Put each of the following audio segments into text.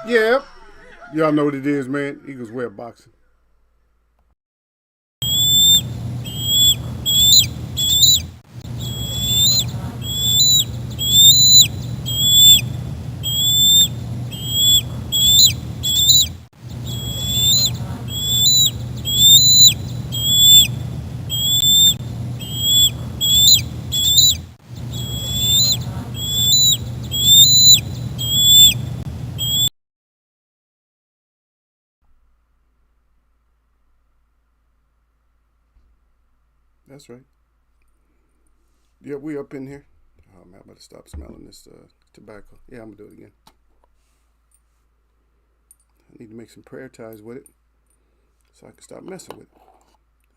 Yeah, y'all know what it is, man. Eagles wear boxing. That's right. Yeah, we up in here. Oh man, I better stop smelling this tobacco. Yeah, I'm gonna do it again. I need to make some prayer ties with it so I can stop messing with it.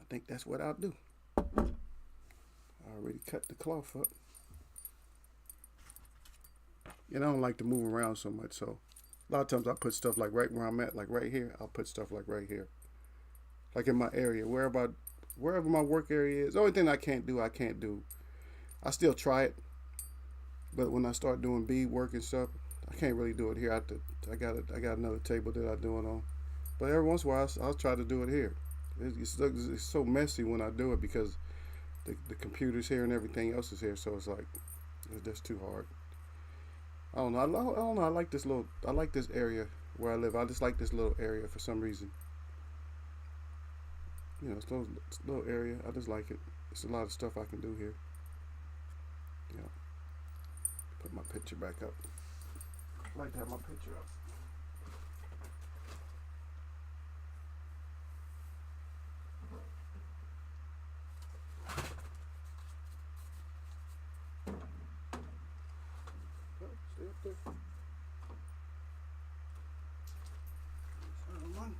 I think that's what I'll do. I already cut the cloth up. And I don't like to move around so much, so a lot of times I put stuff like right where I'm at, like right here. I'll put stuff like right here, like in my area, wherever my work area is. The only thing I can't do, I can't do. I still try it, but when I start doing bead work and stuff, I can't really do it here. I got another table that I do it on. But every once in a while, I'll try to do it here. It's so messy when I do it because the computer's here and everything else is here. So it's like it's just too hard. I don't know. I don't know. I like this little. I like this area where I live. I just like this little area for some reason. You know, it's a little area. I just like it. It's a lot of stuff I can do here. You know, put my picture back up. I like to have my picture up. Oh, stay up there. One.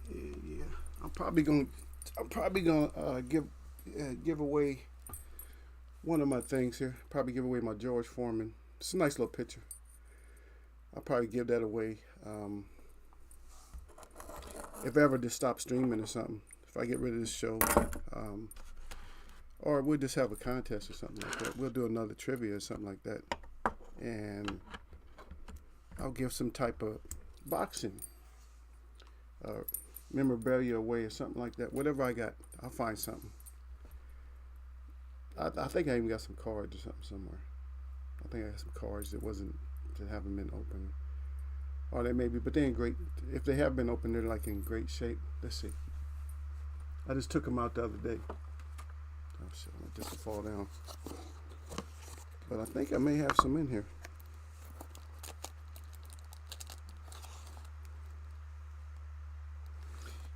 Yeah, yeah. I'm probably gonna. I'm probably gonna give away one of my things here. Probably give away my George Foreman. It's a nice little picture. I'll probably give that away if I ever just stop streaming or something. If I get rid of this show, um, or we'll just have a contest or something like that. We'll do another trivia or something like that, and I'll give some type of boxing uh, memorabilia away or something like that. Whatever I got, I'll find something. I think I even got some cards or something somewhere. I think I got some cards that haven't been opened. Or they may be, but they're in great. If they have been opened, they're like in great shape. Let's see. I just took them out the other day. Oh shit! I want this to fall down. But I think I may have some in here.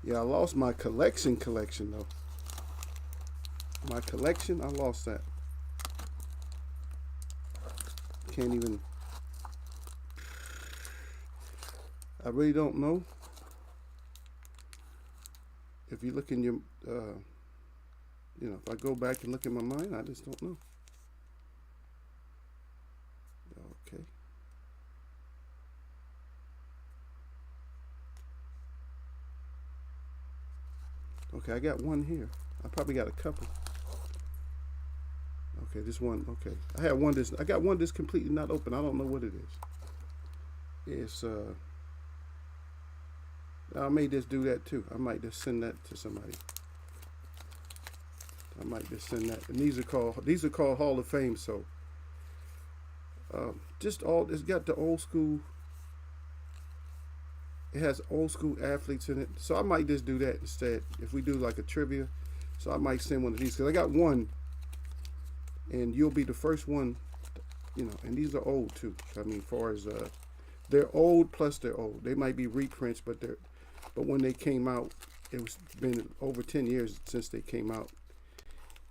Yeah, I lost my collection though. My collection, I lost that. Can't even. I really don't know. If you look in your, if I go back and look in my mind, I just don't know. Okay. Okay, I got one here. I probably got a couple. Okay, this one. Okay, I got one that's completely not open. I don't know what it is. It's I may just do that too. I might just send that to somebody. I might just send that. And these are called Hall of Fame. So just all it's got the old school. It has old school athletes in it. So I might just do that instead. If we do like a trivia, so I might send one of these because I got one, and you'll be the first one. And these are old too. I mean, as far as they're old plus they're old. They might be reprints, but when they came out, it was been over 10 years since they came out,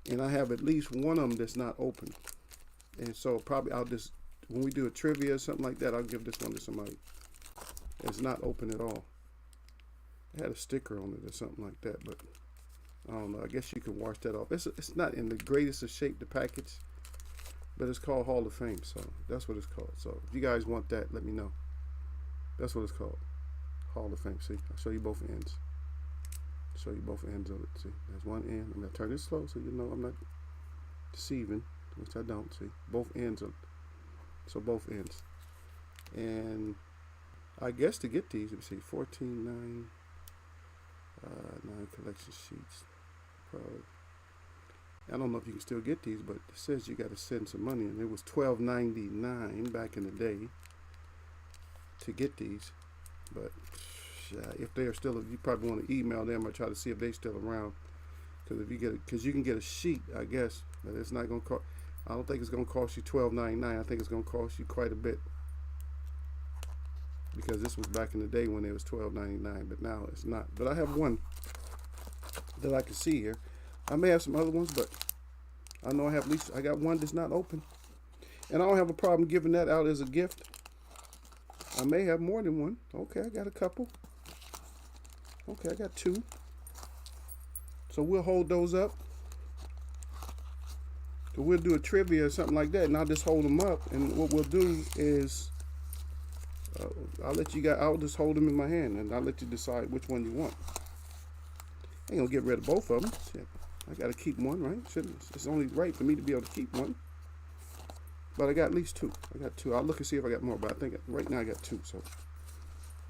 and I have at least one of them that's not open. And so probably I'll just when we do a trivia or something like that, I'll give this one to somebody that's not open at all. It had a sticker on it or something like that, but I don't know. I guess you can wash that off. It's not in the greatest of shape, the package, but it's called Hall of Fame, so that's what it's called. So if you guys want that, let me know. That's what it's called, Hall of Fame. See, I'll show you both ends. It's show you both ends of it. See, there's one end. I'm gonna turn it slow so you know I'm not deceiving, which I don't. See, both ends of, so both ends. And I guess to get these, let me see, 14.9, 9 collection sheets. Probably. I don't know if you can still get these, but it says you got to send some money, and it was $12.99 back in the day to get these. But if they are still, you probably want to email them or try to see if they're still around. Because if you get, because you can get a sheet, I guess, but it's not going to cost. I don't think it's going to cost you $12.99. I think it's going to cost you quite a bit, because this was back in the day when it was $12.99, but now it's not. But I have one that I can see here. I may have some other ones, but I know I have at least, I got one that's not open. And I don't have a problem giving that out as a gift. I may have more than one. Okay, I got a couple. Okay, I got two. So we'll hold those up. So we'll do a trivia or something like that, and I'll just hold them up. And what we'll do is, I'll just hold them in my hand, and I'll let you decide which one you want. I ain't gonna get rid of both of them. Shit. I gotta keep one, right? It's only right for me to be able to keep one. But I got at least two. I got two. I'll look and see if I got more, but I think right now I got two, so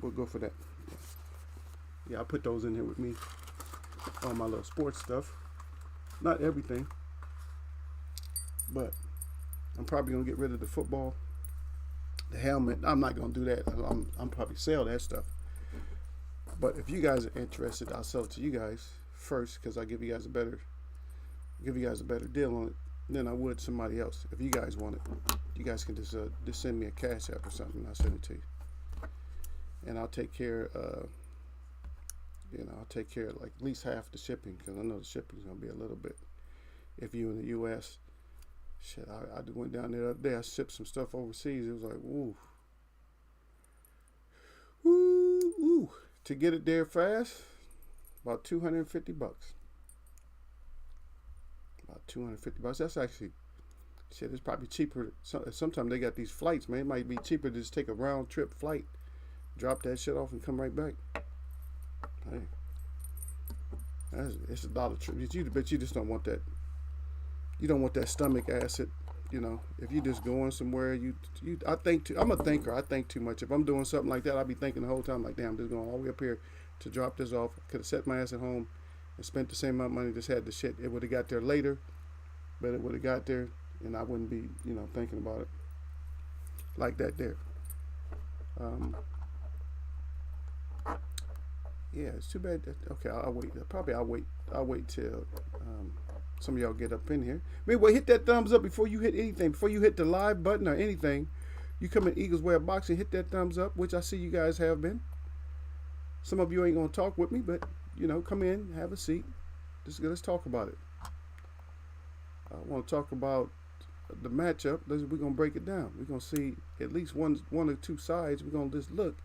we'll go for that. Yeah, I'll put those in here with me. All my little sports stuff. Not everything, but I'm probably gonna get rid of the football, the helmet. I'm not gonna do that. I'm probably sell that stuff. But if you guys are interested, I'll sell it to you guys first, because I'll give you guys a better deal on it than I would somebody else. If you guys want it, you guys can just send me a cash app or something, and I'll send it to you. And I'll take care. I'll take care of like at least half the shipping, because I know the shipping is gonna be a little bit. If you're in the U.S., shit, I went down there the other day. I shipped some stuff overseas. It was like, ooh. To get it there fast, about $250. About $250. That's actually, shit, it's probably cheaper. Sometimes they got these flights, man. It might be cheaper to just take a round trip flight, drop that shit off, and come right back. Hey, it's a dollar trip. But you just don't want that. You don't want that stomach acid. You know, if you're just going somewhere, I'm a thinker. I think too much. If I'm doing something like that, I'll be thinking the whole time, like, damn, I'm just going all the way up here to drop this off. Could have set my ass at home and spent the same amount of money, just had the shit. It would have got there later, but it would have got there, and I wouldn't be, thinking about it like that there. Yeah, it's too bad. Okay, I'll wait. I'll wait till some of y'all get up in here. Anyway, hit that thumbs up before you hit anything. Before you hit the live button or anything, you come in Eagles Way of Boxing, hit that thumbs up, which I see you guys have been. Some of you ain't gonna talk with me, but come in, have a seat. Let's talk about it. I want to talk about the matchup. We're gonna break it down. We're gonna see at least one or two sides. We're gonna just look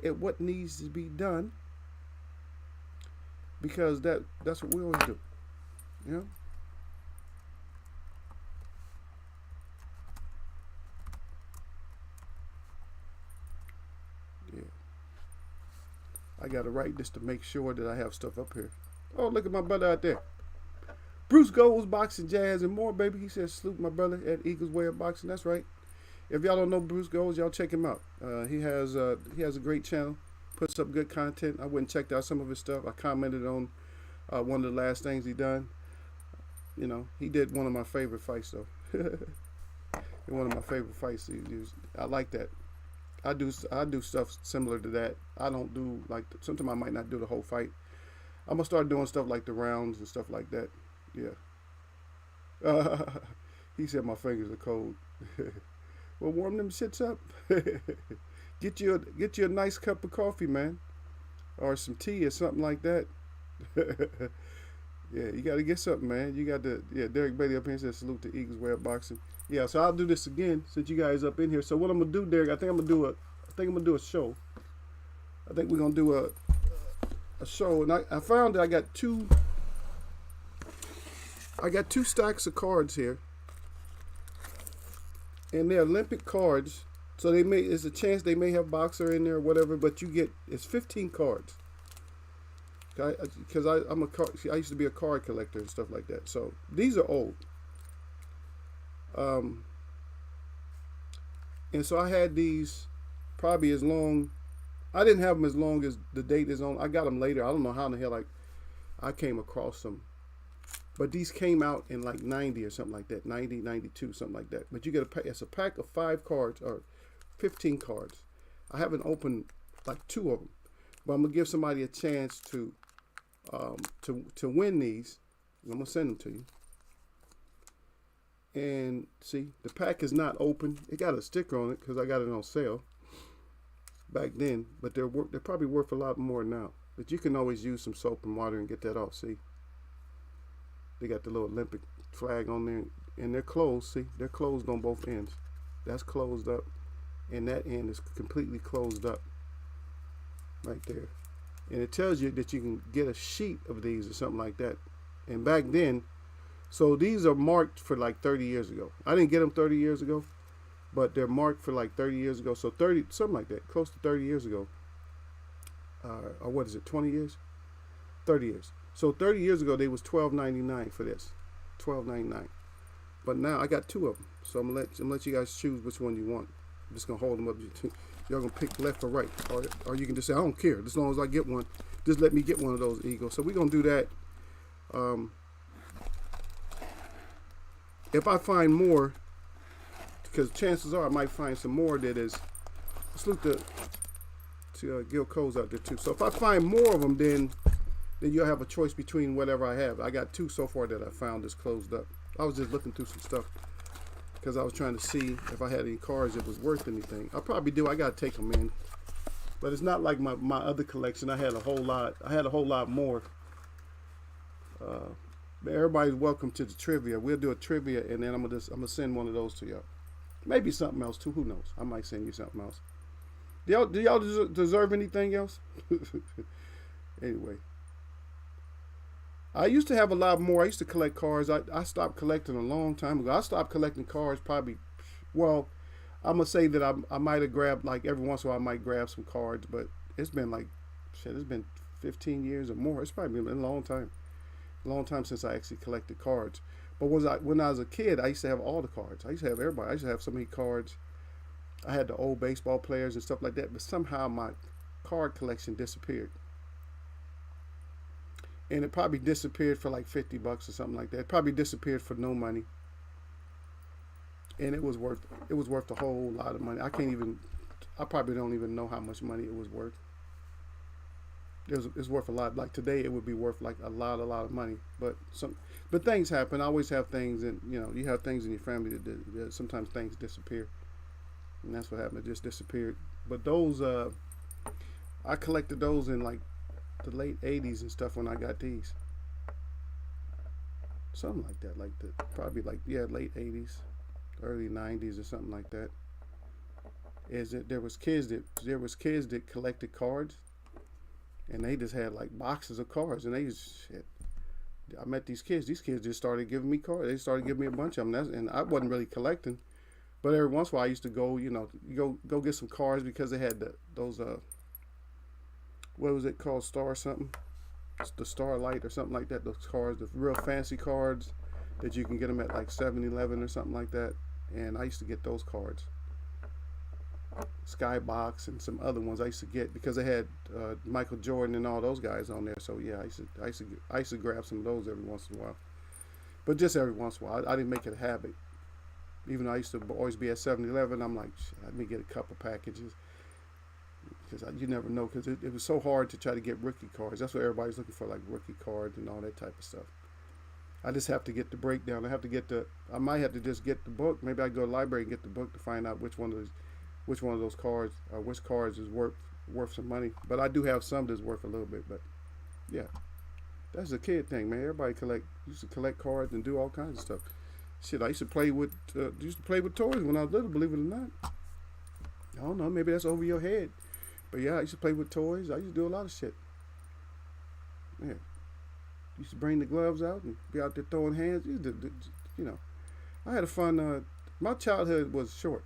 at what needs to be done, because that's what we always do. Yeah. I gotta write this to make sure that I have stuff up here. Oh, look at my brother out there. Bruce Gold's Boxing, Jazz, and More, baby. He says salute my brother at Eagles Way of Boxing. That's right. If y'all don't know Bruce Gold, y'all check him out. He has a great channel, puts up good content. I went and checked out some of his stuff. I commented on one of the last things he done. He did one of my favorite fights though. One of my favorite fights. I like that. I do stuff similar to that. I don't do sometimes I might not do the whole fight. I'm gonna start doing stuff like the rounds and stuff like that. Yeah. He said my fingers are cold. Well, warm them shits up. Get you a nice cup of coffee, man, or some tea or something like that. Yeah, you got to get something, man. You got to. Yeah, Derek Bailey up here says salute to Eagles Way of Boxing. Yeah, so I'll do this again since you guys up in here. So what I'm gonna do, Derek? I think I'm gonna do a show. I think we're gonna do a show, and I found that I got two stacks of cards here, and they're Olympic cards. So there's a chance they may have boxer in there or whatever, but it's 15 cards. Because I'm a car. I used to be a card collector and stuff like that. So these are old. Um, and so I had these probably as long. I didn't have them as long as the date is on. I got them later. I don't know how in the hell I came across them. But these came out in like 90 or something like that. 90, 92, something like that. But you get it's a pack of 5 cards or 15 cards. I haven't opened like 2 of them. But I'm going to give somebody a chance to win these. I'm going to send them to you. And see, the pack is not open. It got a sticker on it because I got it on sale back then. But they're probably worth a lot more now. But you can always use some soap and water and get that off. See, they got the little Olympic flag on there, and they're closed. See, they're closed on both ends. That's closed up, and that end is completely closed up right there. And it tells you that you can get a sheet of these or something like that. And back then, so these are marked for like 30 years ago. I didn't get them 30 years ago, but they're marked for like 30 years ago. So 30, something like that, close to 30 years ago. Or what is it, 20 years? 30 years. So 30 years ago, they was $12.99 for this. $12.99. But now I got 2 of them. So I'm gonna let you guys choose which one you want. I'm just gonna hold them up. Y'all gonna pick left or right, or you can just say I don't care. As long as I get one, just let me get one of those Eagles. So we're gonna do that. If I find more, because chances are I might find some more that is. Salute to Gil Coles out there too. So if I find more of them, then you'll have a choice between whatever I have. I got 2 so far that I found that's closed up. I was just looking through some stuff because I was trying to see if I had any cards that was worth anything. I probably do. I gotta take them in, but it's not like my other collection. I had a whole lot. I had a whole lot more. But everybody's welcome to the trivia. We'll do a trivia, and then I'm gonna send one of those to y'all. Maybe something else too. Who knows? I might send you something else. Do y'all deserve anything else? Anyway, I used to have a lot more. I used to collect cards. I stopped collecting a long time ago. I stopped collecting cards probably, well, I'm going to say that I might have grabbed, like every once in a while I might grab some cards, but it's been like, shit, it's been 15 years or more. It's probably been a long time. A long time since I actually collected cards. But when I was a kid, I used to have all the cards. I used to have everybody. I used to have so many cards. I had the old baseball players and stuff like that, but somehow my card collection disappeared. And it probably disappeared for like $50 or something like that. It probably disappeared for no money. And it was worth a whole lot of money. I probably don't even know how much money it was worth. It's worth a lot. Like today, it would be worth like a lot of money. But things happen. I always have things, and you have things in your family that sometimes things disappear. And that's what happened. It just disappeared. But those, I collected those in like the late 80s and stuff when I got these. Something like that. Probably late 80s, early 90s or something like that. There was kids that collected cards, and they just had like boxes of cards, and I met these kids. These kids just started giving me cards. They started giving me a bunch of them, and I wasn't really collecting. But every once in a while, I used to go, go get some cards because they had those, what was it called, Star something? It's the Starlight or something like that. Those cards, the real fancy cards that you can get them at like 7-Eleven or something like that. And I used to get those cards. Skybox and some other ones I used to get because they had Michael Jordan and all those guys on there. So yeah, I used to grab some of those every once in a while. But just every once in a while. I didn't make it a habit. Even though I used to always be at 7-Eleven, I'm like, let me get a couple packages. Because you never know, because it was so hard to try to get rookie cards. That's what everybody's looking for, like rookie cards and all that type of stuff. I just have to get the breakdown. I might have to just get the book. Maybe I go to the library and get the book to find out which one of those cards, or which cards is worth some money. But I do have some that's worth a little bit. But yeah, that's a kid thing, man. Everybody used to collect cards and do all kinds of stuff. Shit, I used to play with toys when I was little, believe it or not. I don't know, maybe that's over your head. But yeah, I used to play with toys. I used to do a lot of shit. Yeah. Used to bring the gloves out and be out there throwing hands. I had a fun, my childhood was short.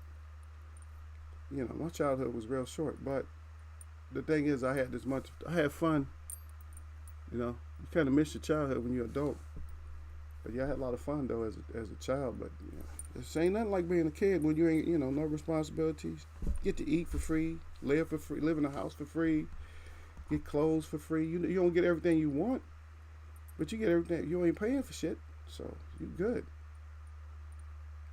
My childhood was real short. But the thing is, I had fun. You know, you kind of miss your childhood when you're an adult. But yeah, I had a lot of fun though as a child. But you know, this ain't nothing like being a kid when you ain't, you know, no responsibilities. Get to eat for free, live for free, live in a house for free, get clothes for free. You don't get everything you want, but you get everything. You ain't paying for shit, so you good.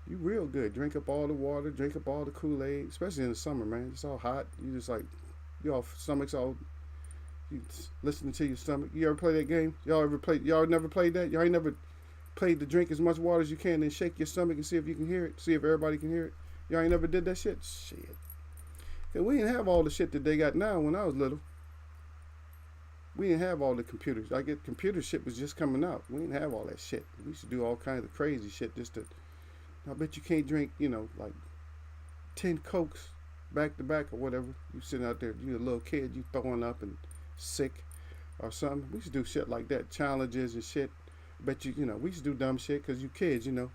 You real good. Drink up all the water, drink up all the Kool-Aid, especially in the summer, man. It's all hot. You just like your stomach's all. You listening to your stomach. You ever play that game? Y'all ever played? Y'all never played that? Y'all ain't never played to drink as much water as you can and shake your stomach and see if you can hear it. See if everybody can hear it. Y'all ain't never did that shit? Shit. Cause we didn't have all the shit that they got now when I was little. We didn't have all the computers. I get computer shit was just coming out. We didn't have all that shit. We used to do all kinds of crazy shit just to. I bet you can't drink, you know, like 10 Cokes back to back or whatever. You sitting out there, you a little kid, you throwing up and sick or something. We used to do shit like that, challenges and shit. Bet you, you know, we used to do dumb shit because you kids, you know,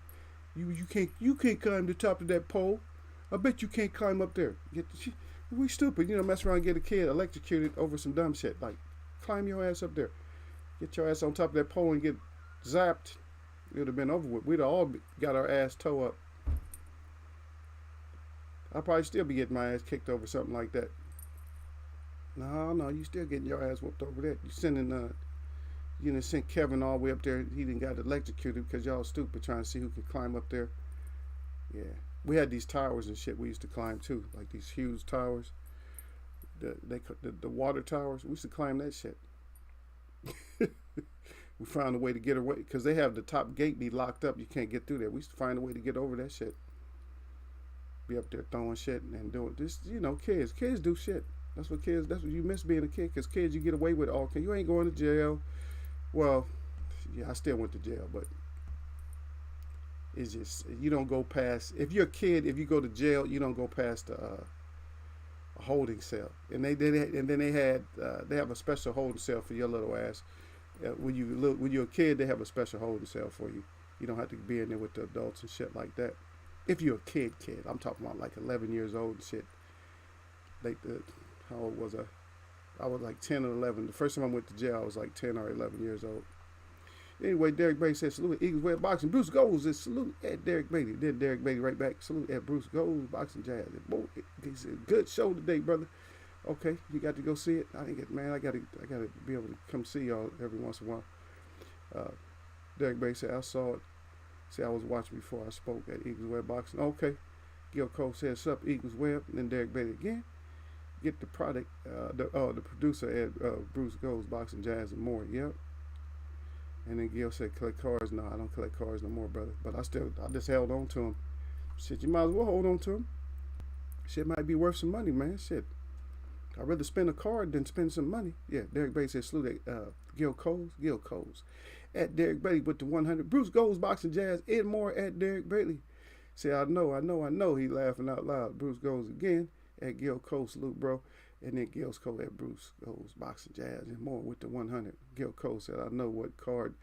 you can't climb the top of that pole. I bet you can't climb up there. We stupid, you know, mess around and get a kid electrocuted over some dumb shit. Like, climb your ass up there. Get your ass on top of that pole and get zapped. It would have been over with. We'd have all got our ass toe up. I'd probably still be getting my ass kicked over something like that. No, you still getting your ass whooped over that. You sending, you know, sent Kevin all the way up there. He didn't got electrocuted because y'all stupid trying to see who could climb up there. Yeah, we had these towers and shit we used to climb too, like these huge towers. The water towers. We used to climb that shit. We found a way to get away because they have the top gate be locked up. You can't get through there. We used to find a way to get over that shit. Be up there throwing shit and doing this. You know, kids do shit. That's what you miss being a kid. Because kids, you get away with all. You ain't going to jail. Well, yeah, I still went to jail, but it's just you don't go past. If you're a kid, if you go to jail, you don't go past a holding cell. And then they have a special holding cell for your little ass. When you're a kid, they have a special holding cell for you. You don't have to be in there with the adults and shit like that. If you're a kid, I'm talking about like 11 years old and shit. How old was I? I was like 10 or 11. The first time I went to jail, I was like 10 or 11 years old. Anyway, Derek Bailey said, salute Eagles Web Boxing. Bruce Goes is salute at Derek Bailey. Then Derek Bailey right back, salute at Bruce Goes Boxing Jazz. Boy, he said, good show today, brother. Okay, you got to go see it. I got to be able to come see y'all every once in a while. Derek Bailey said, I saw it. See, I was watching before I spoke at Eagles Web Boxing. Okay. Gil Cole said, sup, Eagles Web. And then Derek Bailey again. Get the product, the producer at Bruce Goes Boxing Jazz and more. Yep. And then Gil said, collect cards. No, I don't collect cards no more, brother. But I just held on to them. Shit, you might as well hold on to them. Shit might be worth some money, man. Shit. I'd rather spend a card than spend some money. Yeah, Derek Bailey said, salute at Gil Coles. At Derek Bailey with the 100. Bruce Goes Boxing Jazz and more at Derek Bailey. Say, I know. He laughing out loud. Bruce Goes again at Gil Cole. Salute, bro. And then Gil's Cole at Bruce Goes Boxing Jazz and more with the 100. Gil Cole said, I know what card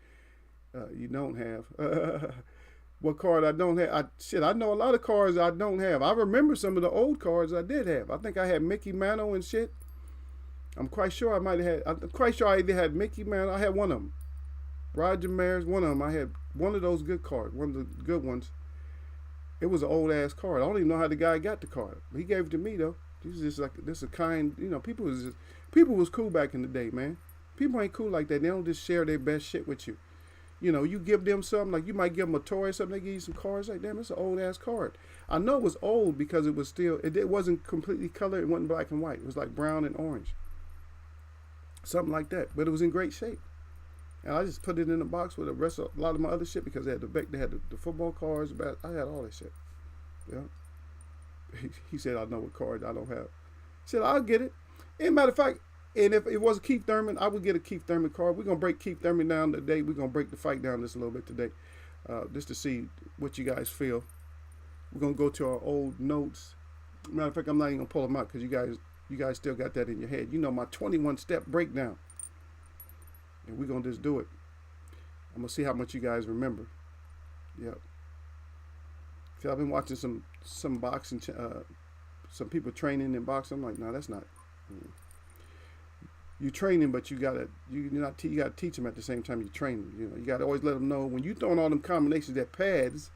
you don't have. What card I don't have? I know a lot of cards I don't have. I remember some of the old cards I did have. I think I had Mickey Mantle and shit. I'm quite sure I either had Mickey Mantle. I had one of them. Roger Maris, one of them. I had one of those good cards, one of the good ones. It was an old ass card. I don't even know how the guy got the card. But he gave it to me though. This is a kind, you know, people was cool back in the day, man. People ain't cool like that. They don't just share their best shit with you. You know, you give them something, like you might give them a toy or something, they give you some cards, like, damn, it's an old ass card. I know it was old because it was still, it wasn't completely colored, it wasn't black and white. It was like brown and orange. Something like that. But it was in great shape. And I just put it in a box with a lot of my other shit because they had the football cards, I had all that shit. Yeah. He said, I know what cards I don't have. He said, I'll get it. And matter of fact, and if it was Keith Thurman, I would get a Keith Thurman card. We're going to break Keith Thurman down today. We're going to break the fight down just a little bit today, just to see what you guys feel. We're going to go to our old notes. Matter of fact, I'm not even going to pull them out because you guys still got that in your head. You know my 21-step breakdown. And we're going to just do it. I'm going to see how much you guys remember. Yep. See, I've been watching some boxing, some people training in boxing. I'm like, no, that's not. You train him, but you gotta teach him at the same time you train him. You know, you gotta always let them know when you throwing all them combinations that pads.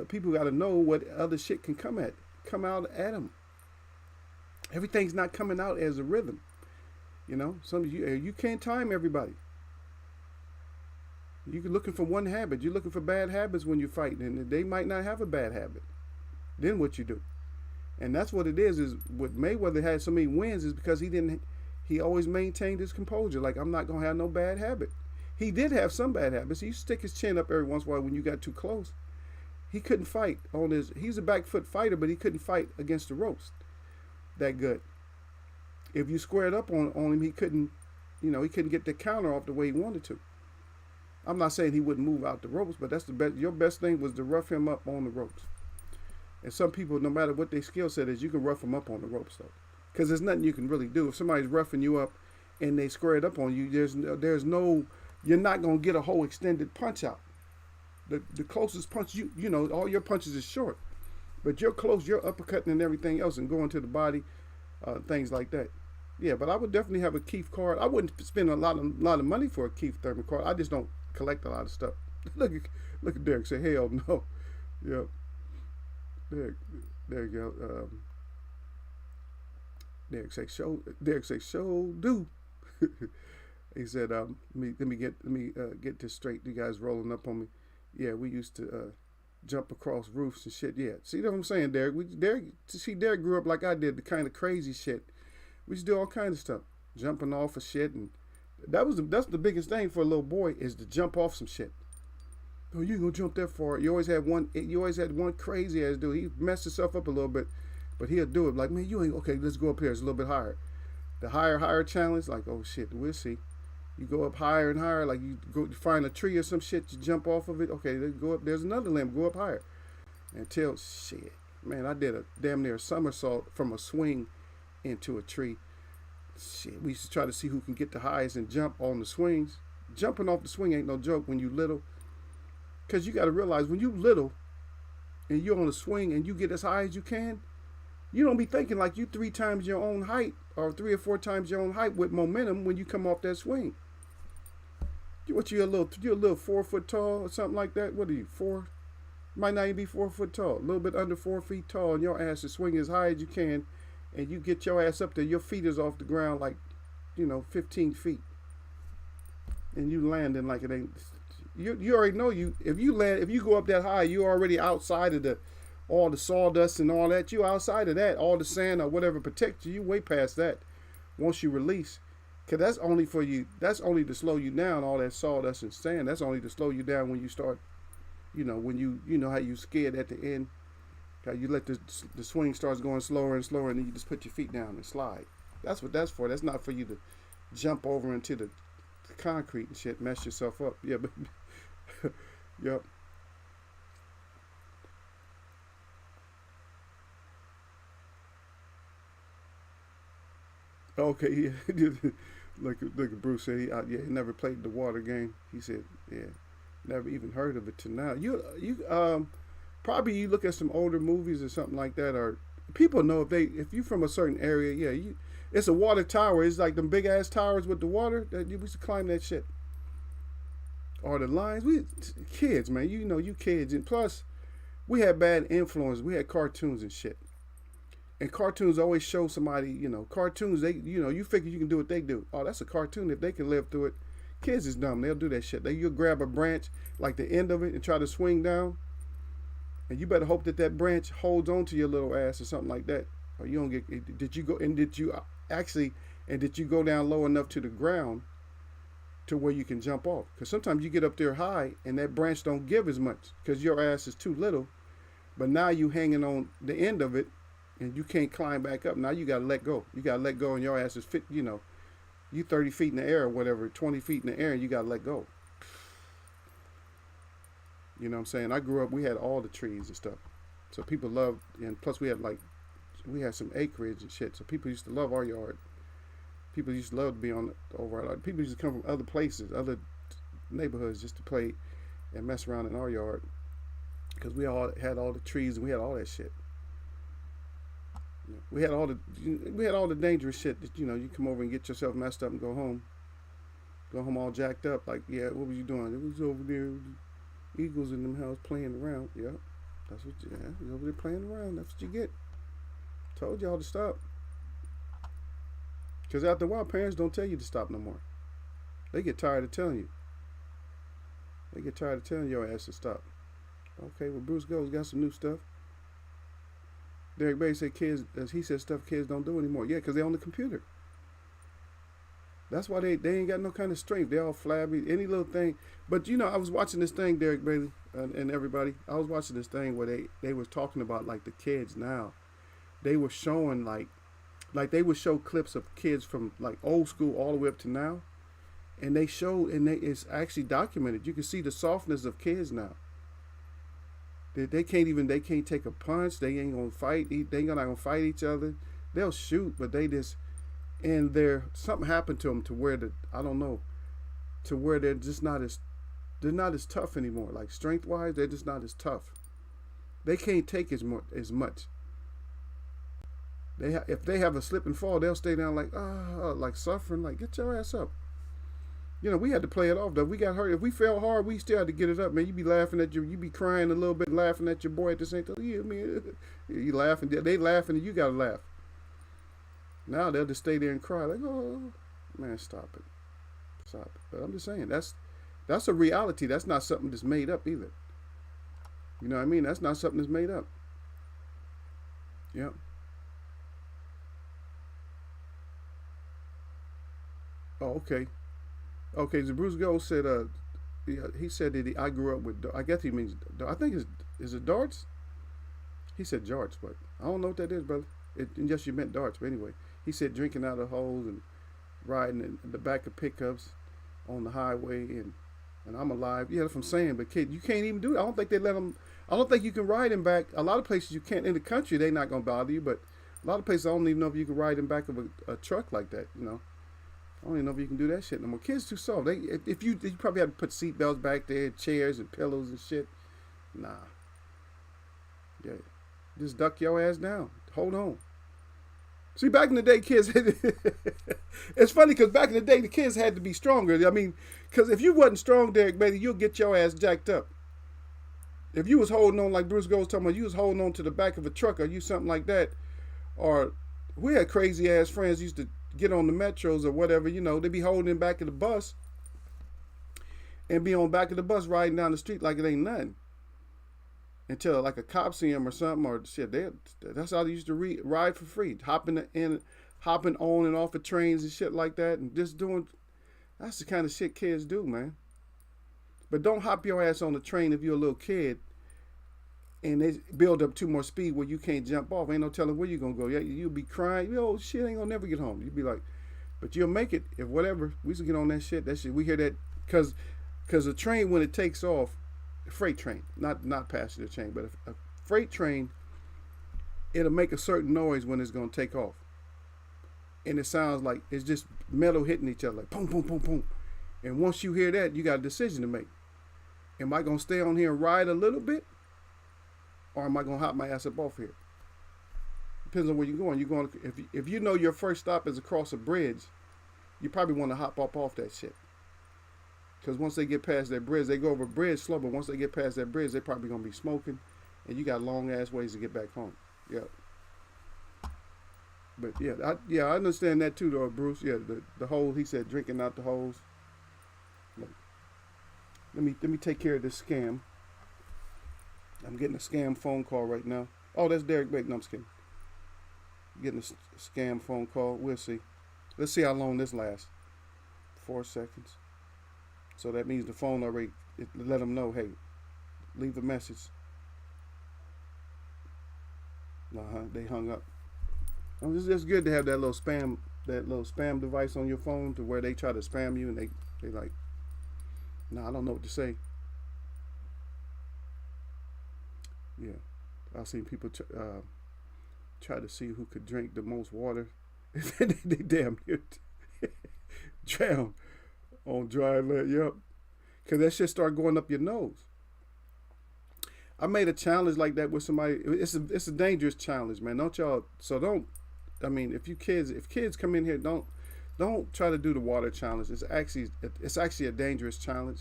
People gotta know what other shit can come out at them. Everything's not coming out as a rhythm. You know, some you can't time everybody. You're looking for one habit. You're looking for bad habits when you're fighting, and they might not have a bad habit. Then what you do? And that's what it is. Is what Mayweather had so many wins is because he didn't. He always maintained his composure. Like, I'm not gonna have no bad habit. He did have some bad habits. He used to stick his chin up every once in a while when you got too close. He couldn't fight on his. He's a back foot fighter, but he couldn't fight against the ropes that good. If you squared up on him, he couldn't. You know, he couldn't get the counter off the way he wanted to. I'm not saying he wouldn't move out the ropes, but that's the best. Your best thing was to rough him up on the ropes. And some people, no matter what their skill set is, you can rough them up on the ropes though, because there's nothing you can really do. If somebody's roughing you up and they square it up on you, there's no, you're not gonna get a whole extended punch out. The closest punch you know all your punches is short, but you're close, you're uppercutting and everything else and going to the body, things like that. Yeah, but I would definitely have a Keith card. I wouldn't spend a lot of money for a Keith Thurman card. I just don't collect a lot of stuff. look at Derek say, hell no. Yeah. There you go. Derek say show do. He said, let me get this straight. You guys rolling up on me. Yeah, we used to jump across roofs and shit. Yeah, see what I'm saying, Derek? Derek grew up like I did, the kind of crazy shit. We used to do all kinds of stuff, jumping off of shit, and that's the biggest thing for a little boy is to jump off some shit. Oh, you ain't gonna jump that far. You always had one crazy ass dude. He messed himself up a little bit, but he'll do it. Like, man, you ain't okay. Let's go up here. It's a little bit higher. The higher challenge. Like, oh shit, we'll see. You go up higher and higher. Like you go find a tree or some shit. You jump off of it. Okay, let's go up. There's another limb. Go up higher. Until shit, man, I did a damn near somersault from a swing into a tree. Shit, we used to try to see who can get the highest and jump on the swings. Jumping off the swing ain't no joke when you little. Because you got to realize when you little and you're on a swing and you get as high as you can, you don't be thinking like you 3 times your own height or 3 or 4 times your own height with momentum when you come off that swing. You're a little 4 foot tall or something like that. What are you, 4? Might not even be 4 foot tall. A little bit under 4 feet tall, and your ass is swinging as high as you can, and you get your ass up there. Your feet is off the ground like, 15 feet, and you landing like it ain't. You already know if you go up that high, you're already outside of all the sawdust and all that. You outside of that, all the sand or whatever protects you. You way past that. Once you release, cause that's only for you. That's only to slow you down. All that sawdust and sand. That's only to slow you down when you start. When you know how you scared at the end. How you let the swing starts going slower and slower, and then you just put your feet down and slide. That's what that's for. That's not for you to jump over into the concrete and shit, mess yourself up. Yeah, but. Yep. Okay. Yeah. Look at Bruce said he never played the water game. He said never even heard of it till now. Probably you look at some older movies or something like that, or people know if you from a certain area, it's a water tower. It's like them big ass towers with the water that we used to climb that shit. Or the lines, kids, man, you kids, and plus, we had bad influence. We had cartoons and shit, and cartoons always show somebody, cartoons. They, you figure you can do what they do. Oh, that's a cartoon. If they can live through it, kids is dumb. They'll do that shit. You'll grab a branch, like the end of it, and try to swing down, and you better hope that branch holds on to your little ass or something like that, or you don't get. Did you go down low enough to the ground? To where you can jump off, because sometimes you get up there high and that branch don't give as much because your ass is too little, but now you hanging on the end of it and you can't climb back up. Now you gotta let go. And your ass is fit. You 30 feet in the air or whatever, 20 feet in the air, and you gotta let go. You know what I'm saying? I grew up. We had all the trees and stuff, so people loved, and plus we had some acreage and shit, so people used to love our yard. People used to love to be over our yard. People used to come from other places, other neighborhoods, just to play and mess around in our yard, because we all had all the trees and we had all that shit. Yeah. We had all the dangerous shit that you come over and get yourself messed up and go home all jacked up. Like, yeah, what was you doing? It was over there, Eagles in them house playing around. Yeah, that's what. Yeah, you over there playing around. That's what you get. Told y'all to stop. Because after a while, parents don't tell you to stop no more. They get tired of telling you. They get tired of telling your ass to stop. Okay, well, Bruce Goes got some new stuff. Derek Bay said kids, as he said, stuff kids don't do anymore. Yeah, because they're on the computer. That's why they ain't got no kind of strength. They all flabby, any little thing. But I was watching this thing, Derek Bailey and everybody. I was watching this thing where they was talking about like the kids now. They were showing like they would show clips of kids from like old school all the way up to now, and they showed it's actually documented. You can see the softness of kids now. They can't take a punch. They ain't gonna fight. They ain't not gonna fight each other. They'll shoot, but they just something happened to them to where I don't know, to where they're not as tough anymore. Like strength wise, they're just not as tough. They can't take as much. If they have a slip and fall, they'll stay down like suffering. Like, get your ass up. We had to play it off though. We got hurt. If we fell hard, we still had to get it up, man. You be laughing you be crying a little bit, laughing at your boy at the same time. Yeah, man, you laughing. They laughing, and you gotta laugh. Now they'll just stay there and cry like, oh, man, stop it. But I'm just saying that's a reality. That's not something that's made up either. You know what I mean? That's not something that's made up. Yep. Oh, okay. Okay, so Bruce Gold said, he said that I grew up with, I guess he means, I think is it darts? He said jarts, but I don't know what that is, brother. Yes, you meant darts, but anyway. He said drinking out of holes and riding in the back of pickups on the highway, and I'm alive. Yeah, that's what I'm saying, but kid, you can't even do it. I don't think they let them, I don't think you can ride him back. A lot of places you can't. In the country, they're not going to bother you, but a lot of places I don't even know if you can ride in back of a truck like that, I don't even know if you can do that shit no more. Kids too soft. If you probably have to put seatbelts back there, chairs and pillows and shit. Nah. Yeah. Just duck your ass down. Hold on. See, back in the day, kids, it's funny because back in the day, the kids had to be stronger. I mean, because if you wasn't strong, Derek Bailey, you'll get your ass jacked up. If you was holding on, like Bruce Goes talking about, you was holding on to the back of a truck or you something like that, or we had crazy ass friends used to get on the metros or whatever, they be holding in back of the bus and be on back of the bus riding down the street like it ain't nothing until like a cop see them or something, or shit. That's how they used to ride for free, hopping on and off of trains and shit like that, and just doing. That's the kind of shit kids do, man. But don't hop your ass on the train if you're a little kid and they build up too much speed where you can't jump off. Ain't no telling where you're going to go. You'll be crying. Yo, shit, ain't going to never get home. You'll be like, but you'll make it if whatever. We used to get on that shit. We hear that because a train, when it takes off, a freight train, not passenger train, but a freight train, it'll make a certain noise when it's going to take off. And it sounds like it's just metal hitting each other, like boom, boom, boom, boom. And once you hear that, you got a decision to make. Am I going to stay on here and ride a little bit? Or am I going to hop my ass up off here? Depends on where you're going. If you know your first stop is across a bridge, you probably want to hop up off that shit. Because once they get past that bridge, they go over a bridge slow, but once they get past that bridge, they're probably going to be smoking, and you got long ass ways to get back home. Yeah. But I understand that too, though, Bruce. Yeah, the hole, he said, drinking out the holes. Let me take care of this scam. I'm getting a scam phone call right now. Oh, that's Derek Bacon. No, I'm just kidding. Getting a scam phone call. We'll see. Let's see how long this lasts. 4 seconds. So that means the phone already let them know, hey, leave a message. They hung up. It's just good to have that little spam device on your phone to where they try to spam you and they like, I don't know what to say. Yeah, I've seen people try to see who could drink the most water. They damn near drown on dry land. Yep, because that shit start going up your nose. I made a challenge like that with somebody. It's a dangerous challenge, man. Don't y'all. So don't. I mean, if kids come in here, don't try to do the water challenge. It's actually a dangerous challenge,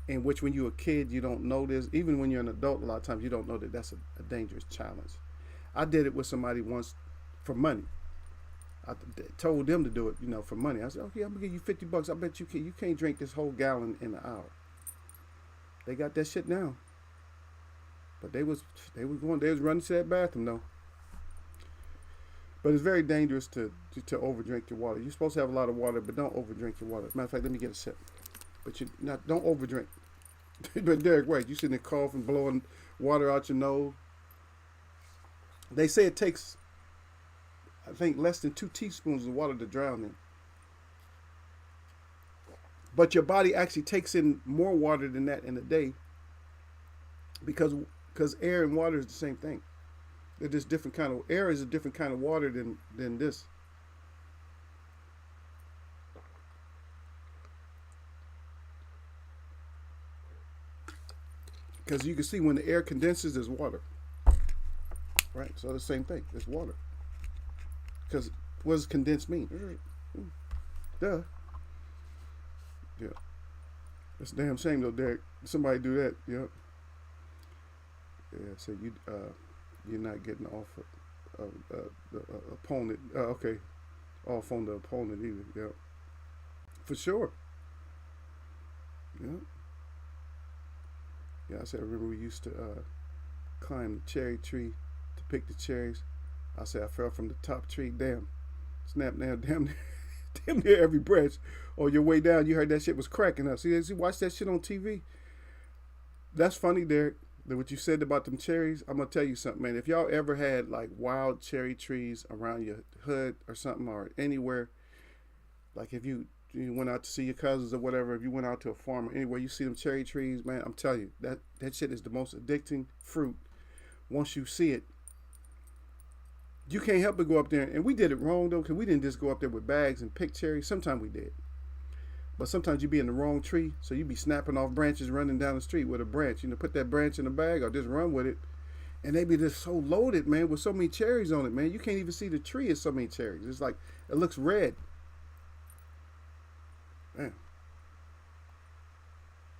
in which when you're a kid you don't know this. Even when you're an adult, a lot of times you don't know that that's a dangerous challenge. I did it with somebody once for money. I told them to do it, for money. I said, okay, I'm gonna give you $50. I bet you can't drink this whole gallon in an hour. They got that shit down, but they was running to that bathroom though. But it's very dangerous to overdrink your water. You're supposed to have a lot of water, but don't overdrink your water. Matter of fact, let me get a sip. But don't overdrink. But Derek, wait, you sitting there coughing, blowing water out your nose. They say it takes, I think, less than 2 teaspoons of water to drown in. But your body actually takes in more water than that in a day, because air and water is the same thing. They're just different kind of air is a different kind of water than this. Because you can see when the air condenses, there's water, right? So the same thing, there's water. Because what does condensed mean? Duh. Yeah. It's a damn shame though, Derek. Somebody do that. Yeah. Yeah. So you're not getting off the opponent. Okay, off on the opponent either. Yeah. For sure. Yeah. Yeah. I said I remember we used to climb the cherry tree to pick the cherries. I said I fell from the top tree. Damn. Snap now. Damn near every branch. On your way down, you heard that shit was cracking up. See, watch that shit on TV. That's funny, Derek. What you said about them cherries. I'm gonna tell you something, man. If y'all ever had like wild cherry trees around your hood or something, or anywhere, like if you went out to see your cousins or whatever, if you went out to a farm or anywhere, you see them cherry trees, man. I'm telling you, that shit is the most addicting fruit. Once you see it, you can't help but go up there. And we did it wrong though, because we didn't just go up there with bags and pick cherries. Sometimes we did. But sometimes you be in the wrong tree, so you be snapping off branches, running down the street with a branch. Put that branch in a bag or just run with it. And they be just so loaded, man, with so many cherries on it, man. You can't even see the tree. It's so many cherries. It's like, it looks red. Man.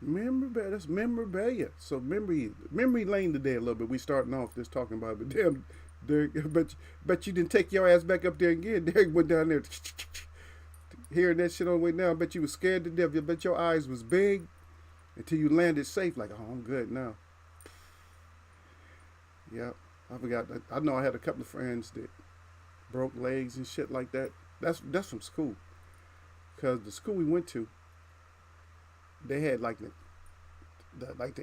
That's memorabilia. So memory lane today a little bit. We starting off just talking about it. But damn, Derek, bet you didn't take your ass back up there again. Derek went down there. Hearing that shit on the way down, I bet you was scared to death. I bet your eyes was big until you landed safe. Like, oh, I'm good now. Yeah, I forgot. I know I had a couple of friends that broke legs and shit like that. That's from school. Because the school we went to, they had like the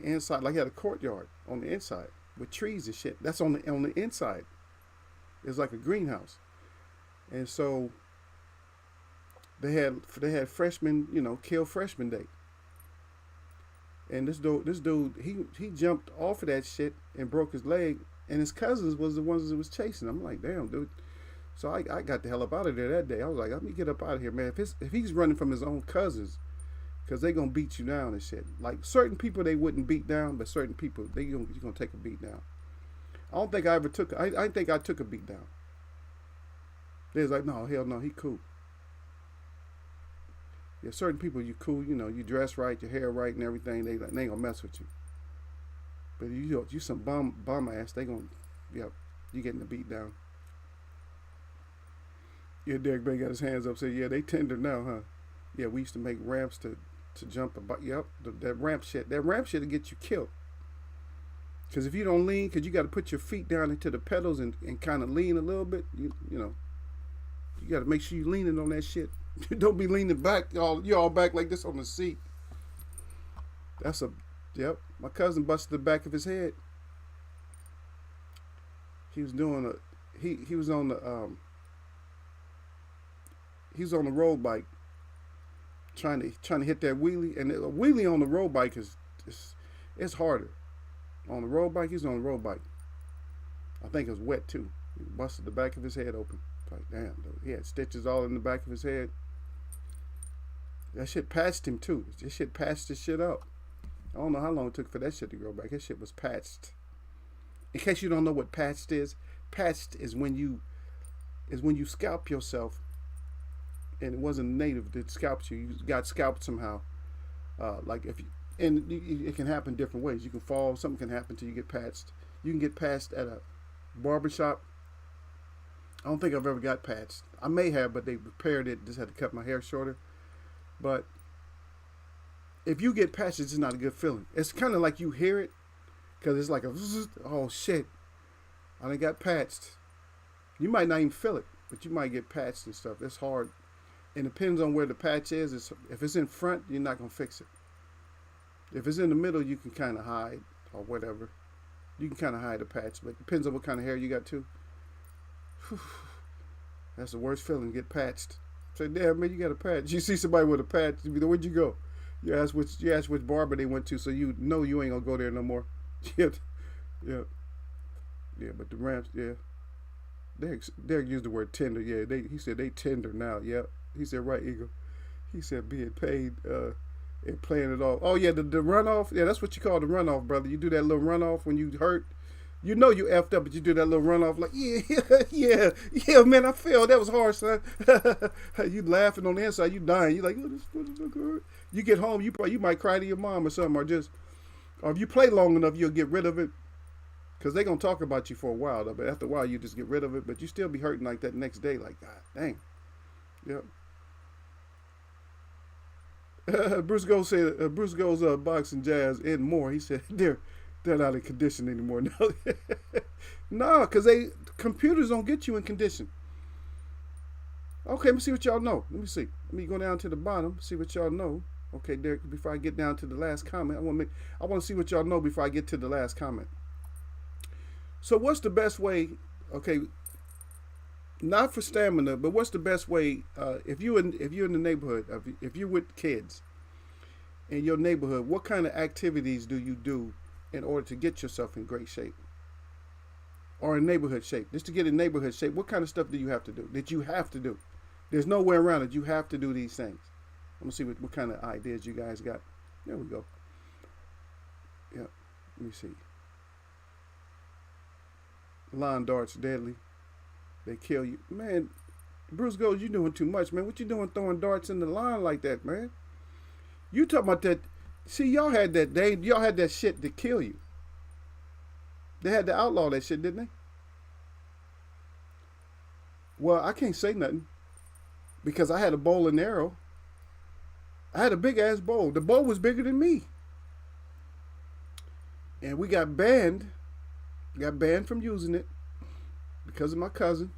inside, like had a courtyard on the inside with trees and shit. That's on the inside. It's like a greenhouse, and so they had freshmen, kill freshman day. And this dude, he jumped off of that shit and broke his leg, and his cousins was the ones that was chasing him. I'm like, damn, dude. So I got the hell up out of there that day. I was like, let me get up out of here, man. If he's running from his own cousins, because they gonna beat you down and shit. Like certain people they wouldn't beat down, but certain people you're gonna take a beat down. I don't think I ever took. I think I took a beat down. They was like, no, hell no, he cool. Yeah, certain people you cool, you dress right, your hair right and everything, they ain't gonna mess with you. But you some bum ass, they gonna, you getting the beat down. Yeah, Derek Bay got his hands up, said, yeah, they tender now, huh? Yeah, we used to make ramps to jump about. Yep, that ramp shit will get you killed. Because if you don't lean, because you got to put your feet down into the pedals and kind of lean a little bit, you got to make sure you're leaning on that shit. Don't be leaning back, you all back like this on the seat. Yep. My cousin busted the back of his head. He was doing he was on the road bike, trying to hit that wheelie, and a wheelie on the road bike it's harder. On the road bike, he's on the road bike. I think it was wet too. He busted the back of his head open. Like, damn, dude. He had stitches all in the back of his head. That shit patched him too. This shit patched his shit up. I don't know how long it took for that shit to grow back. His shit was patched. In case you don't know what patched is when you scalp yourself, and it wasn't a native that scalped you. You got scalped somehow. Like if you, and it can happen different ways. You can fall. Something can happen till you get patched. You can get patched at a barbershop. I don't think I've ever got patched. I may have, but they repaired it. Just had to cut my hair shorter. But if you get patched, it's just not a good feeling. It's kind of like you hear it, because it's like a, oh shit, I done got patched. You might not even feel it, but you might get patched and stuff. It's hard. And it depends on where the patch is. If it's in front, you're not going to fix it. If it's in the middle, you can kind of hide or whatever. You can kind of hide a patch, but it depends on what kind of hair you got too. Whew. That's the worst feeling, get patched. Say, damn, man, you got a patch. You see somebody with a patch, you be like, where'd you go? You ask which barber they went to, so you know you ain't going to go there no more. Yeah. Yeah, but the Rams, yeah. Derek used the word tender. Yeah, he said they tender now. Yeah. He said, right, Eagle. He said being paid and playing it off. Oh, yeah, the runoff. Yeah, that's what you call the runoff, brother. You do that little runoff when you hurt. You know you effed up, but you do that little runoff like, yeah, man, I fell. That was hard, son. You laughing on the inside. You dying. You like, oh, this look hurt. You get home, you might cry to your mom or something, or if you play long enough, you'll get rid of it. Because they're going to talk about you for a while, though, but after a while, you just get rid of it. But you still be hurting like that next day. Like, God dang. Yep. Bruce Goes said, Bruce Goes boxing, jazz, and more. He said, they're not in condition anymore. No, because computers don't get you in condition. Okay, let me see what y'all know. Let me see. Let me go down to the bottom, see what y'all know. Okay, Derek, before I get down to the last comment, I want to see what y'all know before I get to the last comment. So what's the best way, okay, not for stamina, but what's the best way, if you're in the neighborhood, if you're with kids in your neighborhood, what kind of activities do you do in order to get yourself in great shape? Or in neighborhood shape? Just to get in neighborhood shape, what kind of stuff do you have to do? That you have to do? There's no way around it. You have to do these things. I'm going to see what kind of ideas you guys got. There we go. Yeah, let me see. Lawn darts deadly. They kill you. Man, Bruce Goes, you doing too much, man. What you doing throwing darts in the line like that, man? You talking about that. See, y'all had that shit to kill you. They had to outlaw that shit, didn't they? Well, I can't say nothing because I had a bow and arrow. I had a big ass bow. The bow was bigger than me. And we got banned. Got banned from using it because of my cousin.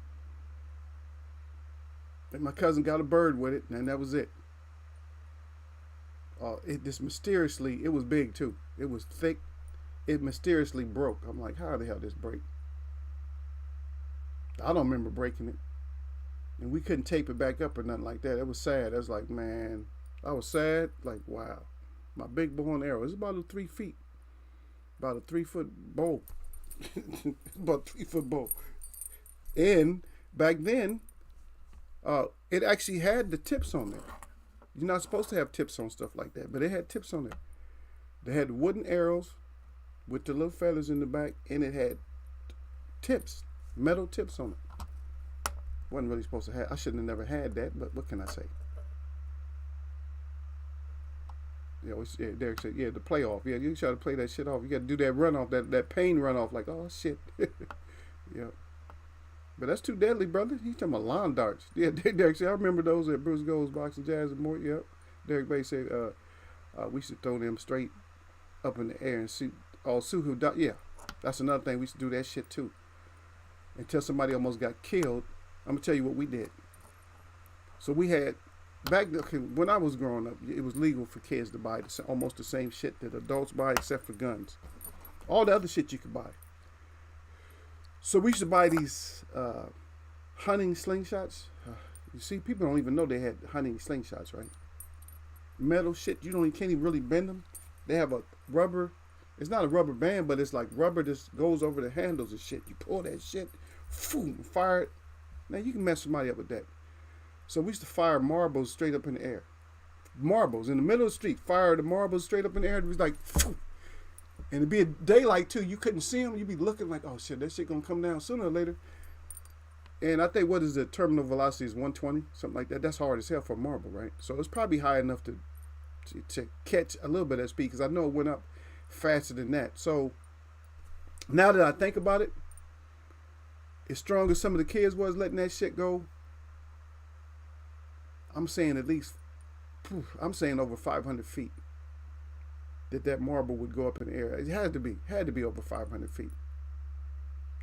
And my cousin got a bird with it, and that was it. It just mysteriously, it was big too. It was thick. It mysteriously broke. I'm like, how the hell did this break? I don't remember breaking it. And we couldn't tape it back up or nothing like that. It was sad. I was like, man, I was sad. Like, wow. My big bow and arrow. It's about 3 feet. About a 3-foot bow. About 3-foot bow. And back then, it actually had the tips on there. You're not supposed to have tips on stuff like that, but it had tips on there. They had wooden arrows with the little feathers in the back, and it had tips, metal tips on it. Wasn't really supposed to have. I shouldn't have never had that, but what can I say? Yeah, Derek said, yeah, the playoff. Yeah, you try to play that shit off. You got to do that runoff, that pain runoff, like, oh, shit. Yeah. But that's too deadly, brother. He's talking about lawn darts. Yeah, Derek said, I remember those at Bruce Goes Boxing, Jazz, and more. Yep. Derek Bay said, we should throw them straight up in the air and see who died. Yeah, that's another thing. We should do that shit, too. Until somebody almost got killed. I'm going to tell you what we did. So we had... when I was growing up, it was legal for kids to buy almost the same shit that adults buy except for guns. All the other shit you could buy. So we used to buy these hunting slingshots. You see, people don't even know they had hunting slingshots, right? Metal shit, can't even really bend them. They have a rubber, it's not a rubber band, but it's like rubber that goes over the handles and shit. You pull that shit, boom, fire it. Now you can mess somebody up with that. So we used to fire marbles straight up in the air. Marbles in the middle of the street. Fire the marbles straight up in the air. It was like, phew. And it'd be a daylight too. You couldn't see them. You'd be looking like, oh shit, that shit gonna come down sooner or later. And I think what is the terminal velocity is 120, something like that. That's hard as hell for marble, right? So it's probably high enough to catch a little bit of speed, because I know it went up faster than that. So now that I think about it, as strong as some of the kids was letting that shit go, I'm saying at least, I'm saying over 500 feet that marble would go up in the air. It had to be over 500 feet.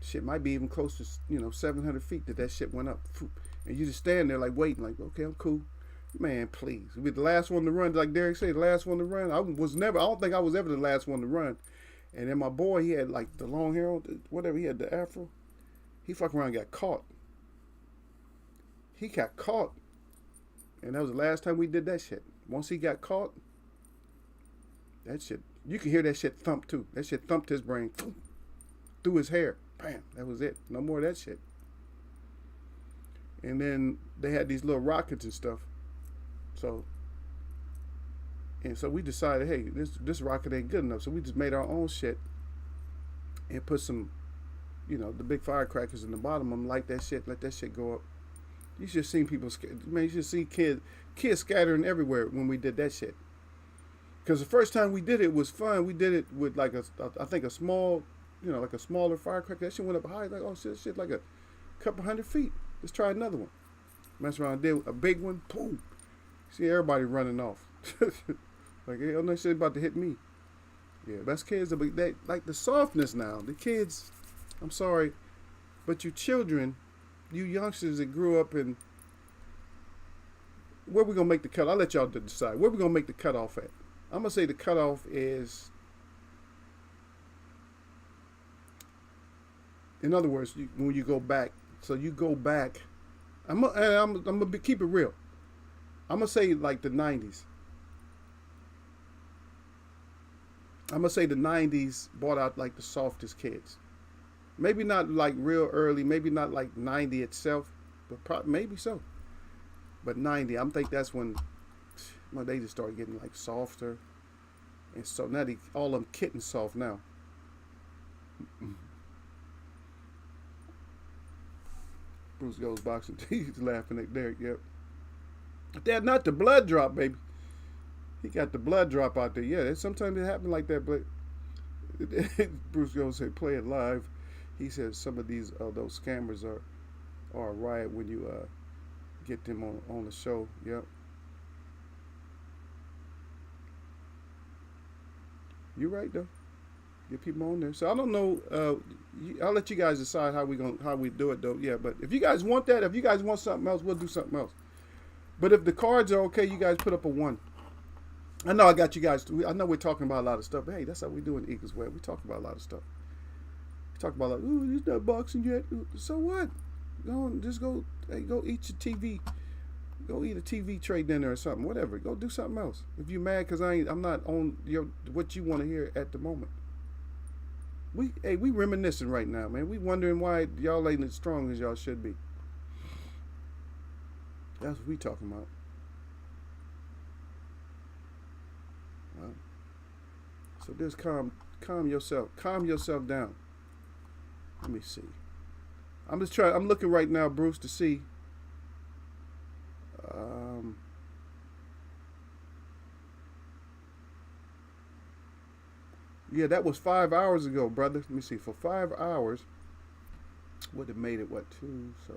Shit might be even close to 700 feet that shit went up, and you just stand there like waiting, like, okay, I'm cool, man. Please, we the last one to run, like Derek said, the last one to run. I don't think I was ever the last one to run. And then my boy, he had like the long hair, whatever, he had the afro. He fucking around, got caught. He got caught, and that was the last time we did that shit. Once he got caught, that shit, you can hear that shit thump too. That shit thumped his brain through his hair. Bam, that was it. No more of that shit. And then they had these little rockets and stuff. So we decided, hey, this rocket ain't good enough. So we just made our own shit and put some, the big firecrackers in the bottom of them, light that shit, let that shit go up. You should have seen people, man, you should see kids scattering everywhere when we did that shit. Because the first time we did it was fun. We did it with like I think a small, like a smaller firecracker. That shit went up high, like, oh shit, like a couple hundred feet. Let's try another one. Mess around, did a big one, boom. See everybody running off. Like, hey, oh no shit about to hit me. Yeah, that's kids, they like the softness now. The kids, I'm sorry, but you children, you youngsters that grew up in, where we gonna make the cut? I'll let y'all decide. Where we gonna make the cutoff at? I'm gonna say the cutoff is, in other words, when you go back. So you go back. I'm gonna keep it real. I'm gonna say like the 90s. I'm gonna say the 90s brought out like the softest kids. Maybe not like real early. Maybe not like 90 itself, but maybe so. But 90, I'm think that's when they just started getting like softer, and so now all of them kitten soft now. Bruce goes boxing. He's laughing at Derek. Yep. Dad, not the blood drop, baby. He got the blood drop out there. Yeah, sometimes it happens like that. But Bruce goes say, play it live. He says some of those scammers are a riot when you get them on the show. Yep. You're right though. Get people on there. So I don't know. I'll let you guys decide how we do it though. Yeah, but if you guys want that, if you guys want something else, we'll do something else. But if the cards are okay, you guys put up a 1. I know I got you guys. I know we're talking about a lot of stuff. But hey, that's how we do in Eagles Web. We talk about a lot of stuff. We talk about like, ooh, he's not boxing yet. So what? Go eat your TV. Go eat a TV tray dinner or something. Whatever. Go do something else. If you mad because I'm not on what you want to hear at the moment. We reminiscing right now, man. We wondering why y'all ain't as strong as y'all should be. That's what we talking about. Well, so just calm yourself down. Let me see. I'm looking right now, Bruce, to see. Yeah, that was 5 hours ago, brother. Let me see. For 5 hours, would have made it 2, so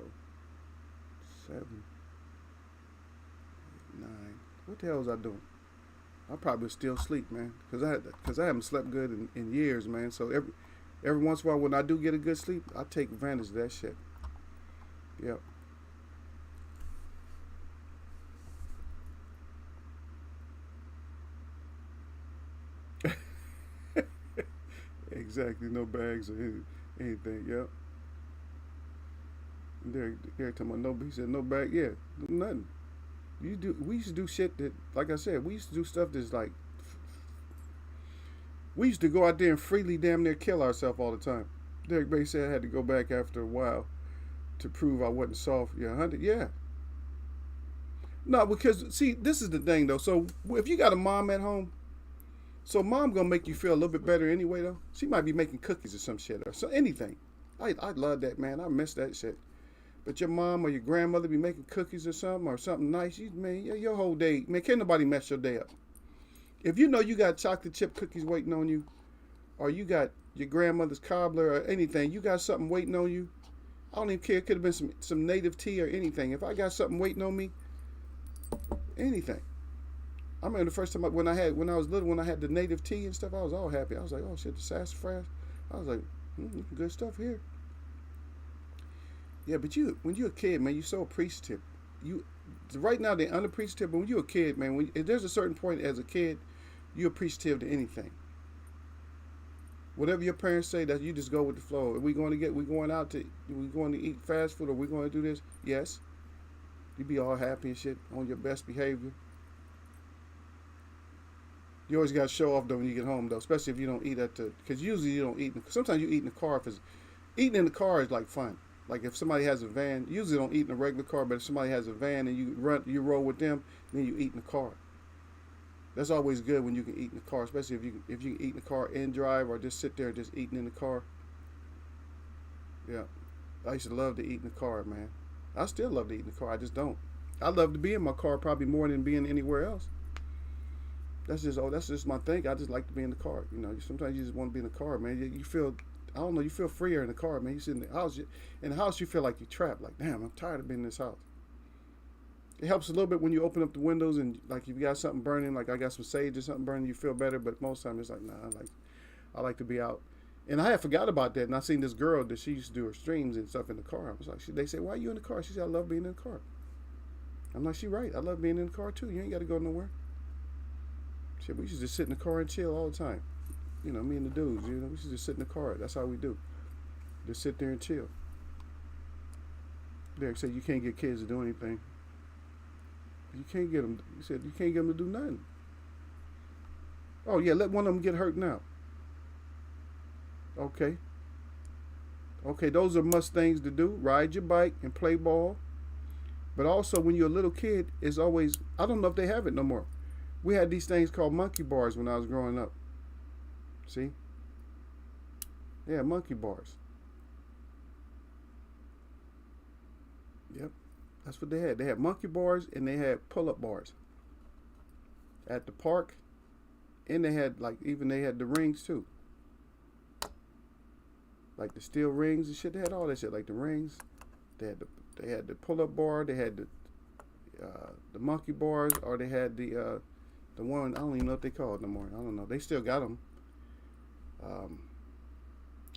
7, 9. What the hell was I doing? I probably still asleep, man, because I haven't slept good in years, man. So every once in a while, when I do get a good sleep, I take advantage of that shit. Yep. Exactly, no bags or anything. Yep. Derek talking about no. He said no bag. Yeah, nothing. We used to do shit that, like I said, we used to do stuff that's like, we used to go out there and freely damn near kill ourselves all the time. Derek Bay said I had to go back after a while to prove I wasn't soft. Yeah, 100. Yeah. No, because see, this is the thing though. So if you got a mom at home, So mom gonna make you feel a little bit better anyway though. She might be making cookies or some shit or so anything. I love that, man. I miss that shit. But your mom or your grandmother be making cookies or something nice. You, man, your whole day, man, can't nobody mess your day up. If you know you got chocolate chip cookies waiting on you, or you got your grandmother's cobbler or anything, you got something waiting on you. I don't even care. It could have been some native tea or anything. If I got something waiting on me, anything. I remember the first time when I was little, when I had the native tea and stuff, I was all happy. I was like, oh shit, the sassafras. I was like, good stuff here. Yeah, but when you're a kid, man, you're so appreciative. You right now they're unappreciative, but when you're a kid, man, if there's a certain point as a kid, you're appreciative to anything. Whatever your parents say, that you just go with the flow. Are we going to eat fast food, or we going to do this? Yes. You be all happy and shit on your best behavior. You always got to show off though when you get home though, especially if you don't eat because usually you don't eat. Sometimes you eat in the car. Eating in the car is like fun. Like if somebody has a van, usually don't eat in a regular car, but if somebody has a van and you roll with them, then you eat in the car. That's always good when you can eat in the car, especially if you can eat in the car and drive, or just sit there just eating in the car. Yeah, I used to love to eat in the car, man. I still love to eat in the car. I just don't. I love to be in my car probably more than being anywhere else. That's just my thing. I just like to be in the car. You know, sometimes you just want to be in the car, man. You feel, I don't know, you feel freer in the car, man. You sit in the house. In the house, you feel like you're trapped. Like, damn, I'm tired of being in this house. It helps a little bit when you open up the windows and like if you got something burning, like I got some sage or something burning, you feel better. But most of the time it's like, nah, I like to be out. And I had forgot about that. And I seen this girl that she used to do her streams and stuff in the car. I was like, they say, why are you in the car? She said, I love being in the car. I'm like, she right. I love being in the car too. You ain't got to go nowhere. She said, we should just sit in the car and chill all the time. You know, me and the dudes, you know, we should just sit in the car. That's how we do. Just sit there and chill. Derek said, you can't get kids to do anything. You can't get them. He said, you can't get them to do nothing. Oh, yeah, let one of them get hurt now. Okay. Okay, those are must things to do. Ride your bike and play ball. But also, when you're a little kid, it's always, I don't know if they have it no more. We had these things called monkey bars when I was growing up. See? Yeah, monkey bars. Yep. That's what they had. They had monkey bars and they had pull-up bars at the park, and they had they had the rings too, like the steel rings and shit. They had all that shit, like the rings. They had the pull-up bar. They had the monkey bars, or they had the one I don't even know what they call it no more. I don't know. They still got them.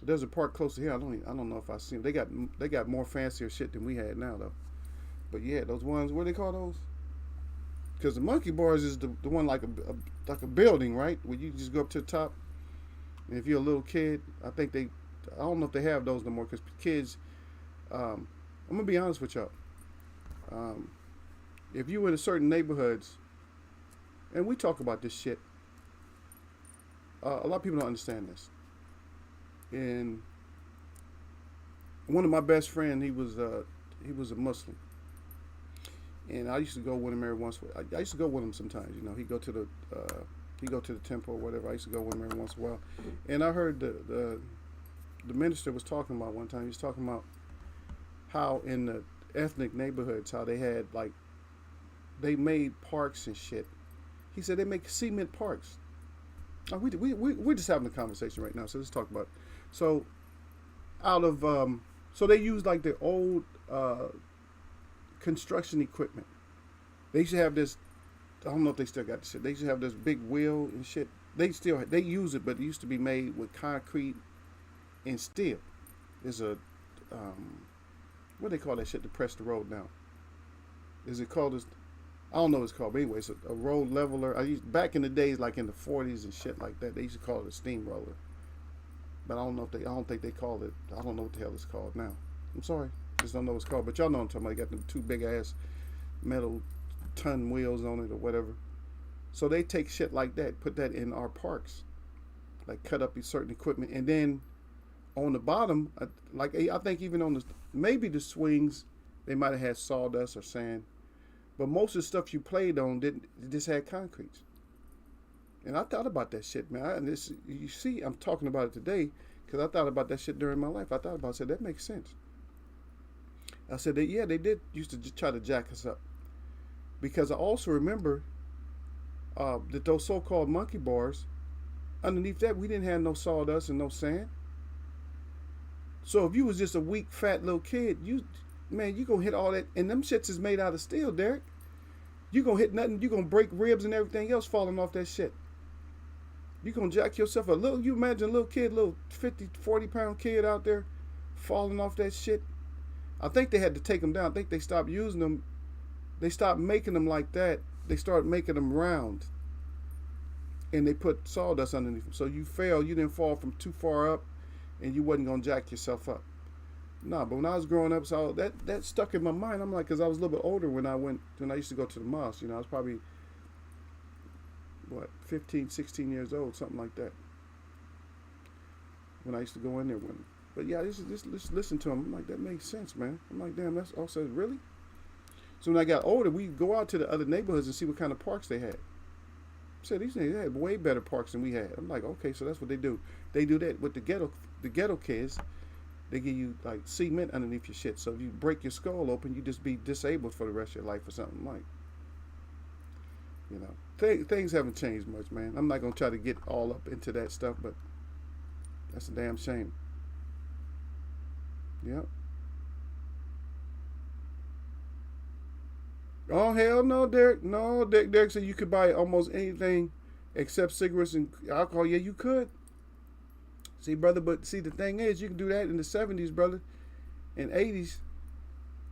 There's a park close to here. I don't know if I see them. They got more fancier shit than we had now though. But yeah, those ones, what do they call those? Because the monkey bars is the one like a building, right? Where you just go up to the top. And if you're a little kid, I don't know if they have those no more. Because kids, I'm gonna be honest with y'all. If you in a certain neighborhoods, and we talk about this shit, a lot of people don't understand this. And one of my best friends, he was a Muslim. And I used to go with him every once. I used to go with him sometimes. You know, he'd go to the temple or whatever. I used to go with him every once in a while. And I heard the minister was talking about one time. He was talking about how in the ethnic neighborhoods, how they had they made parks and shit. He said they make cement parks. We're just having a conversation right now, so let's talk about it. So so they use like the old construction equipment. They used to have this. I don't know if they still got this shit. They used to have this big wheel and shit. They use it, but it used to be made with concrete and steel. There's a what do they call that shit to press the road down? Is it called this? I don't know what it's called, but anyway, it's a road leveler. Back in the days, like in the 40s and shit like that, they used to call it a steamroller. But I don't think they call it. I don't know what the hell it's called now. I'm sorry, just don't know what it's called. But y'all know what I'm talking about. They got them two big ass metal ton wheels on it or whatever. So they take shit like that, put that in our parks, like cut up certain equipment, and then on the bottom, I think even on maybe the swings, they might have had sawdust or sand. But most of the stuff you played on just had concrete. And I thought about that shit, man. And this, you see, I'm talking about it today because I thought about that shit during my life. I thought about it, I said, that makes sense. I said, that, yeah, they did used to try to jack us up. Because I also remember that those so-called monkey bars, underneath that, we didn't have no sawdust and no sand. So if you was just a weak, fat little kid, you gonna hit all that. And them shits is made out of steel, Derek. You gonna hit nothing. You gonna break ribs and everything else falling off that shit. You gonna jack yourself a little. You imagine a little kid, little 50, 40-pound kid out there falling off that shit. I think they had to take them down. I think they stopped using them. They stopped making them like that. They started making them round. And they put sawdust underneath them. So you fell, you didn't fall from too far up, and you wasn't gonna jack yourself up. Nah, but when I was growing up, so that stuck in my mind. I'm like, because I was a little bit older when I used to go to the mosque. You know, I was probably, 15, 16 years old, something like that. When I used to go in there with them. But yeah, just listen to them. I'm like, that makes sense, man. I'm like, damn, that's all said, really? So when I got older, we'd go out to the other neighborhoods and see what kind of parks they had. I said, these niggas had way better parks than we had. I'm like, okay, so that's what they do. They do that with the ghetto kids. They give you like cement underneath your shit. So if you break your skull open, you just be disabled for the rest of your life or something like. You know, things haven't changed much, man. I'm not gonna try to get all up into that stuff, but that's a damn shame. Yep. Oh hell no, Derek. No, Derek said you could buy almost anything except cigarettes and alcohol. Yeah, you could. See, brother, but see, the thing is, you can do that in the 70s, brother, and 80s.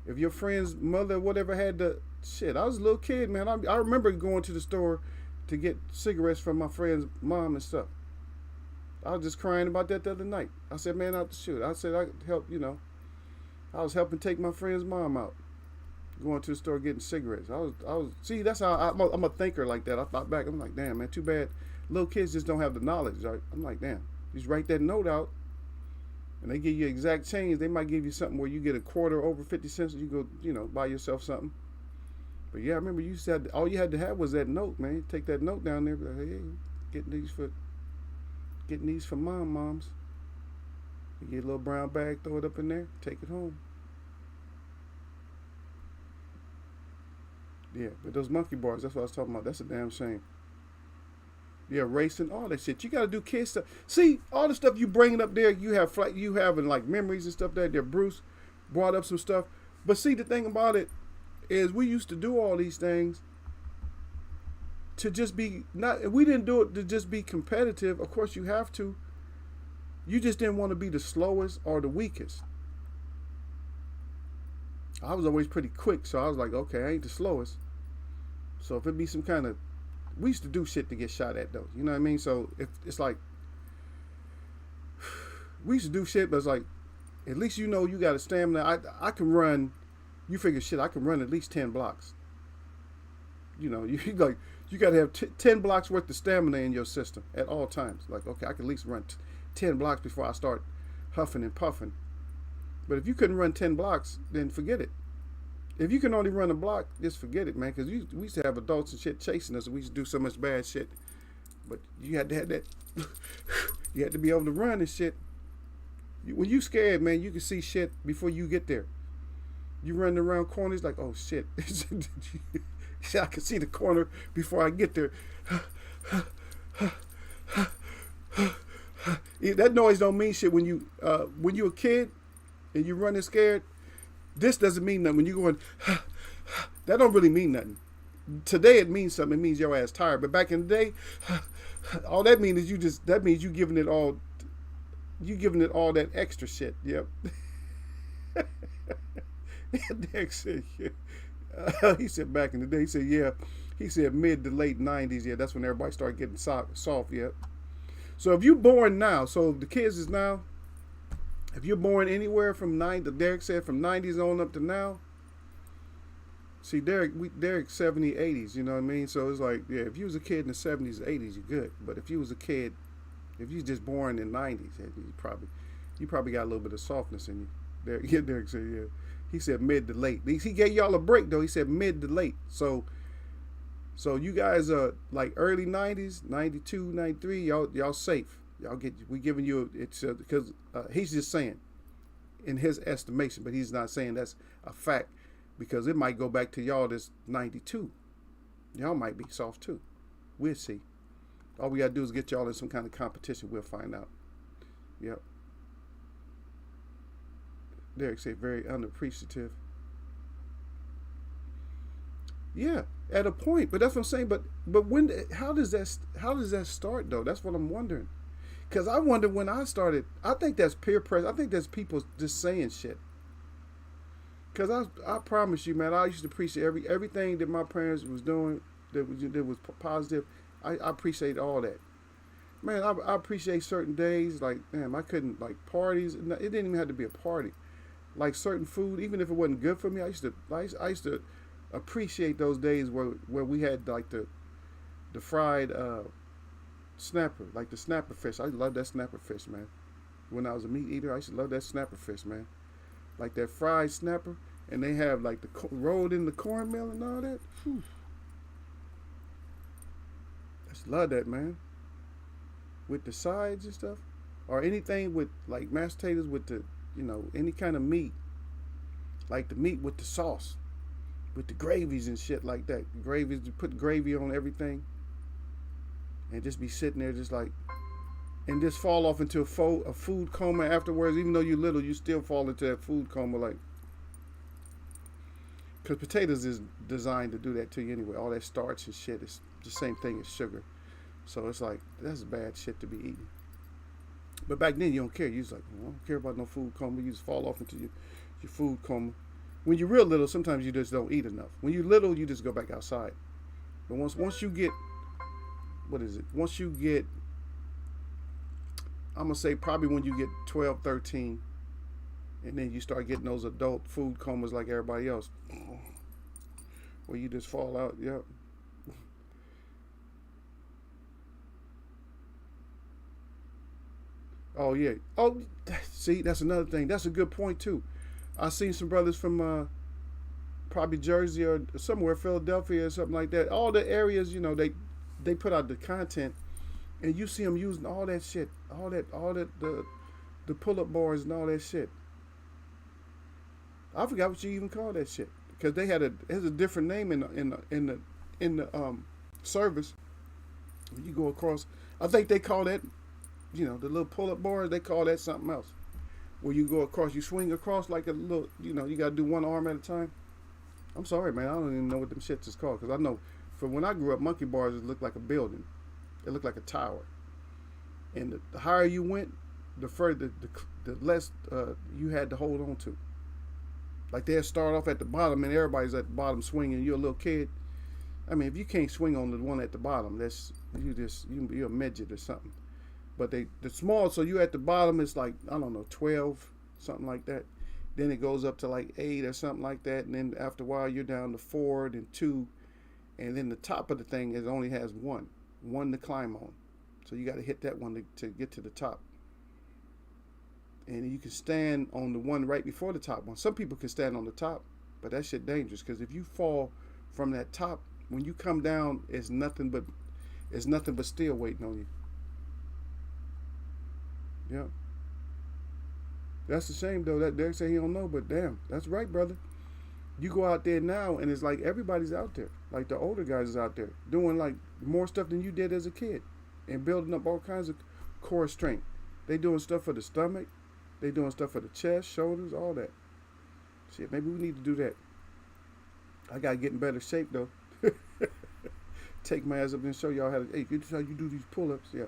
If your friend's mother, whatever, had the shit. I was a little kid, man. I remember going to the store to get cigarettes from my friend's mom and stuff. I was just crying about that the other night. I said, man, I said I could help, I was helping take my friend's mom out. Going to the store getting cigarettes. I was. See, that's how I'm a thinker like that. I thought back. I'm like, damn, man, too bad little kids just don't have the knowledge. Right? I'm like, damn, just write that note out, and they give you exact change. They might give you something where you get a quarter over 50 cents. And you go, buy yourself something. But yeah, I remember you said all you had to have was that note, man. Take that note down there. Like, hey, getting these for moms. You get a little brown bag, throw it up in there, take it home. Yeah, but those monkey bars, that's what I was talking about. That's a damn shame. Yeah, racing, all that shit. You got to do kid stuff. See, all the stuff you bringing up there, you having like memories and stuff there. Bruce brought up some stuff. But see, the thing about it is we used to do all these things to just be, we didn't do it to just be competitive. Of course, you have to. You just didn't want to be the slowest or the weakest. I was always pretty quick, so I was like, okay, I ain't the slowest. So if it be some kind of, we used to do shit to get shot at though, you know what I mean? So if it's like, we used to do shit, but it's like, at least you got a stamina. I can run, you figure shit, I can run at least 10 blocks. You got to have 10 blocks worth of stamina in your system at all times. Like, okay, I can at least run 10 blocks before I start huffing and puffing. But if you couldn't run 10 blocks, then forget it. If you can only run a block, just forget it, man. Because we used to have adults and shit chasing us, and we used to do so much bad shit. But you had to have that. You had to be able to run and shit. When you scared, man, you can see shit before you get there. You running around corners like, oh shit. I can see the corner before I get there. That noise don't mean shit when you a kid and you running scared. This doesn't mean nothing. When you going, that don't really mean nothing. Today it means something. It means your ass tired. But back in the day, all that means is that means you giving it all that extra shit. Yep. Derek said, yeah. He said back in the day, he said, yeah. He said mid to late 90s. Yeah, that's when everybody started getting soft. Yep. So if you're born now, so the kids is now, if you're born anywhere from Derek said from 90s on up to now, see, Derek's 70s, 80s, you know what I mean? So it's like, yeah, if you was a kid in the 70s, 80s, you're good. But if you was a kid, if you was just born in the 90s, you probably got a little bit of softness in you. Derek said, yeah. He said mid to late. He gave y'all a break, though. He said mid to late. So So you guys are like early 90s, 92, 93. Y'all safe. Y'all get we giving you it's because he's just saying in his estimation, but he's not saying that's a fact because it might go back to y'all this 92. Y'all might be soft too. We'll see. All we gotta do is get y'all in some kind of competition. We'll find out. Yep. Derek said very unappreciative. Yeah, at a point, but that's what I'm saying. But when how does that start though? That's what I'm wondering. Cause I wonder when I started. I think that's peer pressure. I think that's people just saying shit. Cause I promise you, man, I used to appreciate everything that my parents was doing that was positive. I appreciate all that. Man, I appreciate certain days. Like, damn, I couldn't like parties. It didn't even have to be a party. Like certain food, even if it wasn't good for me, I used to appreciate those days where we had like the fried snapper, like the snapper fish. I love that snapper fish, man. When I was a meat eater, I used to love that snapper fish, man. Like that fried snapper, and they have like the rolled in the cornmeal and all that. Whew. I just love that, man. With the sides and stuff, or anything with like mashed potatoes with the, any kind of meat, like the meat with the sauce, with the gravies and shit like that. Gravies, you put gravy on everything, and just be sitting there just like, and just fall off into a food coma afterwards. Even though you're little, you still fall into that food coma, like, because potatoes is designed to do that to you anyway. All that starch and shit is the same thing as sugar. So it's like, that's bad shit to be eating. But back then, you don't care. You just like, I don't care about no food coma. You just fall off into your food coma. When you're real little, sometimes you just don't eat enough. When you're little, you just go back outside. But once you get, what is it? Once you get, I'm going to say probably when you get 12, 13, and then you start getting those adult food comas like everybody else, where you just fall out. Yep. Oh yeah. Oh, see, that's another thing. That's a good point too. I seen some brothers from probably Jersey or somewhere, Philadelphia or something like that. All the areas, they put out the content, and you see them using all that shit, all that the pull-up bars and all that shit. I forgot what you even call that shit because it has a different name in the service. When you go across, I think they call that, the little pull-up bars. They call that something else. Where you go across, you swing across like a little, you got to do one arm at a time. I'm sorry, man. I don't even know what them shits is called because I know from when I grew up, monkey bars it looked like a building. It looked like a tower. And the higher you went, the further, the less you had to hold on to. Like they'll start off at the bottom and everybody's at the bottom swinging. You're a little kid. I mean, if you can't swing on the one at the bottom, you're a midget or something. But the small, so you at the bottom, it's like, I don't know, 12, something like that. Then it goes up to like 8 or something like that. And then after a while, you're down to 4, then 2. And then the top of the thing only has one to climb on. So you got to hit that one to get to the top. And you can stand on the one right before the top one. Some people can stand on the top, but that shit dangerous because if you fall from that top, when you come down, it's nothing but steel waiting on you. Yeah. That's a shame though. That Derek said he don't know, but damn, that's right, brother. You go out there now, and it's like everybody's out there. Like the older guys is out there doing like more stuff than you did as a kid, and building up all kinds of core strength. They doing stuff for the stomach. They doing stuff for the chest, shoulders, all that. Shit, maybe we need to do that. I gotta get in better shape though. Take my ass up and show y'all how to. Hey, this is how you do these pull-ups. Yeah.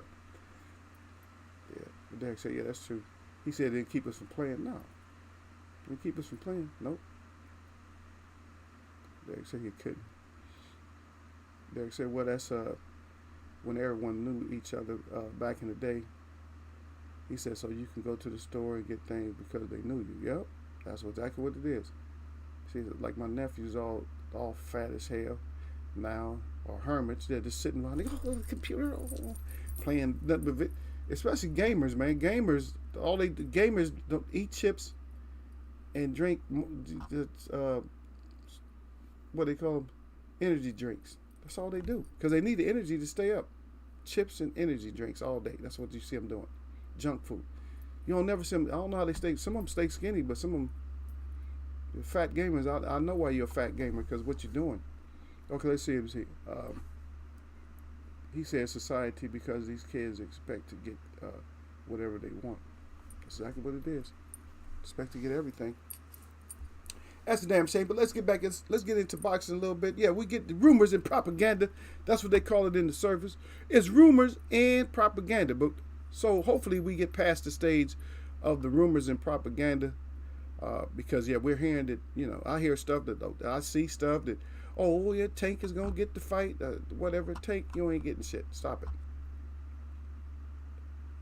Yeah. Derek said, yeah, that's true. He said it didn't keep us from playing. No. It didn't keep us from playing. Nope. Derek said he couldn't. Derek said, well, that's when everyone knew each other back in the day. He said, so you can go to the store and get things because they knew you. Yep. That's exactly what it is. See, like my nephew's all fat as hell now, or hermits. They're just sitting around, they go to the computer, playing nothing but especially gamers, man. Gamers don't eat chips and drink what they call them, energy drinks. That's all they do because they need the energy to stay up. Chips and energy drinks all day. That's what you see them doing. Junk food. You don't never see them. I don't know how they stay. Some of them stay skinny, but some of them, the fat gamers. I know why you're a fat gamer because what you're doing. Okay, let's see. He said society because these kids expect to get whatever they want. That's exactly what it is. Expect to get everything. That's a damn shame. But let's get back. Let's get into boxing a little bit. Yeah, we get the rumors and propaganda. That's what they call it in the service. It's rumors and propaganda. But so hopefully we get past the stage of the rumors and propaganda. Because yeah, we're hearing that. I hear stuff that I see stuff that. Oh yeah, Tank is gonna get the fight. Whatever, Tank, you ain't getting shit. Stop it.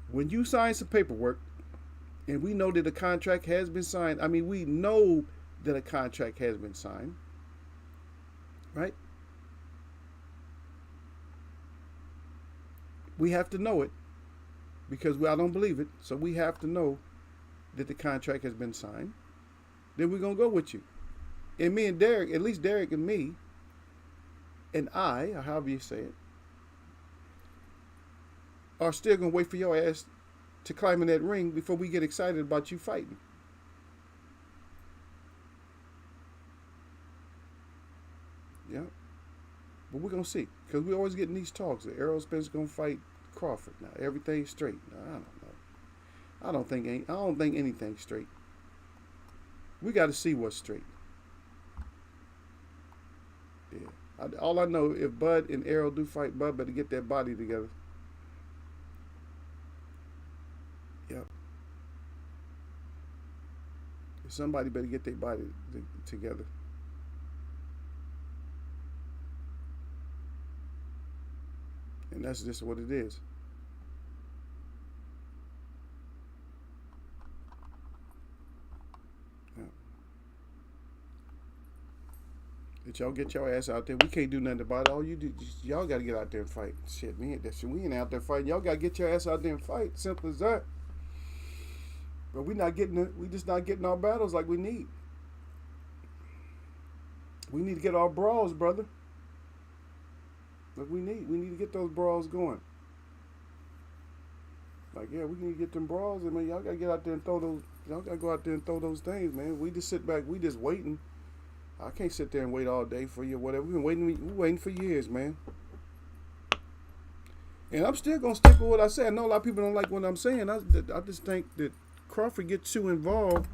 When you sign some paperwork, and we know that a contract has been signed. I mean, we know that a contract has been signed, right? We have to know it because I don't believe it. So we have to know that the contract has been signed. Then we're gonna go with you. And me and Derek, at least Derek and me, and I, or however you say it, are still going to wait for your ass to climb in that ring before we get excited about you fighting. Yeah. But we're going to see. Because we always getting these talks that Errol Spence going to fight Crawford. Now, everything's straight. Now, I don't know. I don't think anything's straight. We got to see what's straight. Yeah. All I know, if Bud and Errol do fight, Bud better get that body together. Yep. Somebody better get their body together. And that's just what it is. That y'all get your ass out there. We can't do nothing about it. All you do, y'all got to get out there and fight. Shit, we ain't out there fighting. Y'all got to get your ass out there and fight. Simple as that. But we just not getting our battles like we need. We need to get our brawls, brother. Like we need to get those brawls going. Like, yeah, we need to get them brawls. And man, y'all got to get out there and throw those. Y'all got to go out there and throw those things, man. We just sit back. We just waiting. I can't sit there and wait all day for you, whatever. We've been waiting for years, man. And I'm still going to stick with what I say. I know a lot of people don't like what I'm saying. I just think that Crawford gets too involved.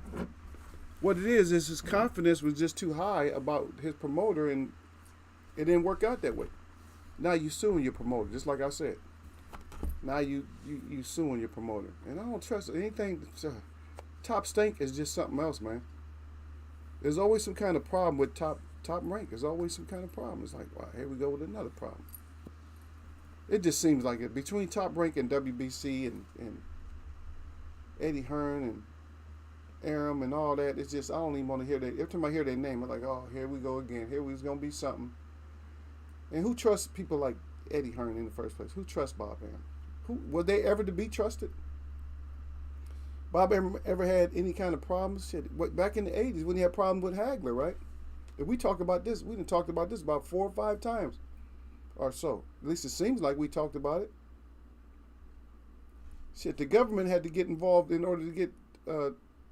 What it is his confidence was just too high about his promoter, and it didn't work out that way. Now you suing your promoter, just like I said. Now you suing your promoter. And I don't trust anything. Top Stink is just something else, man. There's always some kind of problem with top rank. There's always some kind of problem. It's like, wow, here we go with another problem. It just seems like it. Between Top Rank and WBC and Eddie Hearn and Arum and all that, it's just, I don't even want to hear that. Every time I hear their name, I'm like, oh, here we go again. Here was going to be something. And who trusts people like Eddie Hearn in the first place? Who trusts Bob Arum? Who were they ever to be trusted? Bob ever had any kind of problems? Shit, back in the 80s when he had problems with Hagler, right? If we talk about this, we done talked about this about 4 or 5 times or so. At least it seems like we talked about it. Shit, the government had to get involved in order to get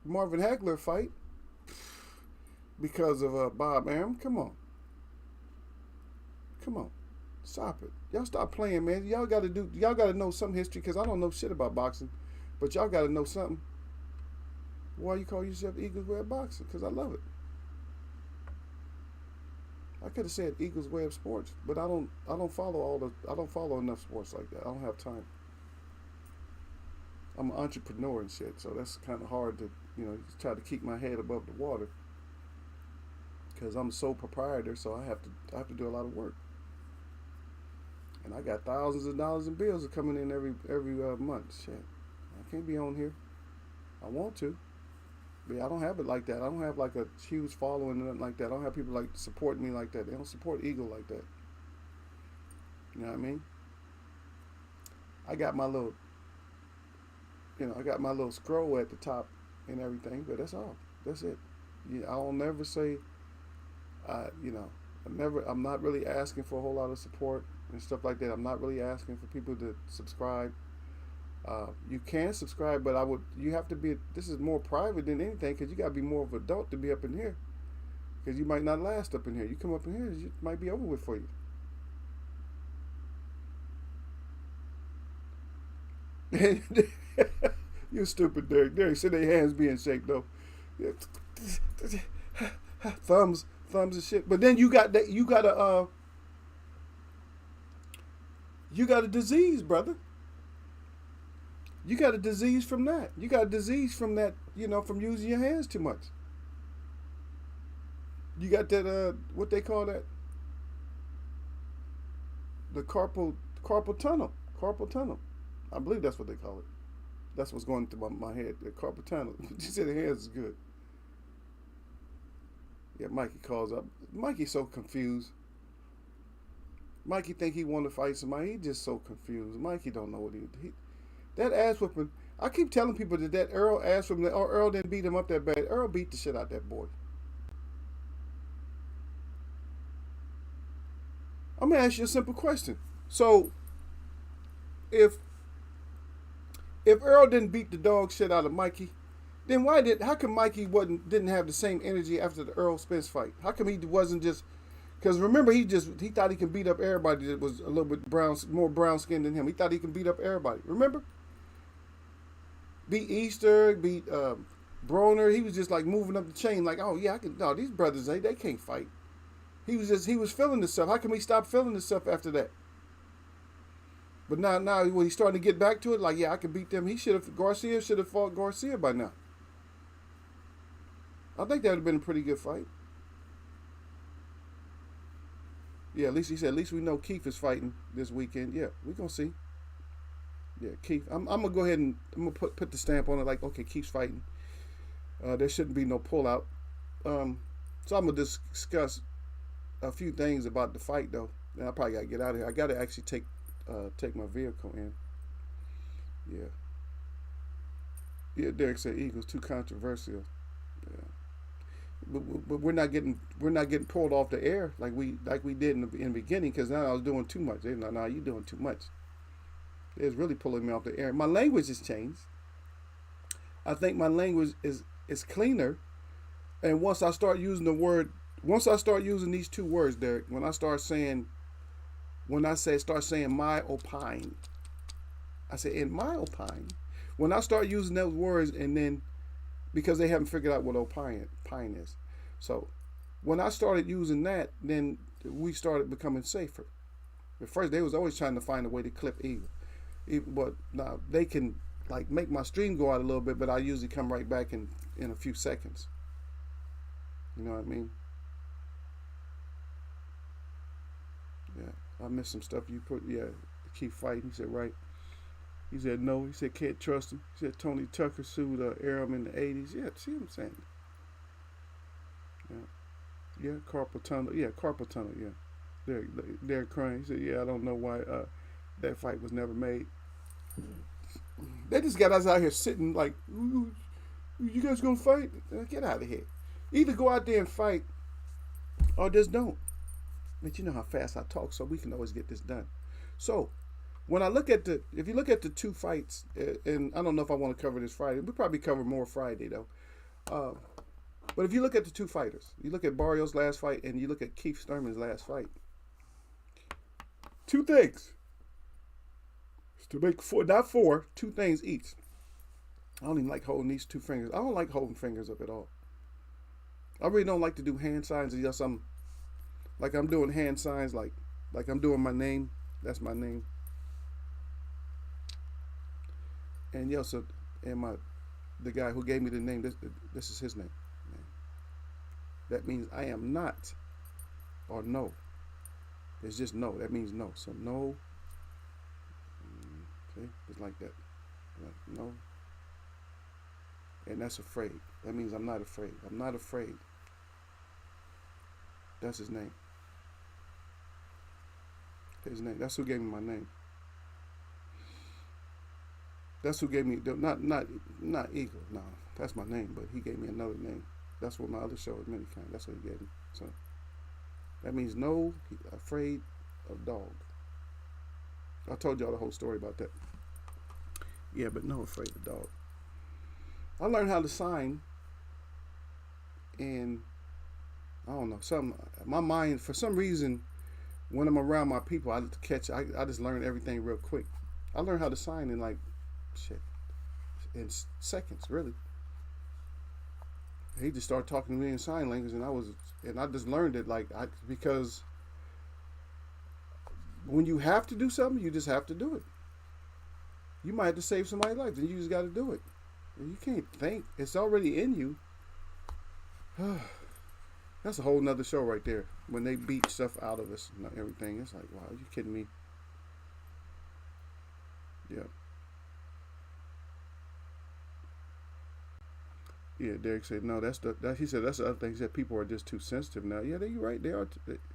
Marvin Hagler fight because of Bob Arum. Come on. Stop it. Y'all stop playing, man. Y'all got to know some history, because I don't know shit about boxing. But y'all got to know something. Why you call yourself Eagles Way of Boxing? Because I love it. I could have said Eagles Way of Sports, but I don't follow enough sports like that. I don't have time. I'm an entrepreneur and shit, so that's kind of hard to, try to keep my head above the water. Because I'm a sole proprietor, so I have to do a lot of work. And I got thousands of dollars in bills coming in every month. Shit. I can't be on here. I want to, but I don't have it like that. I don't have like a huge following or nothing like that. I don't have people like supporting me like that. They don't support Eagle like that. You know what I mean? I got my little, scroll at the top and everything, but that's all. That's it. I'll never say, I'm not really asking for a whole lot of support and stuff like that. I'm not really asking for people to subscribe. You can subscribe, but you have to be, this is more private than anything because you got to be more of an adult to be up in here. Because you might not last up in here. You come up in here, it might be over with for you. You stupid, Derek. Derek said their hands being shaking though. thumbs and shit. But then you got that. You got a disease, brother. You got a disease from that. You got a disease from that. From using your hands too much. You got that. What they call that? The carpal tunnel. Carpal tunnel. I believe that's what they call it. That's what's going through my head. The carpal tunnel. She said the hands is good. Yeah, Mikey calls up. Mikey's so confused. Mikey think he want to fight somebody. He just so confused. Mikey don't know what he that ass whooping. I keep telling people that Earl ass whooping. Or Earl didn't beat him up that bad. Earl beat the shit out of that boy. I'm gonna ask you a simple question. So, if Earl didn't beat the dog shit out of Mikey, then how come Mikey didn't have the same energy after the Earl Spence fight? How come he wasn't just, because remember he thought he could beat up everybody that was a little bit more brown skinned than him. He thought he could beat up everybody. Remember? Beat Easter, beat Broner. He was just like moving up the chain like, oh yeah, I can. No, these brothers, they can't fight. He was feeling himself. How come he stopped feeling himself after that? But now when he's starting to get back to it, like, yeah, I can beat them. Garcia should have fought Garcia by now. I think that would have been a pretty good fight. Yeah, at least we know Keith is fighting this weekend. Yeah, we're going to see. Yeah, Keith. I'm going to go ahead and I'm going to put the stamp on it like, okay, Keith's fighting. There shouldn't be no pullout. So I'm going to discuss a few things about the fight, though. And I probably got to get out of here. I got to actually take my vehicle in. Yeah, Derek said Eagles too controversial. Yeah, but we're not getting pulled off the air like we did in the beginning, because now I was doing too much. Now you're doing too much. It's really pulling me off the air. My language has changed. I think my language is cleaner, and once I start using these two words, Derek, when I start saying my opine, I say in my opine. When I start using those words, and then because they haven't figured out what opine is, so when I started using that, then we started becoming safer. At first, they was always trying to find a way to clip Eagle, but now they can like make my stream go out a little bit, but I usually come right back in a few seconds. You know what I mean? Yeah, I missed some stuff you put. Yeah, keep fighting. He said right. He said no. He said can't trust him. He said Tony Tucker sued Arum in the '80s. Yeah, see what I'm saying? Yeah, carpal tunnel. Yeah, carpal tunnel. Yeah, Derek crying. He said, yeah, I don't know why that fight was never made. They just got us out here sitting like, you guys gonna fight? Get out of here. Either go out there and fight, or just don't. But you know how fast I talk, so we can always get this done. So, when I look at if you look at the two fights, and I don't know if I want to cover this Friday. We'll probably cover more Friday though. But if you look at the two fighters, you look at Barrios' last fight and you look at Keith Sturman's last fight. Two things. To make two things each. I don't even like holding these two fingers. I don't like holding fingers up at all. I really don't like to do hand signs. Yes, I'm doing hand signs like I'm doing my name. That's my name. And the guy who gave me the name, this is his name. That means I am not, or no. It's just no. That means no. So no. See, it's like that. Like no. And that's afraid. That means I'm not afraid. I'm not afraid. That's his name. His name. That's who gave me my name. That's who gave me not Eagle. No, that's my name. But he gave me another name. That's what my other show is, Minikind. That's what he gave me. So That means no afraid of dog. I told y'all the whole story about that. Yeah, but no afraid of dog. I learned how to sign, and I don't know, my mind, for some reason, when I'm around my people, I just learn everything real quick. I learned how to sign in like shit in seconds, really. He just started talking to me in sign language, and I just learned it because when you have to do something, you just have to do it. You might have to save somebody's life, then you just got to do it. You can't think; it's already in you. That's a whole nother show right there. When they beat stuff out of us and everything, it's like, wow, are you kidding me? Yeah. Yeah, Derek said, no, he said, that's the other thing. He said, people are just too sensitive now. Yeah, you're right. They are,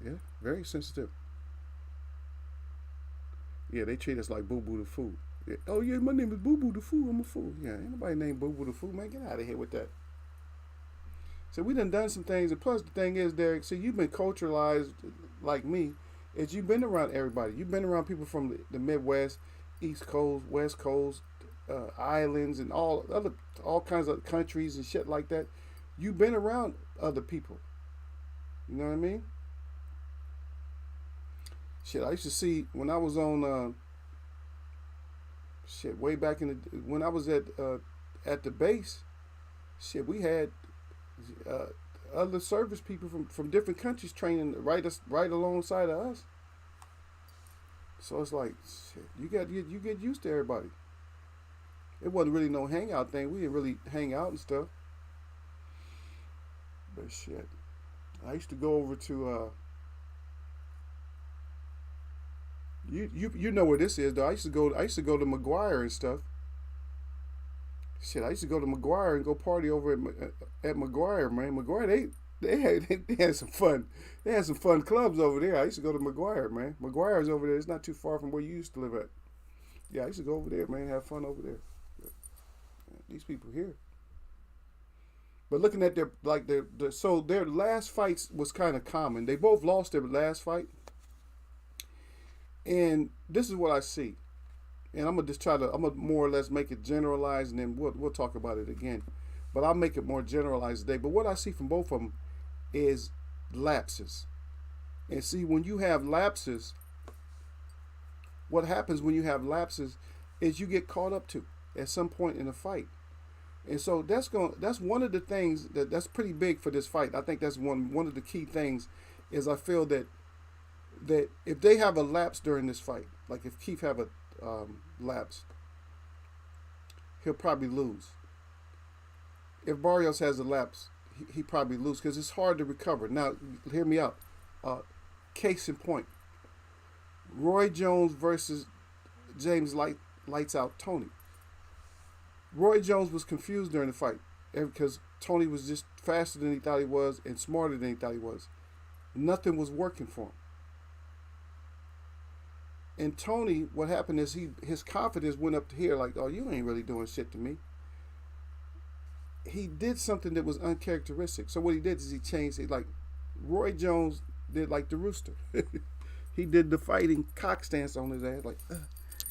yeah, very sensitive. Yeah, they treat us like Boo Boo the Fool. Yeah. Oh, yeah, my name is Boo Boo the Fool. I'm a fool. Yeah, ain't nobody named Boo Boo the Fool, man. Get out of here with that. So we done some things, and plus the thing is, Derek, see, you've been culturalized like me, is you've been around everybody. You've been around people from the Midwest, East Coast, West Coast, islands, and all kinds of countries and shit like that. You've been around other people. You know what I mean? Shit, I used to see when I was on way back when I was at the base. Shit, we had other service people from different countries training right alongside of us. So it's like, shit, you get used to everybody. It wasn't really no hangout thing. We didn't really hang out and stuff. But shit, I used to go over to you know where this is though. I used to go to McGuire and stuff. Shit, I used to go to McGuire and go party over at McGuire, man. McGuire, they had some fun. They had some fun clubs over there. I used to go to McGuire, man. McGuire's over there. It's not too far from where you used to live at. Yeah, I used to go over there, man. Have fun over there. These people here. But looking at their last fights was kind of common. They both lost their last fight, and this is what I see. And I'm gonna more or less make it generalized, and then we'll talk about it again. But I'll make it more generalized today. But what I see from both of them is lapses. And see, when you have lapses, what happens when you have lapses is you get caught up to at some point in a fight. And so that's one of the things that's pretty big for this fight. I think that's one of the key things is I feel that if they have a lapse during this fight, like if Keith have a lapse, he'll probably lose. If Barrios has a lapse, he probably lose because it's hard to recover. Now, hear me out. Case in point, Roy Jones versus James Lights Out Tony. Roy Jones was confused during the fight because Tony was just faster than he thought he was and smarter than he thought he was. Nothing was working for him. And Tony, what happened is his confidence went up to here like, oh, you ain't really doing shit to me. He did something that was uncharacteristic. So what he did is he changed it. Like Roy Jones did like the rooster. He did the fighting cock stance on his ass, like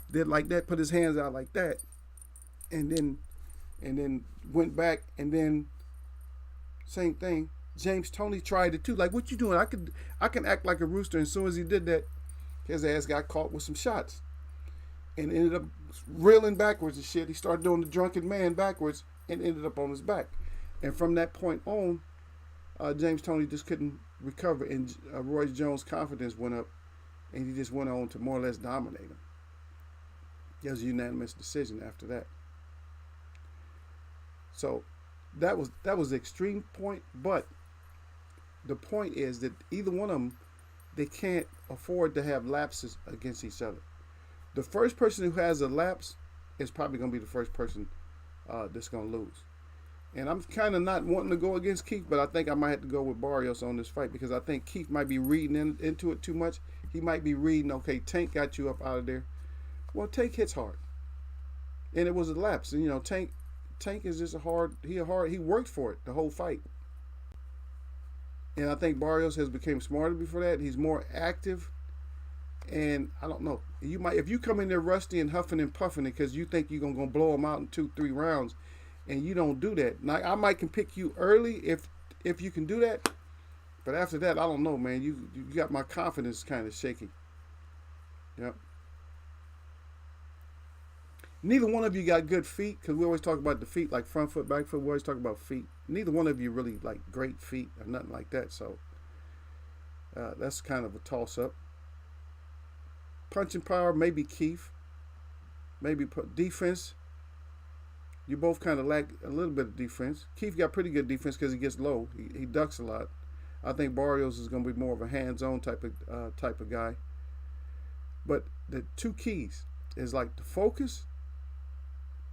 did like that, put his hands out like that, and then went back, and then same thing. James Tony tried it too. Like, what you doing? I can act like a rooster. And as soon as he did that, his ass got caught with some shots and ended up reeling backwards and shit. He started doing the drunken man backwards and ended up on his back. And from that point on, James Tony just couldn't recover, and Roy Jones' confidence went up, and he just went on to more or less dominate him. It was a unanimous decision after that. So that was the extreme point, but the point is that either one of them, they can't afford to have lapses against each other. The first person who has a lapse is probably going to be the first person that's going to lose. And I'm kind of not wanting to go against Keith, but I think I might have to go with Barrios on this fight because I think Keith might be reading into it too much. He might be reading, okay, Tank got you up out of there. Well, Tank hits hard. And it was a lapse. And, you know, Tank is just he worked for it the whole fight. And I think Barrios has become smarter before that. He's more active. And I don't know. You might, if you come in there rusty and huffing and puffing it because you think you're gonna blow them out in 2, 3 rounds, and you don't do that. Now I might can pick you early if you can do that. But after that, I don't know, man. You got my confidence kind of shaky. Yep. Neither one of you got good feet because we always talk about the feet, like front foot, back foot. We always talk about feet. Neither one of you really like great feet or nothing like that. So that's kind of a toss up. Punching power, maybe Keith. Maybe defense. You both kind of lack a little bit of defense. Keith got pretty good defense because he gets low. He ducks a lot. I think Barrios is going to be more of a hands-on type of guy. But the two keys is like the focus.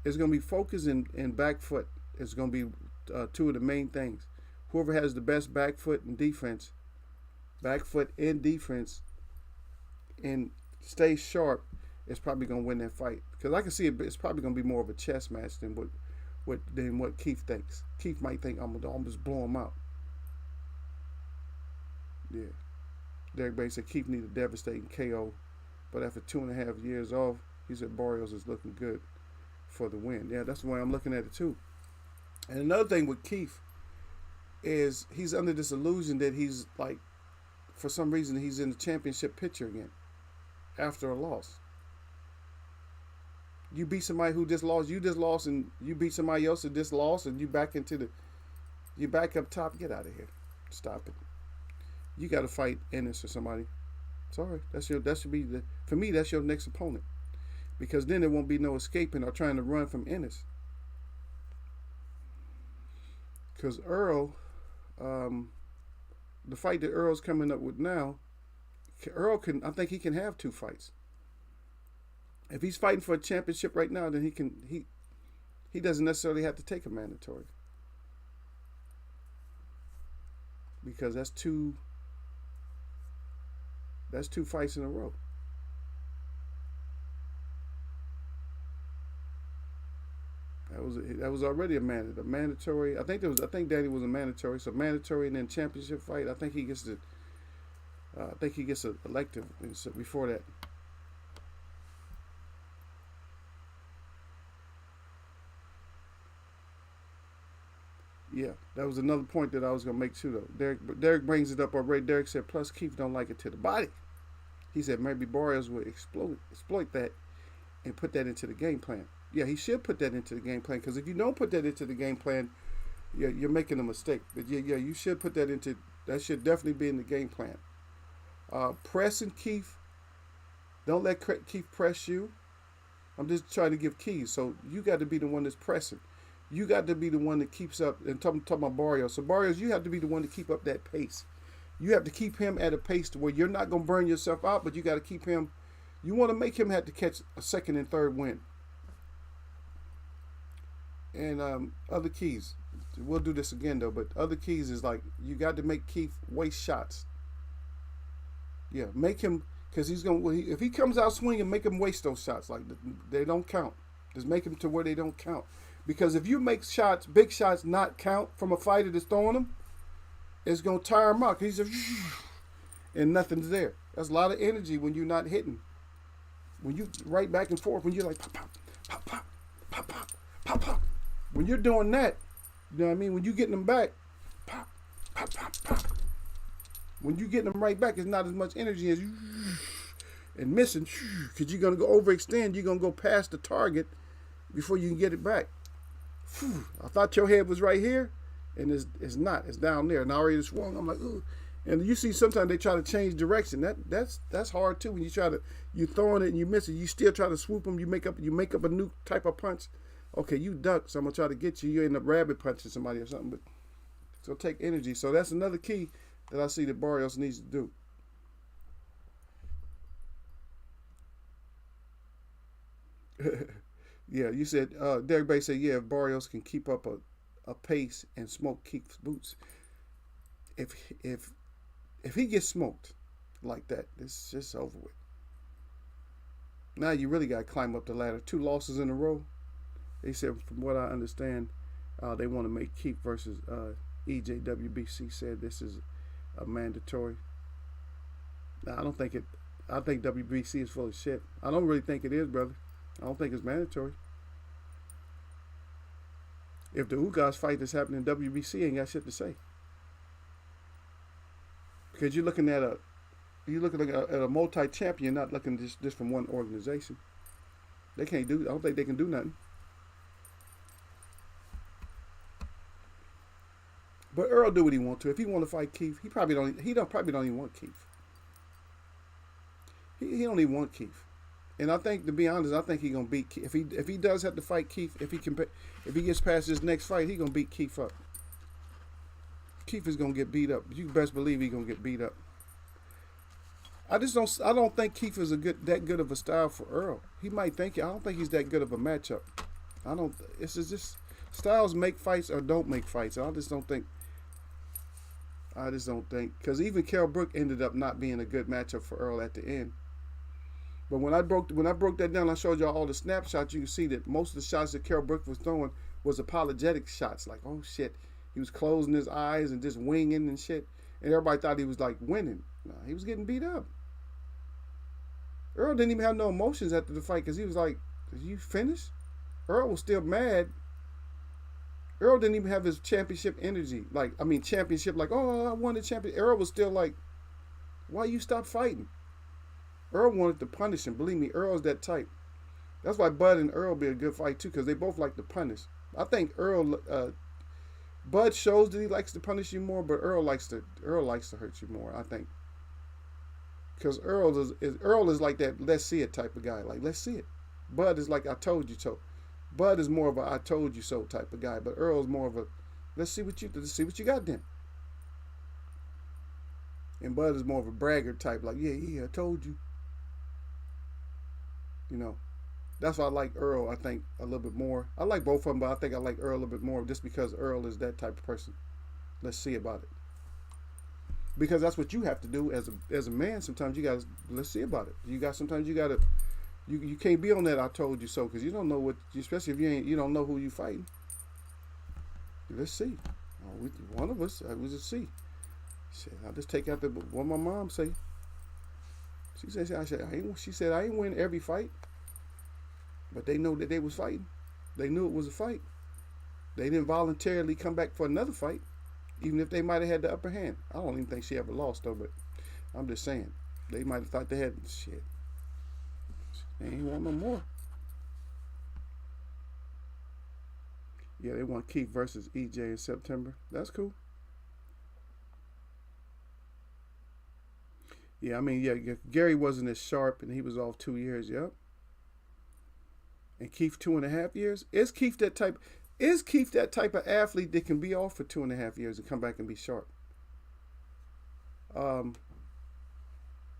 It's going to be focus and back foot. It's going to be two of the main things. Whoever has the best back foot and defense, and stays sharp, is probably going to win that fight. Because I can see it's probably going to be more of a chess match than what Keith thinks. Keith might think I'm gonna just blow him out. Yeah. Derek Bates said Keith needed a devastating KO, but after 2.5 years off, he said Barrios is looking good for the win. Yeah, that's the way I'm looking at it too. And another thing with Keith is he's under this illusion that he's like, for some reason, he's in the championship picture again after a loss. You beat somebody who just lost, and you beat somebody else who just lost, and you back up top. Get out of here. Stop it. You got to fight Ennis or somebody. Sorry, that should be for me. That's your next opponent, because then there won't be no escaping or trying to run from Ennis. Because Earl, the fight that Earl's coming up with now, I think he can have 2 fights. If he's fighting for a championship right now, then he doesn't necessarily have to take a mandatory, because that's two fights in a row. That was already a mandatory. I think Danny was a mandatory. So mandatory and then championship fight. I think he gets an elective before that. Yeah, that was another point that I was gonna make too, though. Derek brings it up already. Derek said, plus Keith don't like it to the body. He said maybe Barrios will exploit that and put that into the game plan. Yeah, he should put that into the game plan, because if you don't put that into the game plan, you're making a mistake. But yeah, you should put that into. That should definitely be in the game plan. Pressing Keith. Don't let Keith press you. I'm just trying to give keys. So you got to be the one that's pressing. You got to be the one that keeps up. And talking about Barrios. So Barrios, you have to be the one to keep up that pace. You have to keep him at a pace to where you're not going to burn yourself out, but you got to keep him. You want to make him have to catch a second and third win. And other keys. We'll do this again, though. But other keys is like, you got to make Keith waste shots. Yeah, make him, because if he comes out swinging, make him waste those shots. Like, they don't count. Just make him to where they don't count. Because if you make shots, big shots, not count from a fighter that's throwing them, it's going to tire him out. He's just, and nothing's there. That's a lot of energy when you're not hitting. When you right back and forth, when you're like, pop, pop, pop, pop, pop, pop, pop, pop. When you're doing that, you know what I mean? When you're getting them back, pop, pop, pop, pop. When you're getting them right back, it's not as much energy as you and missing, because you're going to go overextend. You're going to go past the target before you can get it back. I thought your head was right here, and it's not. It's down there, and I already swung. I'm like, ooh. And you see, sometimes they try to change direction. That's hard too. When you're throwing it and you miss it, you still try to swoop them. You make up a new type of punch. Okay, you duck, so I'm gonna try to get you. You end up rabbit punching somebody or something. But it's gonna take energy. So that's another key that I see that Barrios needs to do. Yeah, you said, Derek Bay said, yeah, if Barrios can keep up a pace and smoke Keith's boots, if he gets smoked like that, it's just over with. Now you really got to climb up the ladder. 2 losses in a row. They said, from what I understand, they want to make Keith versus EJ. WBC said this is a mandatory. Now, I don't think it. I think WBC is full of shit. I don't really think it is, brother. I don't think it's mandatory. If the Ugas fight that's happening in WBC, ain't got shit to say. Because you're looking at a multi-champion, not looking just from one organization. They can't do. I don't think they can do nothing. But Earl do what he want to. If he want to fight Keith, he probably don't. Probably don't even want Keith. He don't even want Keith. And I think, to be honest, I think he gonna beat Keith. If he does have to fight Keith, if he gets past this next fight, he gonna beat Keith up. Keith is gonna get beat up. You best believe he gonna get beat up. I don't think Keith is that good of a style for Earl. He might think it. I don't think he's that good of a matchup. It's just styles make fights or don't make fights. I just don't think, because even Kell Brook ended up not being a good matchup for Earl at the end. But when I broke that down, I showed y'all all the snapshots. You can see that most of the shots that Kell Brook was throwing was apologetic shots. Like, oh shit, he was closing his eyes and just winging and shit. And everybody thought he was like winning. Nah, he was getting beat up. Earl didn't even have no emotions after the fight because he was like, "Are you finished?" Earl was still mad. Earl didn't even have his championship energy. Championship, like, oh, I won the championship. Earl was still like, why you stop fighting? Earl wanted to punish him. Believe me, Earl's that type. That's why Bud and Earl be a good fight too, because they both like to punish. I think Bud shows that he likes to punish you more, but Earl likes to hurt you more, I think. Because Earl is like that let's see it type of guy. Like, let's see it. Bud is like, I told you so. Bud is more of a I told you so type of guy, but Earl's more of a let's see what you got then. And Bud is more of a braggart type, like, yeah, I told you. You know, that's why I like Earl, I think, a little bit more. I like both of them, but I think I like Earl a little bit more just because Earl is that type of person. Let's see about it. Because that's what you have to do as a man. Sometimes you got to, let's see about it. You can't be on that I told you so, because you don't know what, especially if you don't know who you fighting. Let's see. One of us, we just see. I'll just take out what my mom say. She said, I ain't win every fight. But they know that they was fighting. They knew it was a fight. They didn't voluntarily come back for another fight, even if they might have had the upper hand. I don't even think she ever lost though, but I'm just saying. They might have thought they had shit. They ain't want no more. Yeah, they want Keith versus EJ in September. That's cool. Yeah, Gary wasn't as sharp, and he was off 2 years. Yep. And Keith 2.5 years. Is Keith that type of athlete that can be off for 2.5 years and come back and be sharp?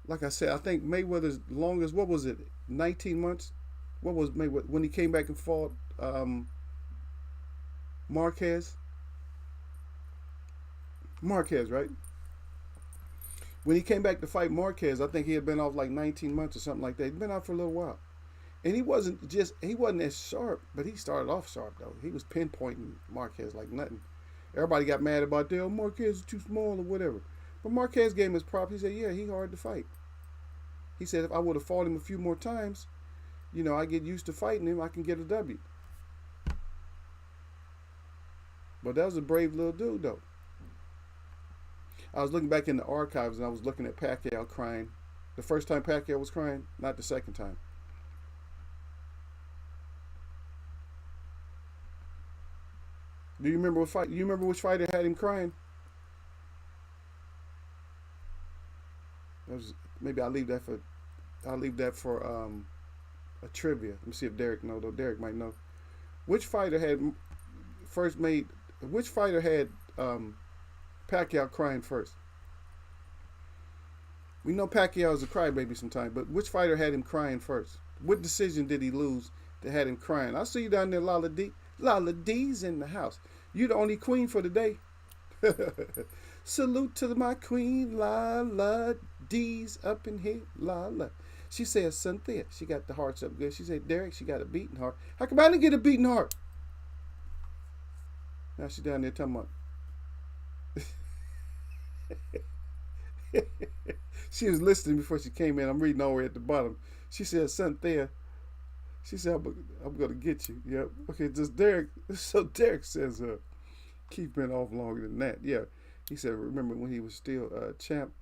Like I said, I think Mayweather's longest, what was it, 19 months? What was Mayweather when he came back and fought Marquez? Marquez, right? When he came back to fight Marquez, I think he had been off like 19 months or something like that. He'd been out for a little while. And he wasn't as sharp, but he started off sharp though. He was pinpointing Marquez like nothing. Everybody got mad about that. Oh, Marquez is too small or whatever. But Marquez gave him his props. He said, yeah, he hard to fight. He said, if I would have fought him a few more times, I get used to fighting him, I can get a W. But that was a brave little dude though. I was looking back in the archives and I was looking at Pacquiao crying. The first time Pacquiao was crying, not the second time. Do you remember what fight? You remember which fighter had him crying? Maybe I'll leave that for a trivia. Let me see if Derek knows. Though Derek might know. Which fighter had Pacquiao crying first? We know Pacquiao is a crybaby sometimes, but which fighter had him crying first? What decision did he lose that had him crying? I see you down there, Lala D. Lala D's in the house. You the only queen for the day. Salute to my queen, Lala D's up in here, Lala. She said, Cynthia, she got the hearts up good. She said, Derek, she got a beating heart. How come I didn't get a beating heart? Now she down there talking about. She was listening before she came in. I'm reading all the way at the bottom. She said, Cynthia, she said, I'm going to get you. Yep. Okay, just Derek. So Derek says, Keith been off longer than that. Yeah. He said, remember when he was still champ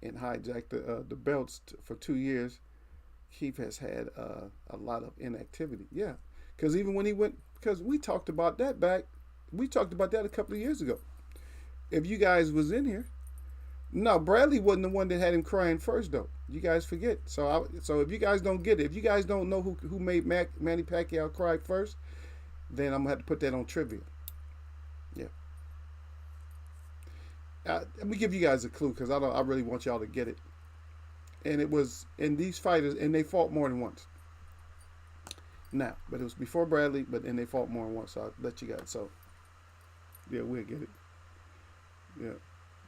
and hijacked the belts for 2 years, Keith has had a lot of inactivity. Yeah. Because even when he went, because we talked about that a couple of years ago. If you guys was in here, no, Bradley wasn't the one that had him crying first, though. You guys forget. So if you guys don't get it, if you guys don't know who made Manny Pacquiao cry first, then I'm gonna have to put that on trivia. Yeah. Let me give you guys a clue because I really want y'all to get it. And it was in these fighters, and they fought more than once. Now, but it was before Bradley, but then they fought more than once. So I'll let you guys. So yeah, we'll get it. Yeah.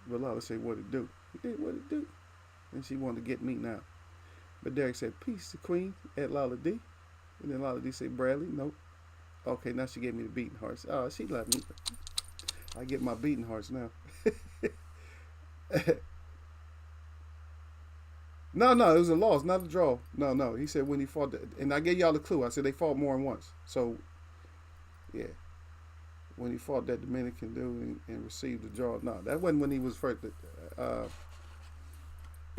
But Lala said, what it do? Yeah, what it do? And she wanted to get me now. But Derek said, peace to Queen at Lala D. And then Lala D said, Bradley, nope. Okay, now she gave me the beating hearts. Oh, she loved me. I get my beating hearts now. No, it was a loss, not a draw. No. He said when he fought, and I gave y'all the clue. I said they fought more than once. So, yeah. When he fought that Dominican dude and received the draw. No, that wasn't when he was first. It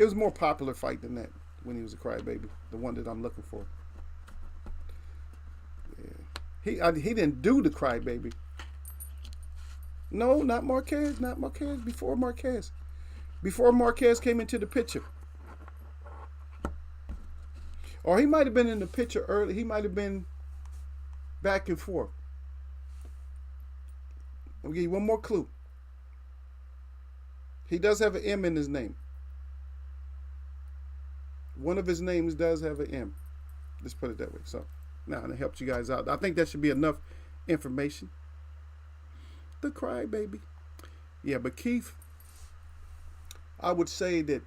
was a more popular fight than that when he was a crybaby. The one that I'm looking for. Yeah. He didn't do the crybaby. No, not Marquez. Not Marquez. Before Marquez. Before Marquez came into the picture. Or he might have been in the picture early. He might have been back and forth. I'll give you one more clue. He does have an M in his name. One of his names does have an M. Let's put it that way. So, now that helps you guys out. I think that should be enough information. The crybaby. Yeah, but Keith, I would say that,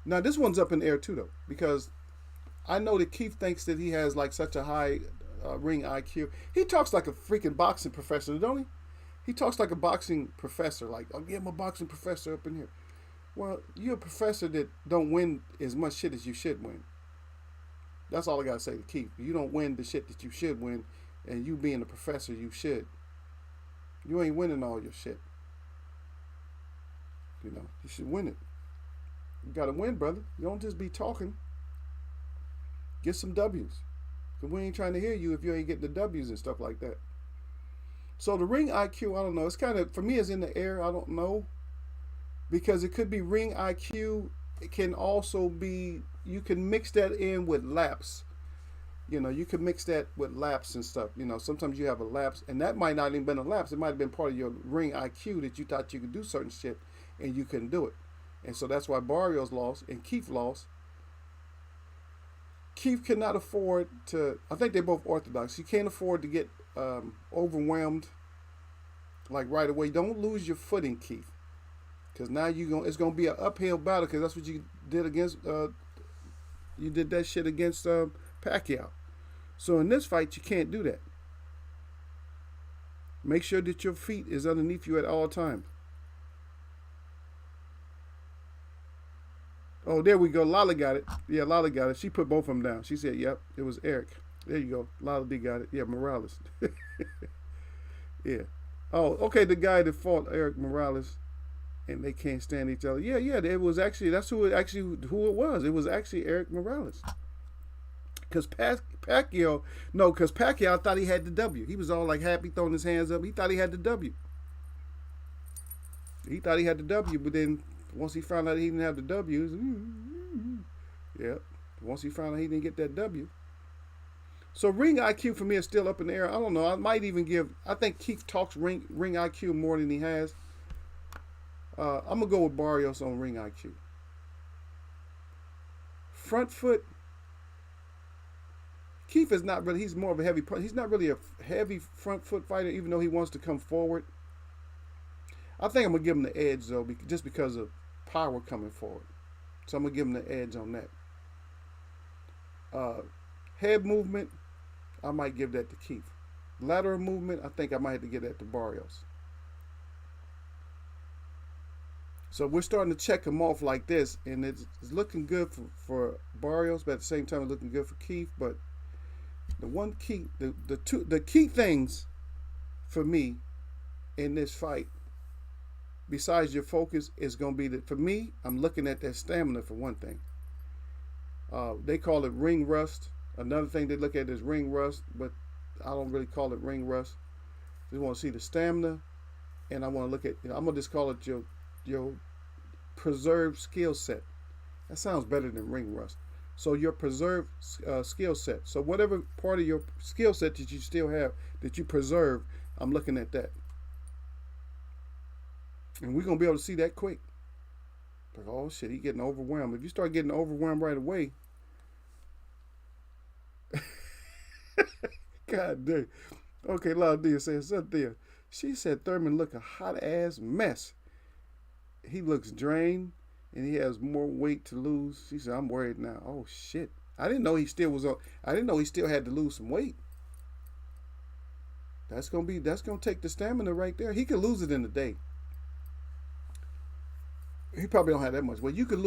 now this one's up in the air too, though, because I know that Keith thinks that he has like such a high ring IQ. He talks like a freaking boxing professor, don't he? He talks like a boxing professor, like, oh yeah, I'm a boxing professor up in here. Well, you're a professor that don't win as much shit as you should win. That's all I gotta say to Keith. You don't win the shit that you should win, and you being a professor, you should. You ain't winning all your shit. You know, you should win it. You gotta win, brother. You don't just be talking. Get some W's. Because we ain't trying to hear you if you ain't getting the W's and stuff like that. So the ring IQ, I don't know. It's kind of, for me, it's in the air. I don't know. Because it could be ring IQ. It can also be, you can mix that in with laps. You know, you can mix that with laps and stuff. You know, sometimes you have a lapse. And that might not even been a lapse. It might have been part of your ring IQ that you thought you could do certain shit. And you couldn't do it. And so that's why Barrios lost and Keith lost. Keith cannot afford to, I think they're both orthodox. He can't afford to get overwhelmed like right away. Don't lose your footing, Keith. Because now it's going to be an uphill battle because that's what you did against, you did that shit against Pacquiao. So in this fight, you can't do that. Make sure that your feet is underneath you at all times. Oh, there we go. Lala got it. Yeah, Lala got it. She put both of them down. She said, yep, it was Eric. There you go. Lala D got it. Yeah, Morales. Yeah. Oh, okay, the guy that fought Eric Morales and they can't stand each other. Yeah, it was actually, that's who it was. It was actually Eric Morales. Because Pacquiao thought he had the W. He was all like happy throwing his hands up. He thought he had the W. But then once he found out he didn't have the W, yeah. Once he found out he didn't get that W. So ring IQ for me is still up in the air. I don't know. I think Keith talks ring IQ more than he has. I'm going to go with Barrios on ring IQ. Front foot. Keith is not really, he's more of a heavy, he's not really a heavy front foot fighter, even though he wants to come forward. I think I'm going to give him the edge, though, just because of power coming forward. So I'm going to give him the edge on that. Head movement, I might give that to Keith. Lateral movement, I think I might have to give that to Barrios. So we're starting to check him off like this, and it's looking good for Barrios, but at the same time, it's looking good for Keith. But the one key, the key things for me in this fight, besides your focus, is going to be that for me, I'm looking at that stamina for one thing. They call it ring rust. Another thing they look at is ring rust, but I don't really call it ring rust. They want to see the stamina, and I want to look at. I'm gonna just call it your preserved skill set. That sounds better than ring rust. So your preserved skill set. So whatever part of your skill set that you still have that you preserve, I'm looking at that, and we're gonna be able to see that quick. Like, oh shit, he getting overwhelmed. If you start getting overwhelmed right away, God damn. Okay, Laudia says something. She said Thurman look a hot ass mess. He looks drained and he has more weight to lose. She said, I'm worried now. Oh shit. I didn't know he still was on. I didn't know he still had to lose some weight. That's gonna take the stamina right there. He could lose it in a day. He probably don't have that much weight. You could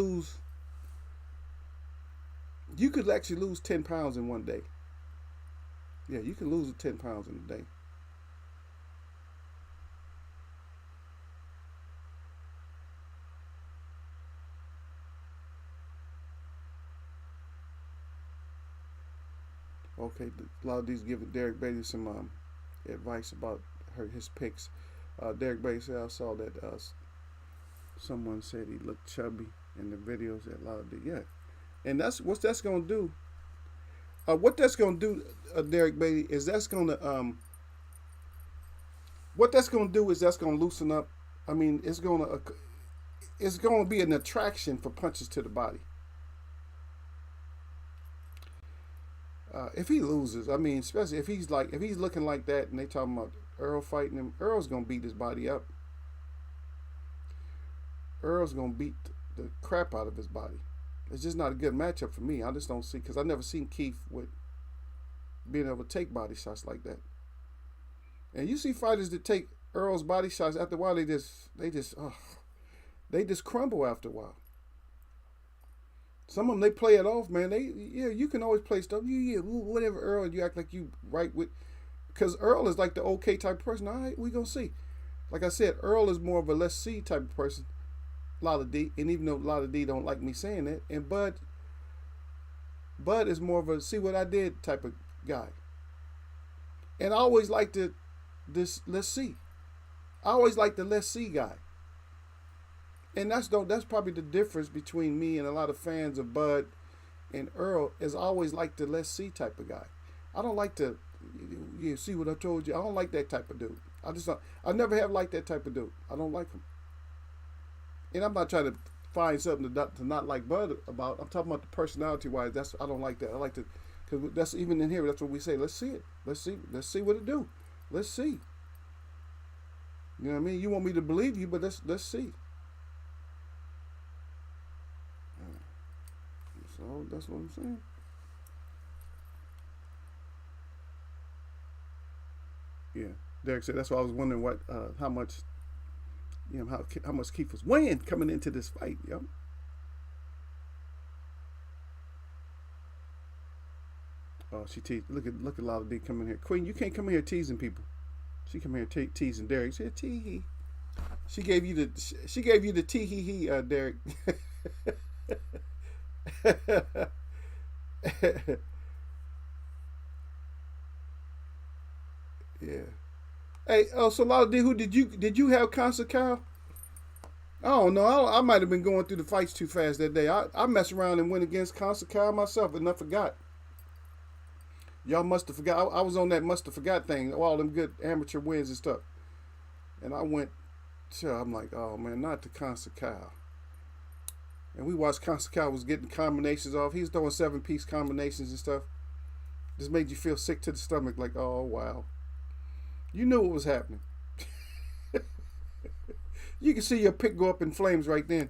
actually lose 10 pounds in one day. Yeah, you can lose 10 pounds in a day. Okay, a lot of these giving Derek Bailey some advice about his picks. Derek Bailey said I saw that someone said he looked chubby in the videos at Loudon. Yeah, and that's what that's gonna do. What that's gonna do, Derek Bailey, is what that's gonna do is that's gonna loosen up. I mean, it's gonna be an attraction for punches to the body. If he loses, I mean, especially if he's looking like that, and they talking about Earl fighting him, Earl's gonna beat his body up. Earl's gonna beat the crap out of his body. It's just not a good matchup for me. I just don't see, because I never seen Keith with being able to take body shots like that. And you see fighters that take Earl's body shots, after a while they just crumble after a while. Some of them, they play it off, man. You can always play stuff. Whatever, Earl, you act like you right with, because Earl is like the okay type of person. All right, we gonna see. Like I said, Earl is more of a let's see type of person. Lotta D, and even though Lotta D don't like me saying that, and Bud is more of a see what I did type of guy. And I always like let's see. I always like the let's see guy. And that's probably the difference between me and a lot of fans of Bud and Earl, is I always like the let's see type of guy. I don't like to see what I told you. I don't like that type of dude. I never have liked that type of dude. I don't like him. And I'm not trying to find something to not like Bud about. I'm talking about the personality wise. I don't like that. I like to, because that's even in here. That's what we say. Let's see it. Let's see what it do. Let's see. You know what I mean? You want me to believe you, but let's see. So that's what I'm saying. Yeah, Derek said that's why I was wondering how much, how much Keith was weighing coming into this fight, yo. Oh, she teased. Look at Lotta D coming here. Queen, you can't come in here teasing people. She come here teasing Derek. She said tee hee. She gave you the tee hee hee, Derek. Yeah. Hey, so Lotta D, who did you have Concert Kyle? Oh no, I might have been going through the fights too fast that day. I messed around and went against Concert Kyle myself, and I forgot. Y'all must have forgot. I was on that must have forgot thing, all them good amateur wins and stuff. And I went, I'm like, oh man, not the Concert Kyle. And we watched Concert Kyle was getting combinations off. He was throwing 7-piece combinations and stuff. Just made you feel sick to the stomach, like, oh wow. You knew what was happening. You can see your pick go up in flames right then.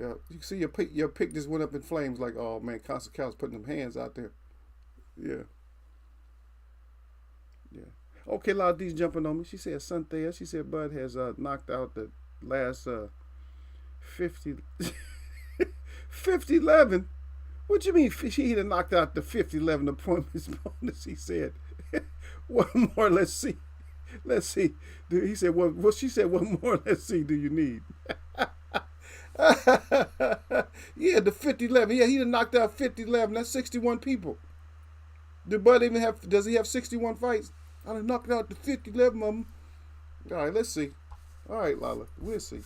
Yeah, you can see your pick just went up in flames, like, oh man, Concert Kyle's putting them hands out there. Yeah. Yeah. Okay, Lotta D's jumping on me. She said Sunthea. She said Bud has knocked out the last 50, 50-11. What you mean he done knocked out the 50-11 appointments bonus? He said, one more, let's see. Let's see. He said, well, she said, one more, let's see, do you need? Yeah, the 50-11. Yeah, he done knocked out 50-11. That's 61 people. Did Bud even have, does he have 61 fights? I done knocked out the 50-11 of them. All right, let's see. All right, Lala, we'll see.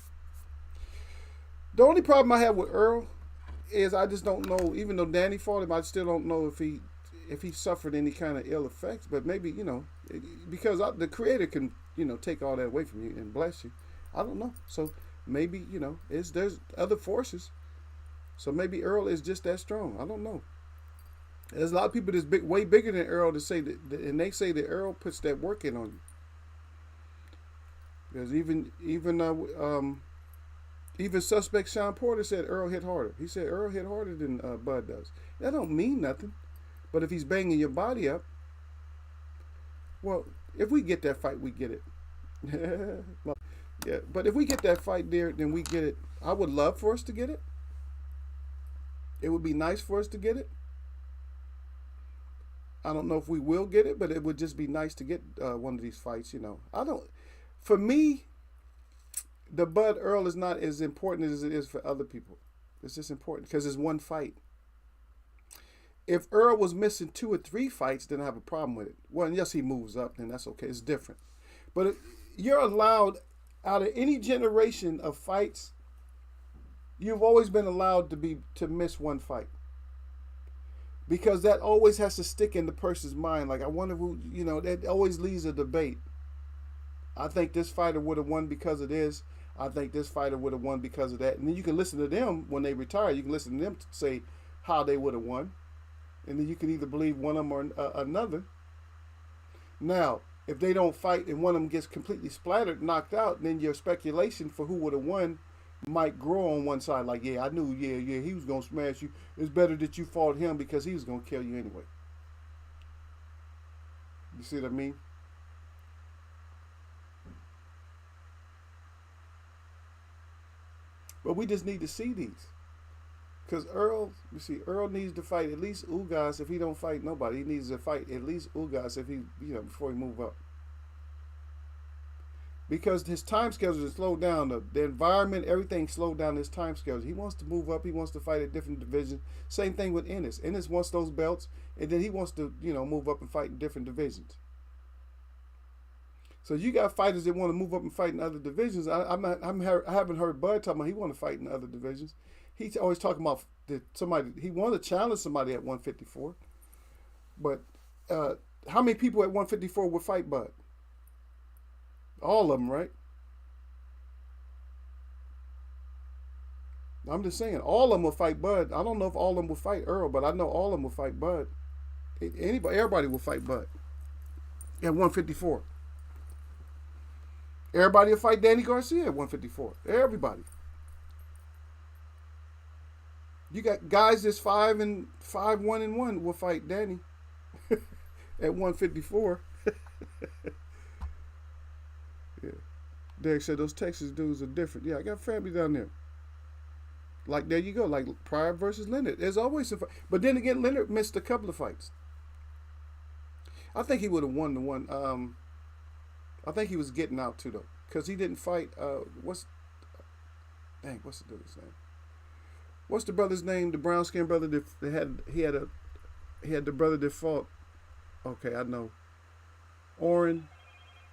The only problem I have with Earl is I just don't know, even though Danny fought him, I still don't know if he suffered any kind of ill effects. But maybe, because the creator can, take all that away from you and bless you. I don't know. So maybe, there's other forces. So maybe Earl is just that strong. I don't know. There's a lot of people that's way bigger than Earl to say that, and they say that Earl puts that work in on you. Because even suspect Sean Porter said Earl hit harder. He said Earl hit harder than Bud does. That don't mean nothing. But if he's banging your body up, well, if we get that fight, we get it. Yeah, but if we get that fight there, then we get it. I would love for us to get it. It would be nice for us to get it. I don't know if we will get it, but it would just be nice to get one of these fights, For me, the Bud Earl is not as important as it is for other people. It's just important because it's one fight. If Earl was missing 2 or 3 fights, then I have a problem with it. Well, yes, he moves up, then that's okay. It's different. But you're allowed, out of any generation of fights, you've always been allowed to miss one fight. Because that always has to stick in the person's mind. Like, I wonder who, that always leads a debate. I think this fighter would have won because of this. I think this fighter would have won because of that. And then you can listen to them when they retire. You can listen to them to say how they would have won. And then you can either believe one of them or another. Now, if they don't fight and one of them gets completely splattered, knocked out, then your speculation for who would have won might grow on one side. Like, yeah, I knew, he was going to smash you. It's better that you fought him because he was going to kill you anyway. You see what I mean? But we just need to see these. Because Earl needs to fight at least Ugas if he don't fight nobody. He needs to fight at least Ugas if he, before he move up. Because his time schedule is slowed down. The environment, everything slowed down his time schedule. He wants to move up. He wants to fight at different divisions. Same thing with Ennis. Ennis wants those belts, and then he wants to, move up and fight in different divisions. So you got fighters that want to move up and fight in other divisions. I haven't heard Bud talking about he want to fight in other divisions. He's always talking about he wanted to challenge somebody at 154. But how many people at 154 would fight Bud? All of them, right? I'm just saying, all of them will fight Bud. I don't know if all of them will fight Earl, but I know all of them will fight Bud. Everybody will fight Bud at 154. Everybody will fight Danny Garcia at 154. Everybody. You got guys that's 5-1-1 will fight Danny at 154. Yeah. Derek said those Texas dudes are different. Yeah, I got family down there. Like, there you go. Like Pryor versus Leonard. There's always a fight. But then again, Leonard missed a couple of fights. I think he would have won the one. I think he was getting out too, though. Because he didn't fight. What's the dude's name? What's the brother's name? The brown skinned brother that he had the brother that fought. Okay, I know. Oren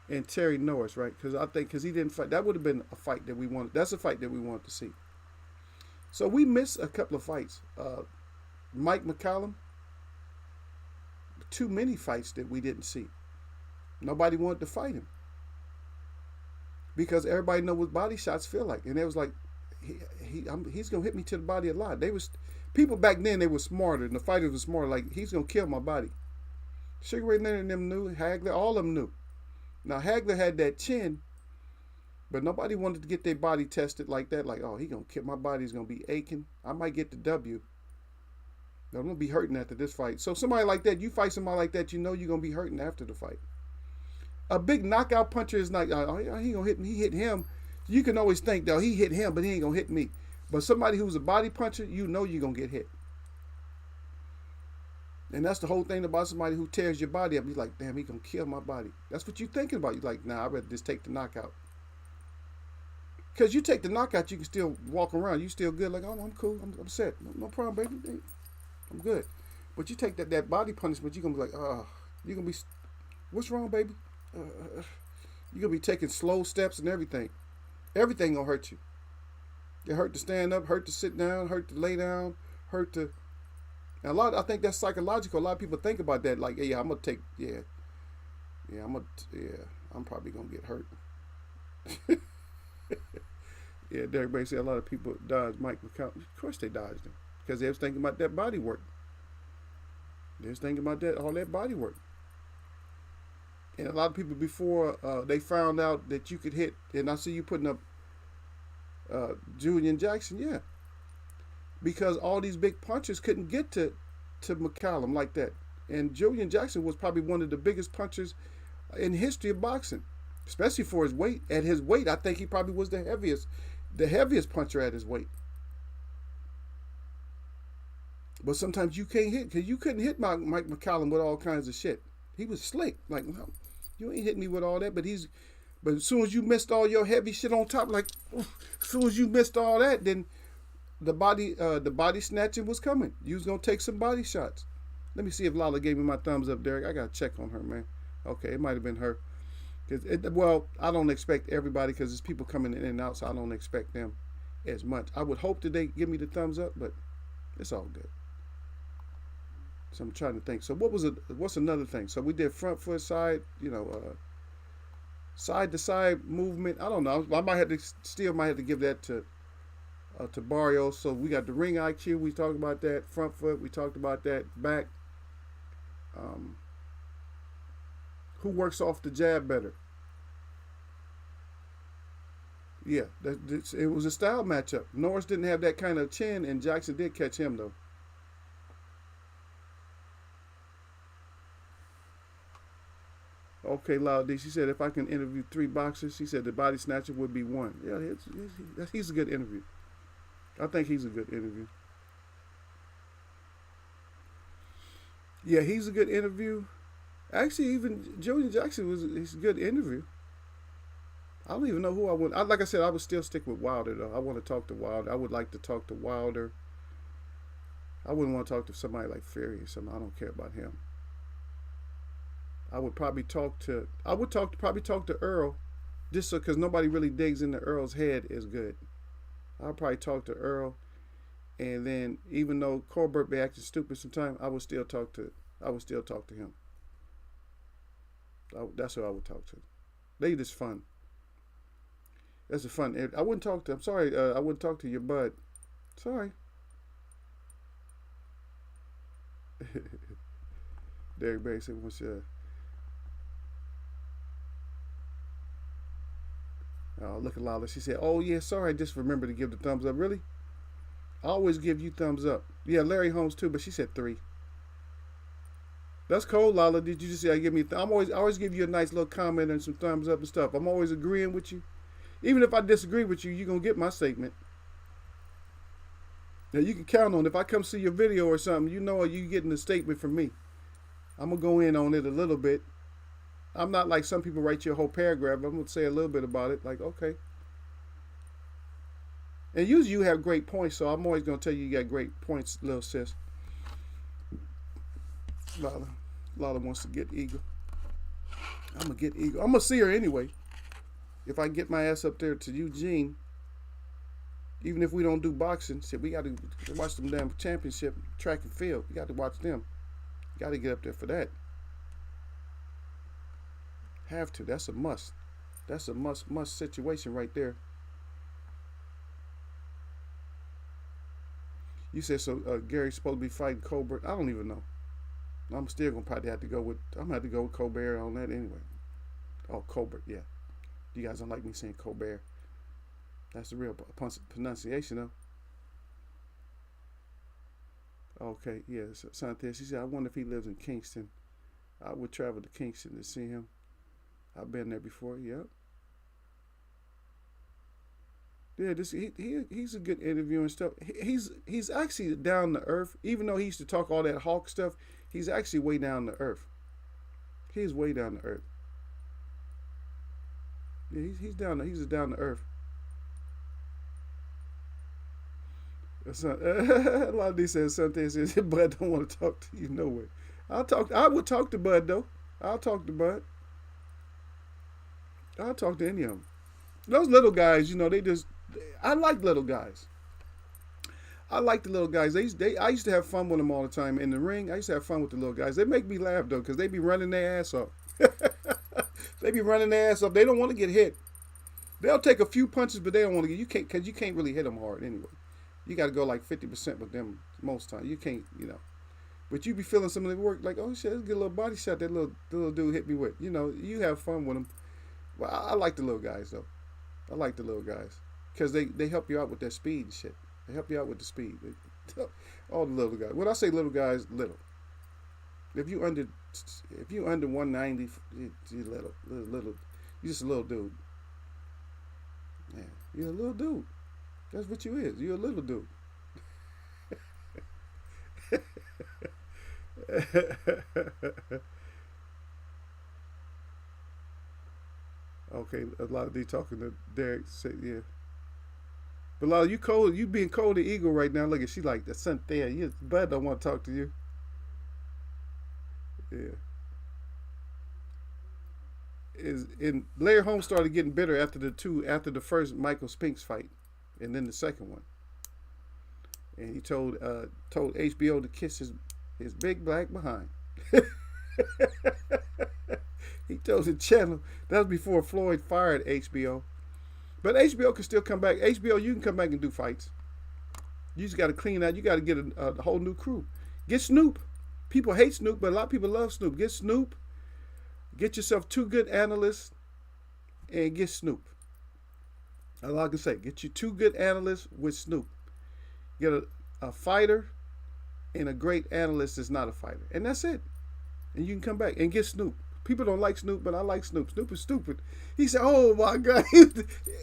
and Terry Norris, right? Because he didn't fight. That would have been a fight that we wanted. That's a fight that we wanted to see. So we missed a couple of fights. Mike McCallum. Too many fights that we didn't see. Nobody wanted to fight him. Because everybody knows what body shots feel like. And it was like, he's going to hit me to the body a lot. People back then, they were smarter. And the fighters were smarter. Like, he's going to kill my body. Sugar Ray Leonard and them knew. Hagler, all of them knew. Now, Hagler had that chin. But nobody wanted to get their body tested like that. Like, oh, he's going to kill my body's going to be aching. I might get the W. I'm going to be hurting after this fight. So somebody like that, you fight somebody like that, you know you're going to be hurting after the fight. A big knockout puncher is not, oh, he going to hit me. He hit him. You can always think, though, he hit him, but he ain't gonna hit me. But somebody who's a body puncher, you know you're gonna get hit. And that's the whole thing about somebody who tears your body up. You're like, damn, he gonna kill my body. That's what you're thinking about. You're like, nah, I'd rather just take the knockout. Because you take the knockout, you can still walk around. You still good. Like, oh, I'm cool. I'm set. No problem, baby. I'm good. But you take that body punishment, you're going to be like, oh, you're going to be, what's wrong, baby? You're going to be taking slow steps and everything. Everything going to hurt you. It hurt to stand up, hurt to sit down, hurt to lay down, hurt to, and I think that's psychological. A lot of people think about that. Like, yeah, I'm going to take, I'm probably going to get hurt. Yeah, Derek Bay said a lot of people dodged Mike McCallum. Of course they dodged him because they was thinking about that body work. They was thinking about all that body work. And a lot of people before they found out that you could hit, and I see you putting up Julian Jackson, yeah, because all these big punchers couldn't get to McCallum like that. And Julian Jackson was probably one of the biggest punchers in history of boxing, especially for his weight. At his weight, I think he probably was the heaviest puncher at his weight. But sometimes you can't hit, because you couldn't hit Mike McCallum with all kinds of shit. He was slick. Like, no, you ain't hitting me with all that. But as soon as you missed all your heavy shit on top, like, as soon as you missed all that, then the body snatching was coming. You was gonna take some body shots. Let me see if Lala gave me my thumbs up, Derek. I gotta check on her, man. Okay, it might have been her. Well, I don't expect everybody because there's people coming in and out, so I don't expect them as much. I would hope that they give me the thumbs up, but it's all good. So I'm trying to think. So what's another thing? So we did front foot, side, side to side movement. I don't know. I might have to give that to Barrios. So we got the ring IQ. We talked about that. Front foot. We talked about that. Back. Who works off the jab better? Yeah, it was a style matchup. Norris didn't have that kind of chin, and Jackson did catch him, though. Okay, Loud D. She said if I can interview 3 boxers, she said the body snatcher would be one. Yeah, he's a good interview. I think he's a good interview. Yeah, he's a good interview. Actually, even Julian Jackson he's a good interview. I don't even know who I would. Like I said, I would still stick with Wilder, though. I want to talk to Wilder. I would like to talk to Wilder. I wouldn't want to talk to somebody like Fury or something. I don't care about him. I would probably talk to Earl, just so because nobody really digs into Earl's head as good. I'll probably talk to Earl, and then even though Colbert be acting stupid sometimes, I would still talk to him. That's who I would talk to. They just fun. That's a fun. I wouldn't talk to. I'm sorry. I wouldn't talk to your bud. Sorry. Derek Barry said, "What's look at Lala." She said, "Oh yeah, sorry. I just remember to give the thumbs up. Really? I always give you thumbs up. Yeah, Larry Holmes too, but she said 3. That's cool, Lala. Did you just say I give me? I always give you a nice little comment and some thumbs up and stuff. I'm always agreeing with you. Even if I disagree with you, you're gonna get my statement. Now you can count on it. If I come see your video or something, you know you getting a statement from me. I'm gonna go in on it a little bit. I'm not like some people write you a whole paragraph. I'm gonna say a little bit about it. Like, okay. And usually you have great points, so I'm always gonna tell you got great points, little sis. Lala wants to get Eagle. I'm gonna get Eagle. I'm gonna see her anyway. If I get my ass up there to Eugene, even if we don't do boxing, shit, we got to watch them damn championship track and field. We got to watch them. Got to get up there for that. Have to. That's a must. That's a must situation right there. You said so. Gary's supposed to be fighting Colbert. I don't even know. I'm still gonna probably have to go with. I'm gonna have to go with Colbert on that anyway. Oh, Colbert, yeah. You guys don't like me saying Colbert. That's the real pronunciation, though. Okay, yeah. Santia, she said, I wonder if he lives in Kingston. I would travel to Kingston to see him. I've been there before, yep. Yeah, he's a good interview and stuff. He's actually down to earth. Even though he used to talk all that hawk stuff, he's actually way down to earth. He's way down to earth. Yeah, he's down to earth. A lot of these says something says Bud don't want to talk to you no way. I would talk to Bud though. I'll talk to Bud. I'll talk to any of them. Those little guys, they just. I like little guys. I like the little guys. I used to have fun with them all the time in the ring. I used to have fun with the little guys. They make me laugh though, because they be running their ass off. They be running their ass off. They don't want to get hit. They'll take a few punches, but they don't want to get. You can't, because you can't really hit them hard anyway. You got to go like 50% with them most times. You can't. But you be feeling some of the work like, oh shit, let's get a little body shot that little dude hit me with. You have fun with them. Well, I like the little guys though. I like the little guys because they help you out with their speed and shit. They help you out with the speed. All the little guys. When I say little guys, little. If you under 190, you little. You just a little dude. Yeah, you're a little dude. That's what you is. You're a little dude. Okay, a lot of these talking to Derek say, yeah. But a lot of you cold, you being cold and eagle right now. Look at she like the son there. Bud don't want to talk to you. Yeah. Larry Holmes started getting bitter after the first Michael Spinks fight, and then the second one. And he told HBO to kiss his big black behind. He told the channel that was before Floyd fired HBO. But HBO can still come back. HBO, you can come back and do fights. You just got to clean out. You got to get a whole new crew. Get Snoop. People hate Snoop, but a lot of people love Snoop. Get Snoop. Get yourself 2 good analysts and get Snoop. That's all I can say. Get you 2 good analysts with Snoop. Get a fighter and a great analyst that's not a fighter. And that's it. And you can come back and get Snoop. People don't like Snoop, but I like Snoop. Snoop is stupid. He said, oh my God.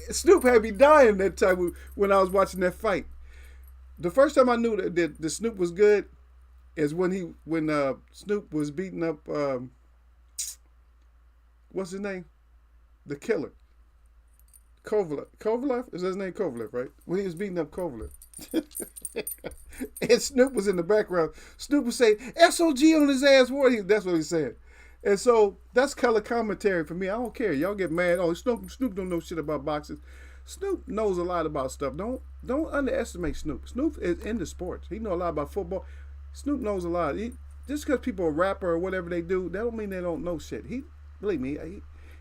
Snoop had me dying that time when I was watching that fight. The first time I knew that the Snoop was good is when Snoop was beating up, what's his name? The killer. Kovalev? Is his name Kovalev, right? When he was beating up Kovalev. And Snoop was in the background. Snoop was saying, SOG on his ass. That's what he said. And so that's color commentary for me. I don't care. Y'all get mad. Oh, Snoop don't know shit about boxing. Snoop knows a lot about stuff. Don't underestimate Snoop. Snoop is into sports. He knows a lot about football. Snoop knows a lot. Just because people are a rapper or whatever they do, that don't mean they don't know shit. Believe me,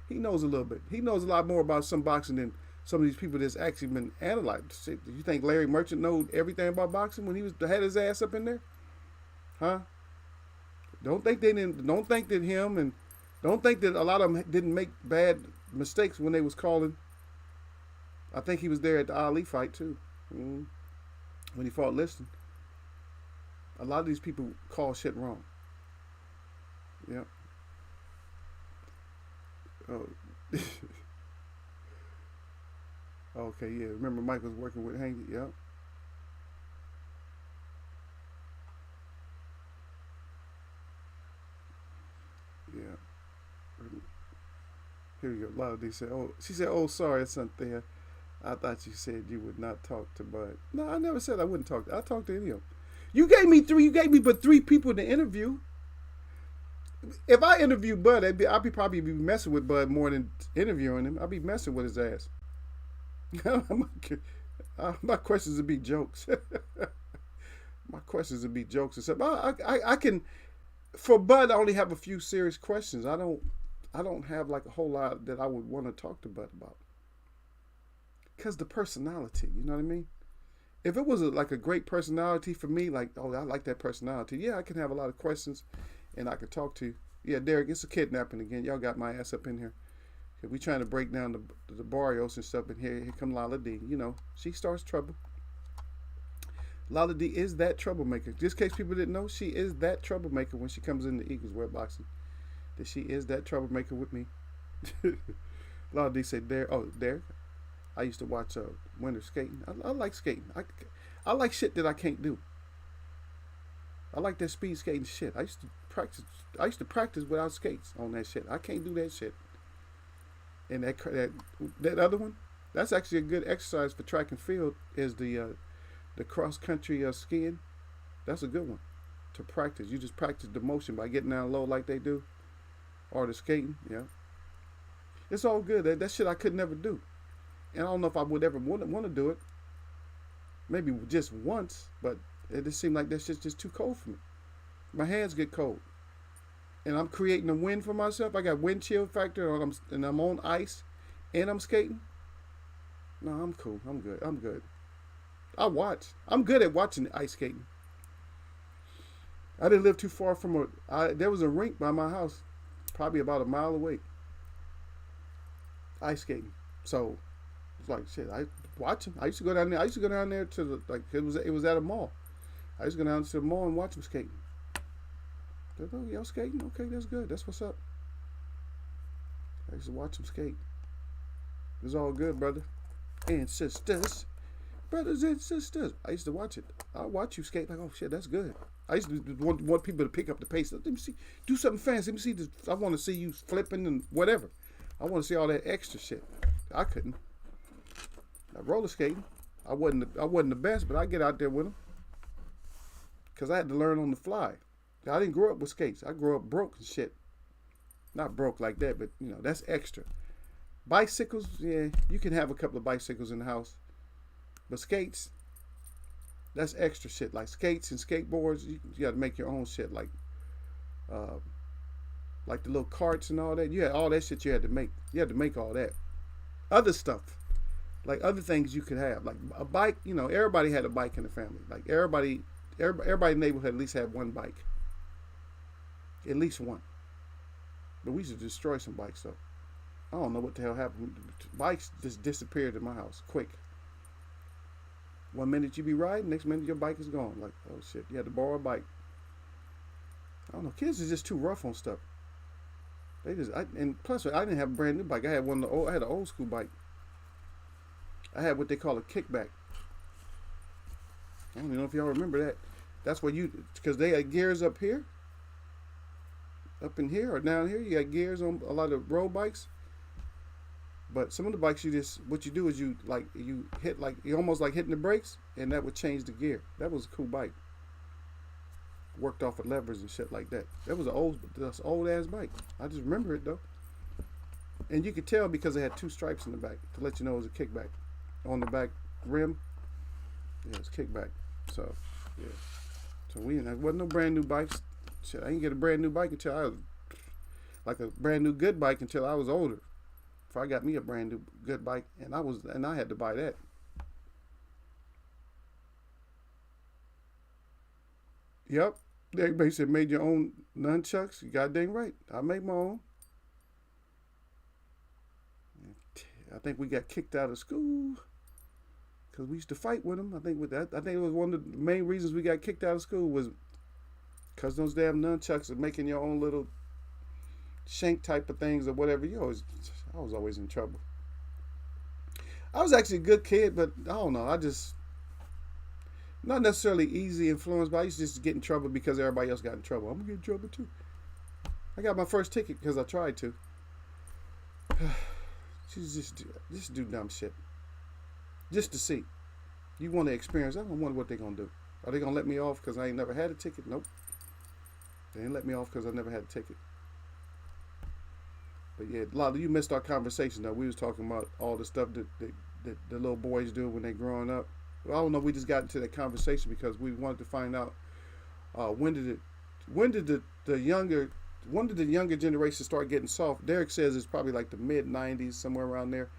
he knows a little bit. He knows a lot more about some boxing than some of these people that's actually been analyzed. Shit, you think Larry Merchant knows everything about boxing when he had his ass up in there? Huh? Don't think that him, and don't think that a lot of them didn't make bad mistakes when they was calling. I think he was there at the Ali fight too, when he fought Liston. A lot of these people call shit wrong. Yeah. Oh. Okay, yeah. Remember Mike was working with Hanky? Yeah. Yeah. Here we go. A lot of these said, oh, she said, oh, sorry, it's not there. I thought you said you would not talk to Bud. No, I never said I wouldn't talk. I talked to any of them. You gave me but 3 people to interview. If I interview Bud, I'd probably be messing with Bud more than interviewing him. I'd be messing with his ass. My questions would be jokes. My questions would be jokes and stuff. I can, for Bud, I only have a few serious questions. I don't have like a whole lot that I would want to talk to Bud about. Because the personality, you know what I mean? If it was like a great personality for me, like, oh, I like that personality. Yeah, I can have a lot of questions and I could talk to you. Yeah, Derek, it's a kidnapping again. Y'all got my ass up in here. We trying to break down the barrios and stuff, and here come Lala D. She starts trouble. Lala D is that troublemaker. Just in case people didn't know, she is that troublemaker when she comes in the Eagles Wear boxing. That she is that troublemaker with me. Lala D said, Derek, I used to watch winter skating. I like skating. I like shit that I can't do. I like that speed skating shit. I used to practice. I used to practice without skates on that shit. I can't do that shit. And that other one, that's actually a good exercise for track and field. Is the cross country skiing? That's a good one to practice. You just practice the motion by getting down low like they do, or the skating. Yeah, it's all good. That shit I could never do, and I don't know if I would ever want to do it. Maybe just once, but it just seemed like that shit's just too cold for me. My hands get cold, and I'm creating a wind for myself. I got wind chill factor, and I'm on ice, and I'm skating. No, I'm cool. I'm good. I'm good. I watch. I'm good at watching ice skating. I didn't live too far from there was a rink by my house, probably about a mile away. Ice skating. So it's like shit. I watch them. I used to go down there. I used to go down there to it was at a mall. I used to go down to the mall and watch them skating. Oh, y'all skating? Okay, that's good. That's what's up. I used to watch them skate. It was all good, brother and sisters. Brothers and sisters. I used to watch it. I watch you skate like, oh shit, that's good. I used to want people to pick up the pace. Let me see, do something fast. Let me see this. I want to see you flipping and whatever. I want to see all that extra shit. I couldn't. Roller skating. I wasn't the best, but I get out there with them because I had to learn on the fly. I didn't grow up with skates. I grew up broke and shit. Not broke like that, but that's extra. Bicycles, yeah, you can have a couple of bicycles in the house. But skates, that's extra shit. Like skates and skateboards, you got to make your own shit. Like the little carts and all that. You had all that shit you had to make. You had to make all that. Other stuff, like other things you could have. Like a bike, everybody had a bike in the family. Like everybody in the neighborhood at least had one bike. At least one. But we used to destroy some bikes though. I don't know what the hell happened. Bikes just disappeared in my house quick. 1 minute you be riding, next minute your bike is gone. Like, oh shit, you had to borrow a bike. I don't know. Kids are just too rough on stuff. And plus I didn't have a brand new bike. I had I had an old school bike. I had what they call a kickback. I don't even know if y'all remember that. That's what because they had gears up here. Up in here or down here, you got gears on a lot of road bikes. But some of the bikes, what you do is you hit you almost like hitting the brakes, and that would change the gear. That was a cool bike. Worked off of levers and shit like that. That was an old ass bike. I just remember it though. And you could tell because it had two stripes in the back to let you know it was a kickback. On the back rim, yeah, it's kickback. So yeah. So there wasn't no brand new bikes. Shit, I didn't get a brand new bike until I was like a brand new good bike until I was older. If I got me a brand new good bike, and I had to buy that. Yep. Everybody said made your own nunchucks. You got dang right. I made my own. I think we got kicked out of school because we used to fight with them. I think it was one of the main reasons we got kicked out of school was because those damn nunchucks are making your own little shank type of things or whatever. I was always in trouble. I was actually a good kid, but I don't know. I just not necessarily easy influenced, but I used to just get in trouble because everybody else got in trouble. I'm gonna get in trouble too. I got my first ticket because I tried to. Just do dumb shit. Just to see. You want to experience. I wonder what they're gonna do. Are they gonna let me off because I ain't never had a ticket? Nope. They didn't let me off because I never had a ticket. But yeah, a lot of you missed our conversation though. We was talking about all the stuff that the little boys do when they're growing up. Well, I don't know. We just got into that conversation because we wanted to find out when did the younger generation start getting soft. Derek says it's probably like the mid '90s, somewhere around there,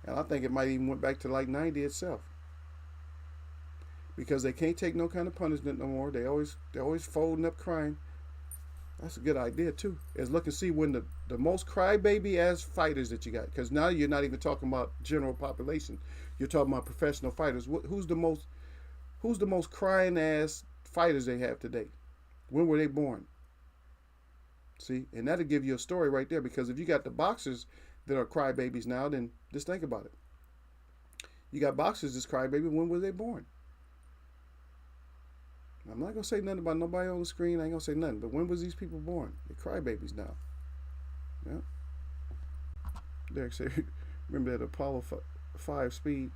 and I think it might even went back to like '90 itself because they can't take no kind of punishment no more. They're always folding up crying. That's a good idea too. Is look and see when the most crybaby ass fighters that you got, because now you're not even talking about general population. You're talking about professional fighters. Who's the most crying ass fighters they have today? When were they born? See, and that'll give you a story right there. Because if you got the boxers that are crybabies now, then just think about it. You got boxers that's crybaby. When were they born? I'm not gonna say nothing about nobody on the screen. I ain't gonna say nothing. But when was these people born? They're crybabies now. Yeah. Derek said, remember that Apollo 5 speed?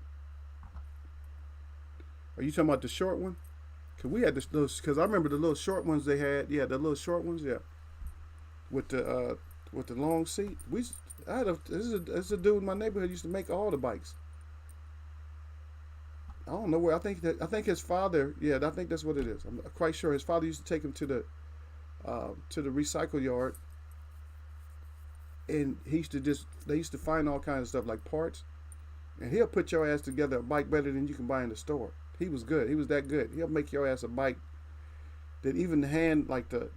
Are you talking about the short one? Cause we had cause I remember the little short ones they had. Yeah, the little short ones. Yeah, with the long seat. This is a dude in my neighborhood used to make all the bikes. I don't know where. I think his father. Yeah, I think that's what it is. I'm quite sure his father used to take him to the recycle yard, and he used to they used to find all kinds of stuff like parts, and he'll put your ass together a bike better than you can buy in the store. He was good. He was that good. He'll make your ass a bike that even the hand like the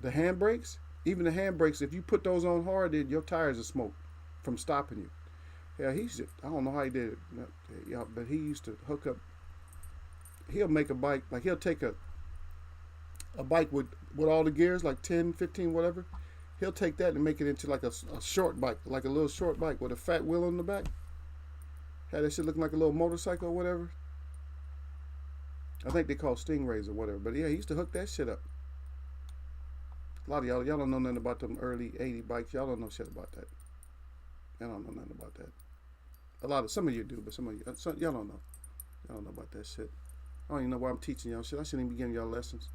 handbrakes, even the handbrakes, if you put those on hard, then your tires will smoke from stopping you. Yeah, I don't know how he did it. Yeah, but he used to hook up. He'll make a bike, like he'll take a bike with all the gears, like 10, 15, whatever. He'll take that and make it into like a short bike, like a little short bike with a fat wheel on the back. Had that shit looking like a little motorcycle or whatever. I think they call Stingrays or whatever. But yeah, he used to hook that shit up. A lot of y'all don't know nothing about them early 80 bikes. Y'all don't know shit about that. Y'all don't know nothing about that. Some of you do, but y'all don't know. Y'all don't know about that shit. I don't even know why I'm teaching y'all shit. I shouldn't even be giving y'all lessons.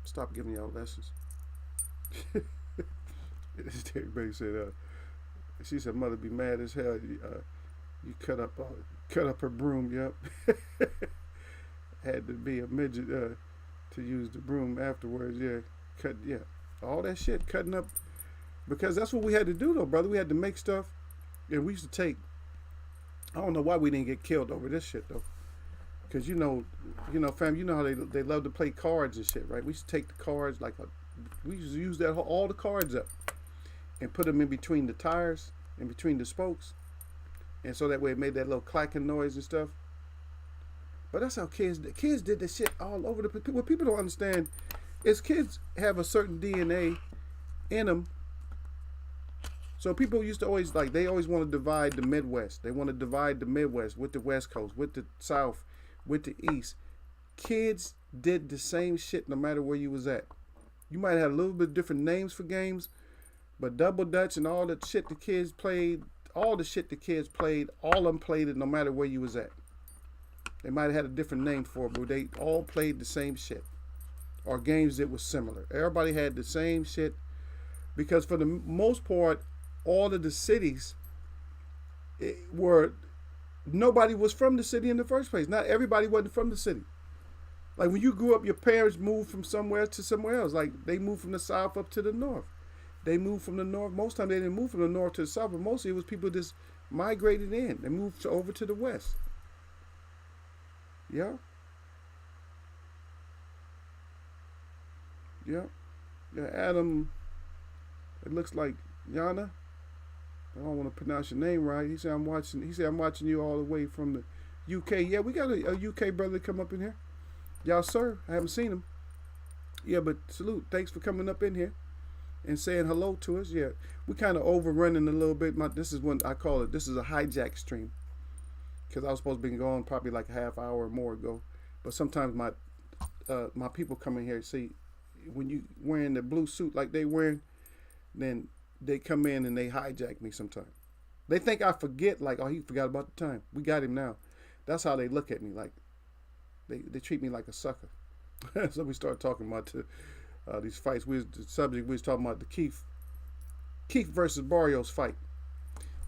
Stop giving y'all lessons. Everybody said, she said, mother be mad as hell. You cut up her broom. Yep. Had to be a midget to use the broom afterwards. Yeah, all that shit cutting up, because that's what we had to do though, brother. We had to make stuff, and we used to take. I don't know why we didn't get killed over this shit though, because fam, you know how they love to play cards and shit, right? We used to take the cards we used to use all the cards up, and put them in between the tires, in between the spokes, and so that way it made that little clacking noise and stuff. But that's how kids did this shit all over the place. What people don't understand is kids have a certain DNA in them. So people used to always they always want to divide the Midwest. They want to divide the Midwest with the West Coast, with the South, with the East. Kids did the same shit no matter where you was at. You might have a little bit different names for games, but Double Dutch and all the shit the kids played, all of them played it no matter where you was at. They might have had a different name for it, but they all played the same shit. Or games that was similar. Everybody had the same shit. Because for the most part, all of the cities nobody was from the city in the first place. Not everybody wasn't from the city. Like when you grew up, your parents moved from somewhere to somewhere else. Like they moved from the south up to the north. They moved from the north. Most time they didn't move from the north to the south, but mostly it was people just migrated in. They moved over to the west. Yeah. Yeah. Yeah, Adam, it looks like Yana. I don't want to pronounce your name right. He said I'm watching you all the way from the UK. Yeah, we got a UK brother come up in here. Y'all, sir, I haven't seen him. Yeah, but salute. Thanks for coming up in here and saying hello to us. Yeah, we kind of overrunning a little bit. This is what I call it. This is a hijack stream. Because I was supposed to be going probably like a half hour or more ago. But sometimes my people come in here, see, when you wearing the blue suit like they wearing, then they come in and they hijack me sometimes. They think I forget, like, oh, he forgot about the time. We got him now. That's how they look at me, like, they treat me like a sucker. So we start talking about these fights. The subject we was talking about the Keith versus Barrios fight.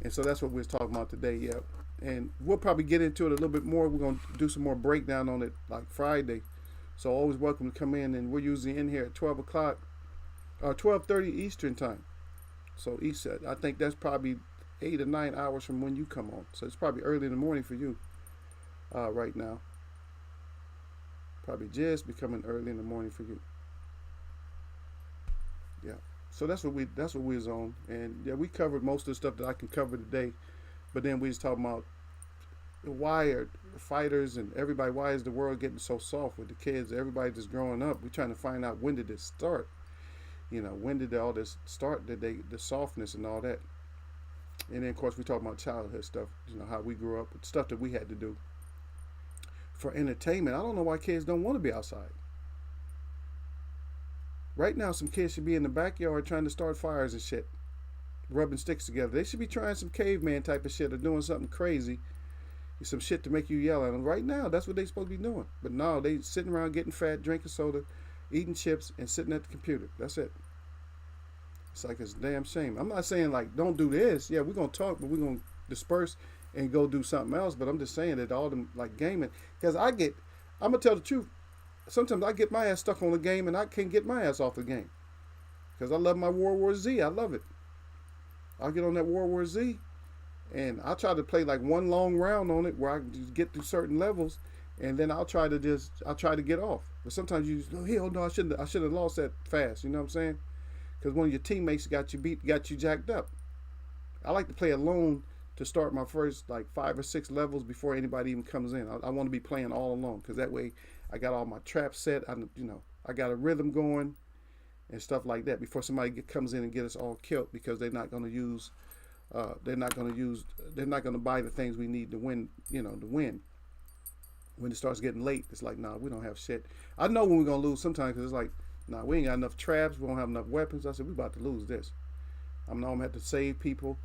And so that's what we was talking about today, yeah. And we'll probably get into it a little bit more. We're going to do some more breakdown on it like Friday. So always welcome to come in. And we're usually in here at 12 o'clock, or 12:30 Eastern time. So I think that's probably 8 or 9 hours from when you come on. So it's probably early in the morning for you right now. Probably just becoming early in the morning for you. Yeah. So that's what we was on. And yeah, we covered most of the stuff that I can cover today. But then we was talking about why are fighters and everybody, why is the world getting so soft with the kids? Everybody just growing up. We're trying to find out, when did it start? When did all this start? The softness and all that. And then of course we talk about childhood stuff, how we grew up, stuff that we had to do for entertainment. I don't know why kids don't want to be outside. Right now, some kids should be in the backyard trying to start fires and shit, rubbing sticks together. They should be trying some caveman type of shit or doing something crazy, some shit to make you yell at them. Right now, that's what they supposed to be doing. But no, they sitting around getting fat, drinking soda, eating chips, and sitting at the computer. That's it. It's like it's a damn shame. I'm not saying like don't do this. Yeah, we're gonna talk, but we're gonna disperse and go do something else. But I'm just saying that all them like gaming, because I'm gonna tell the truth. Sometimes I get my ass stuck on a game and I can't get my ass off the game because I love my World War Z. I love it. I'll get on that World War Z and I'll try to play like one long round on it where I just get through certain levels, and then I'll try to get off. But sometimes you just, oh hell no, I shouldn't have lost that fast. You know what I'm saying? Because one of your teammates got you jacked up. I like to play alone to start my first like 5 or 6 levels before anybody even comes in. I want to be playing all alone because that way I got all my traps set. I got a rhythm going and stuff like that before somebody comes in and get us all killed because they're not going to use. They're not going to buy the things we need to win. To win. When it starts getting late, it's like, nah, we don't have shit. I know when we're gonna lose sometimes because it's like, nah, we ain't got enough traps. We don't have enough weapons. I said, we about to lose this. I'm gonna have to save people.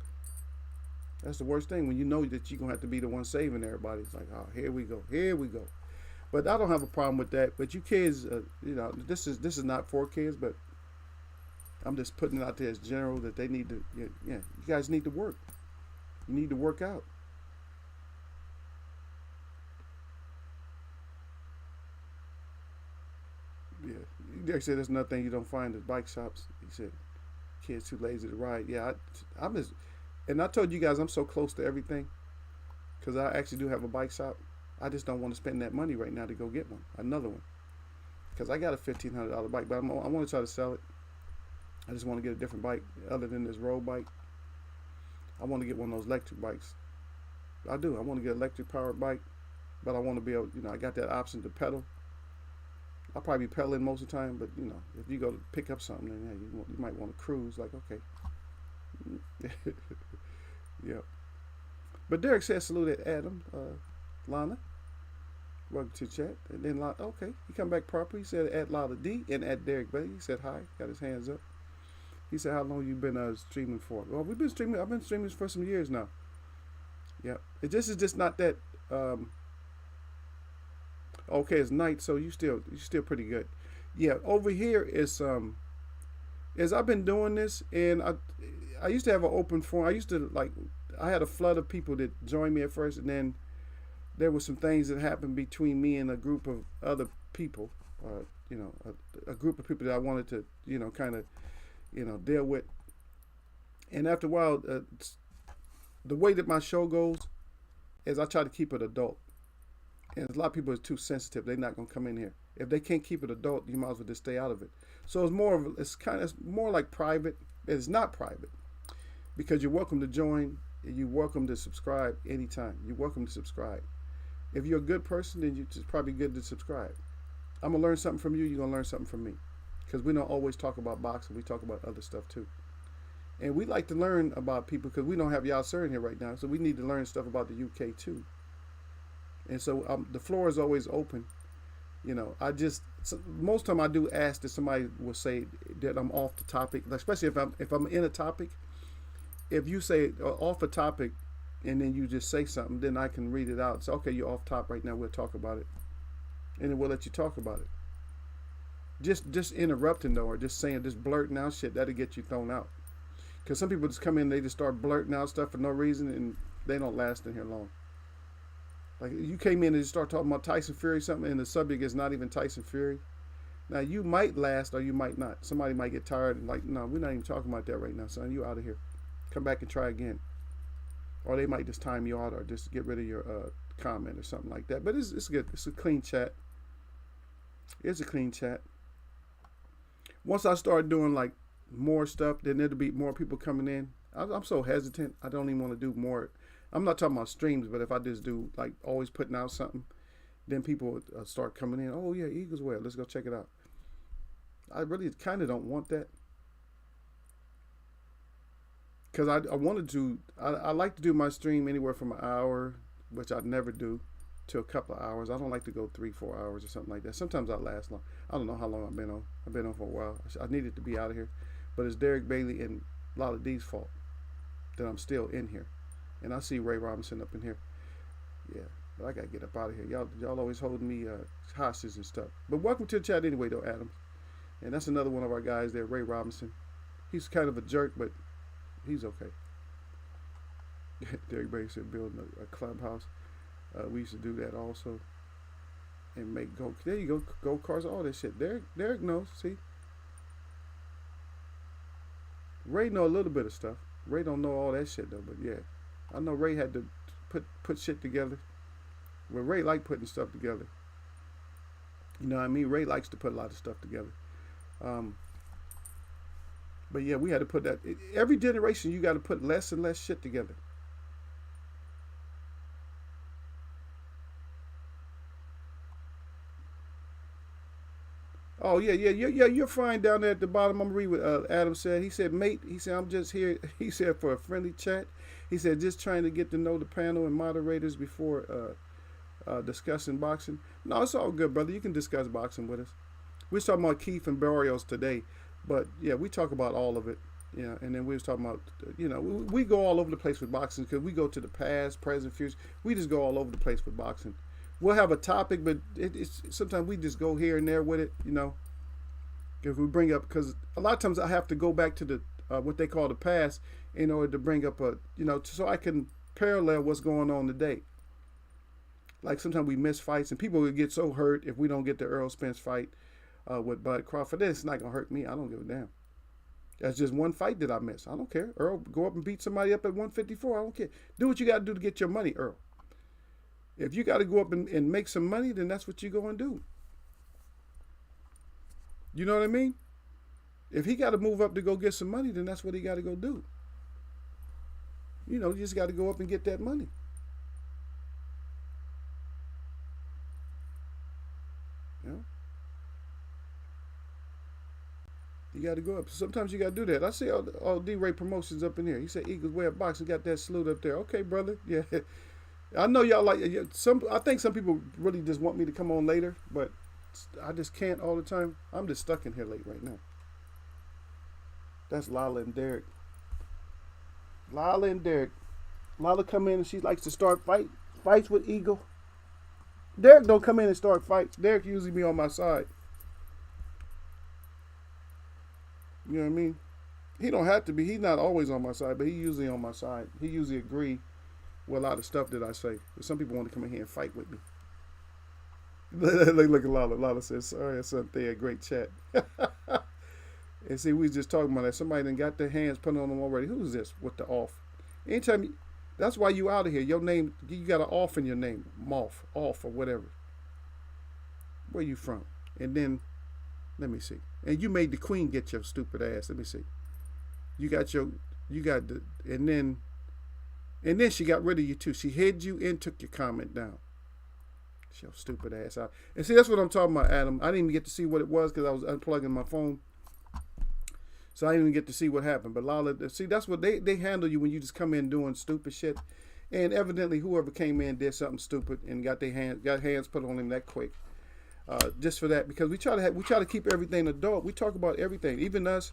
That's the worst thing when you know that you're gonna have to be the one saving everybody. It's like, oh, here we go. But I don't have a problem with that. But you kids, this is not for kids, but I'm just putting it out there as general that they need to, you guys need to work. You need to work out. Yeah, Derek said there's nothing you don't find at bike shops. He said kids too lazy to ride. Yeah, I'm just, and I told you guys I'm so close to everything because I actually do have a bike shop. I just don't want to spend that money right now to go get another one, because I got a $1,500 bike, but I want to try to sell it. I just want to get a different bike other than this road bike. I want to get one of those electric bikes. I do. I want to get an electric powered bike, but I want to be able, I got that option to pedal. I'll probably be pedaling most of the time, but if you go to pick up something, then yeah, you might want to cruise. Like, okay, yeah. But Derek said salute at Adam, Lana. Welcome to chat. And then okay, he come back properly. He said at Lala D and at Derek Bay. He said hi. Got his hands up. He said, how long you been streaming for? Well, we've been streaming. I've been streaming for some years now. Yeah, is just not that. Okay, it's night, so you still pretty good. Yeah, over here is as I've been doing this, and I used to have an open forum. I had a flood of people that joined me at first, and then there were some things that happened between me and a group of other people. A group of people that I wanted to kind of deal with. And after a while, the way that my show goes is I try to keep it adult. And a lot of people are too sensitive. They're not going to come in here. If they can't keep it adult, you might as well just stay out of it. So it's more like private. It's not private because you're welcome to join. You're welcome to subscribe anytime. You're welcome to subscribe. If you're a good person, then it's probably good to subscribe. I'm going to learn something from you. You're going to learn something from me. Because we don't always talk about boxing. We talk about other stuff too. And we like to learn about people because we don't have Yasser in here right now. So we need to learn stuff about the UK too. And so the floor is always open. Most time I do ask that somebody will say that I'm off the topic, especially if I'm in a topic. If you say off a topic and then you just say something, then I can read it out. Say, okay, you're off top right now. We'll talk about it. And then we'll let you talk about it. Just interrupting though, or just blurting out shit, that'll get you thrown out. Because some people just come in, they just start blurting out stuff for no reason, and they don't last in here long. Like you came in and just start talking about Tyson Fury something, and the subject is not even Tyson Fury. Now you might last or you might not. Somebody might get tired and like, no, we're not even talking about that right now, son. You out of here. Come back and try again. Or they might just time you out or just get rid of your comment or something like that. But it's good. It's a clean chat. It's a clean chat. Once I start doing like more stuff, then there'll be more people coming in. I'm so hesitant. I don't even want to do more. I'm not talking about streams, but if I just do like always putting out something, then people start coming in. Oh yeah, Eagles wear. Let's go check it out. I really kind of don't want that. because I wanted to. I like to do my stream anywhere from an hour, which I never do, to a couple of hours. I don't like to go 3-4 hours or something like that. Sometimes I last long. I don't know how long I've been on. I've been on for a while. I needed to be out of here, but it's Derek Bailey and Lala D's fault that I'm still in here. And I see Ray Robinson up in here. Yeah, but I gotta get up out of here. Y'all always holding me hostage and stuff. But welcome to the chat anyway, though, Adam. And that's another one of our guys there, Ray Robinson. He's kind of a jerk, but he's okay. Derek Bailey said building a clubhouse. We used to do that also. And make go. There you go cars, all that shit. Derek knows. See, Ray know a little bit of stuff. Ray don't know all that shit though. But yeah, I know Ray had to put shit together. Well, Ray like putting stuff together. You know what I mean? Ray likes to put a lot of stuff together. But yeah, we had to put that. Every generation, you got to put less and less shit together. Oh yeah. You're fine down there at the bottom. I'm gonna read what Adam said. He said, "Mate," he said, "I'm just here." He said, "For a friendly chat." He said, "Just trying to get to know the panel and moderators before discussing boxing." No, it's all good, brother. You can discuss boxing with us. We're talking about Keith and Barrios today, but yeah, we talk about all of it. Yeah, and then we was talking about, we go all over the place with boxing because we go to the past, present, future. We just go all over the place with boxing. We'll have a topic, but it's sometimes we just go here and there with it, If we bring up, because a lot of times I have to go back to the what they call the past in order to bring up so I can parallel what's going on today. Like sometimes we miss fights, and people will get so hurt if we don't get the Earl Spence fight with Bud Crawford. It's not gonna hurt me. I don't give a damn. That's just one fight that I miss. I don't care. Earl, go up and beat somebody up at 154. I don't care. Do what you got to do to get your money, Earl. If you got to go up and make some money, then that's what you go and do. You know what I mean? If he got to move up to go get some money, then that's what he got to go do. You just got to go up and get that money. You got to go up. Sometimes you got to do that. I see all D-Ray Promotions up in here. He said Eagles Way of Boxing got that salute up there. Okay, brother. Yeah. I know y'all like some. I think some people really just want me to come on later, but I just can't all the time. I'm just stuck in here late right now. That's Lala and Derek. Lala come in and she likes to start fights with Eagle. Derek don't come in and start fights. Derek usually be on my side. You know what I mean? He don't have to be. He's not always on my side, but he usually on my side. He usually agree with a lot of stuff that I say. But some people want to come in here and fight with me. Look at Lala. Lala says, "Sorry, something. A great chat." And see, we was just talking about that. Somebody done got their hands put on them already. Who's this with the off? Anytime that's why you out of here. Your name, you got an off in your name. Moff, off, or whatever. Where you from? And then, let me see. And you made the queen get your stupid ass. Let me see. And then she got rid of you too. She hid you and took your comment down. Your stupid ass out. And see, that's what I'm talking about, Adam. I didn't even get to see what it was because I was unplugging my phone. So I didn't even get to see what happened. But Lala, see, that's what they handle you when you just come in doing stupid shit. And evidently whoever came in did something stupid and got hands put on him that quick. Just for that, because we try to keep everything adult. We talk about everything, even us.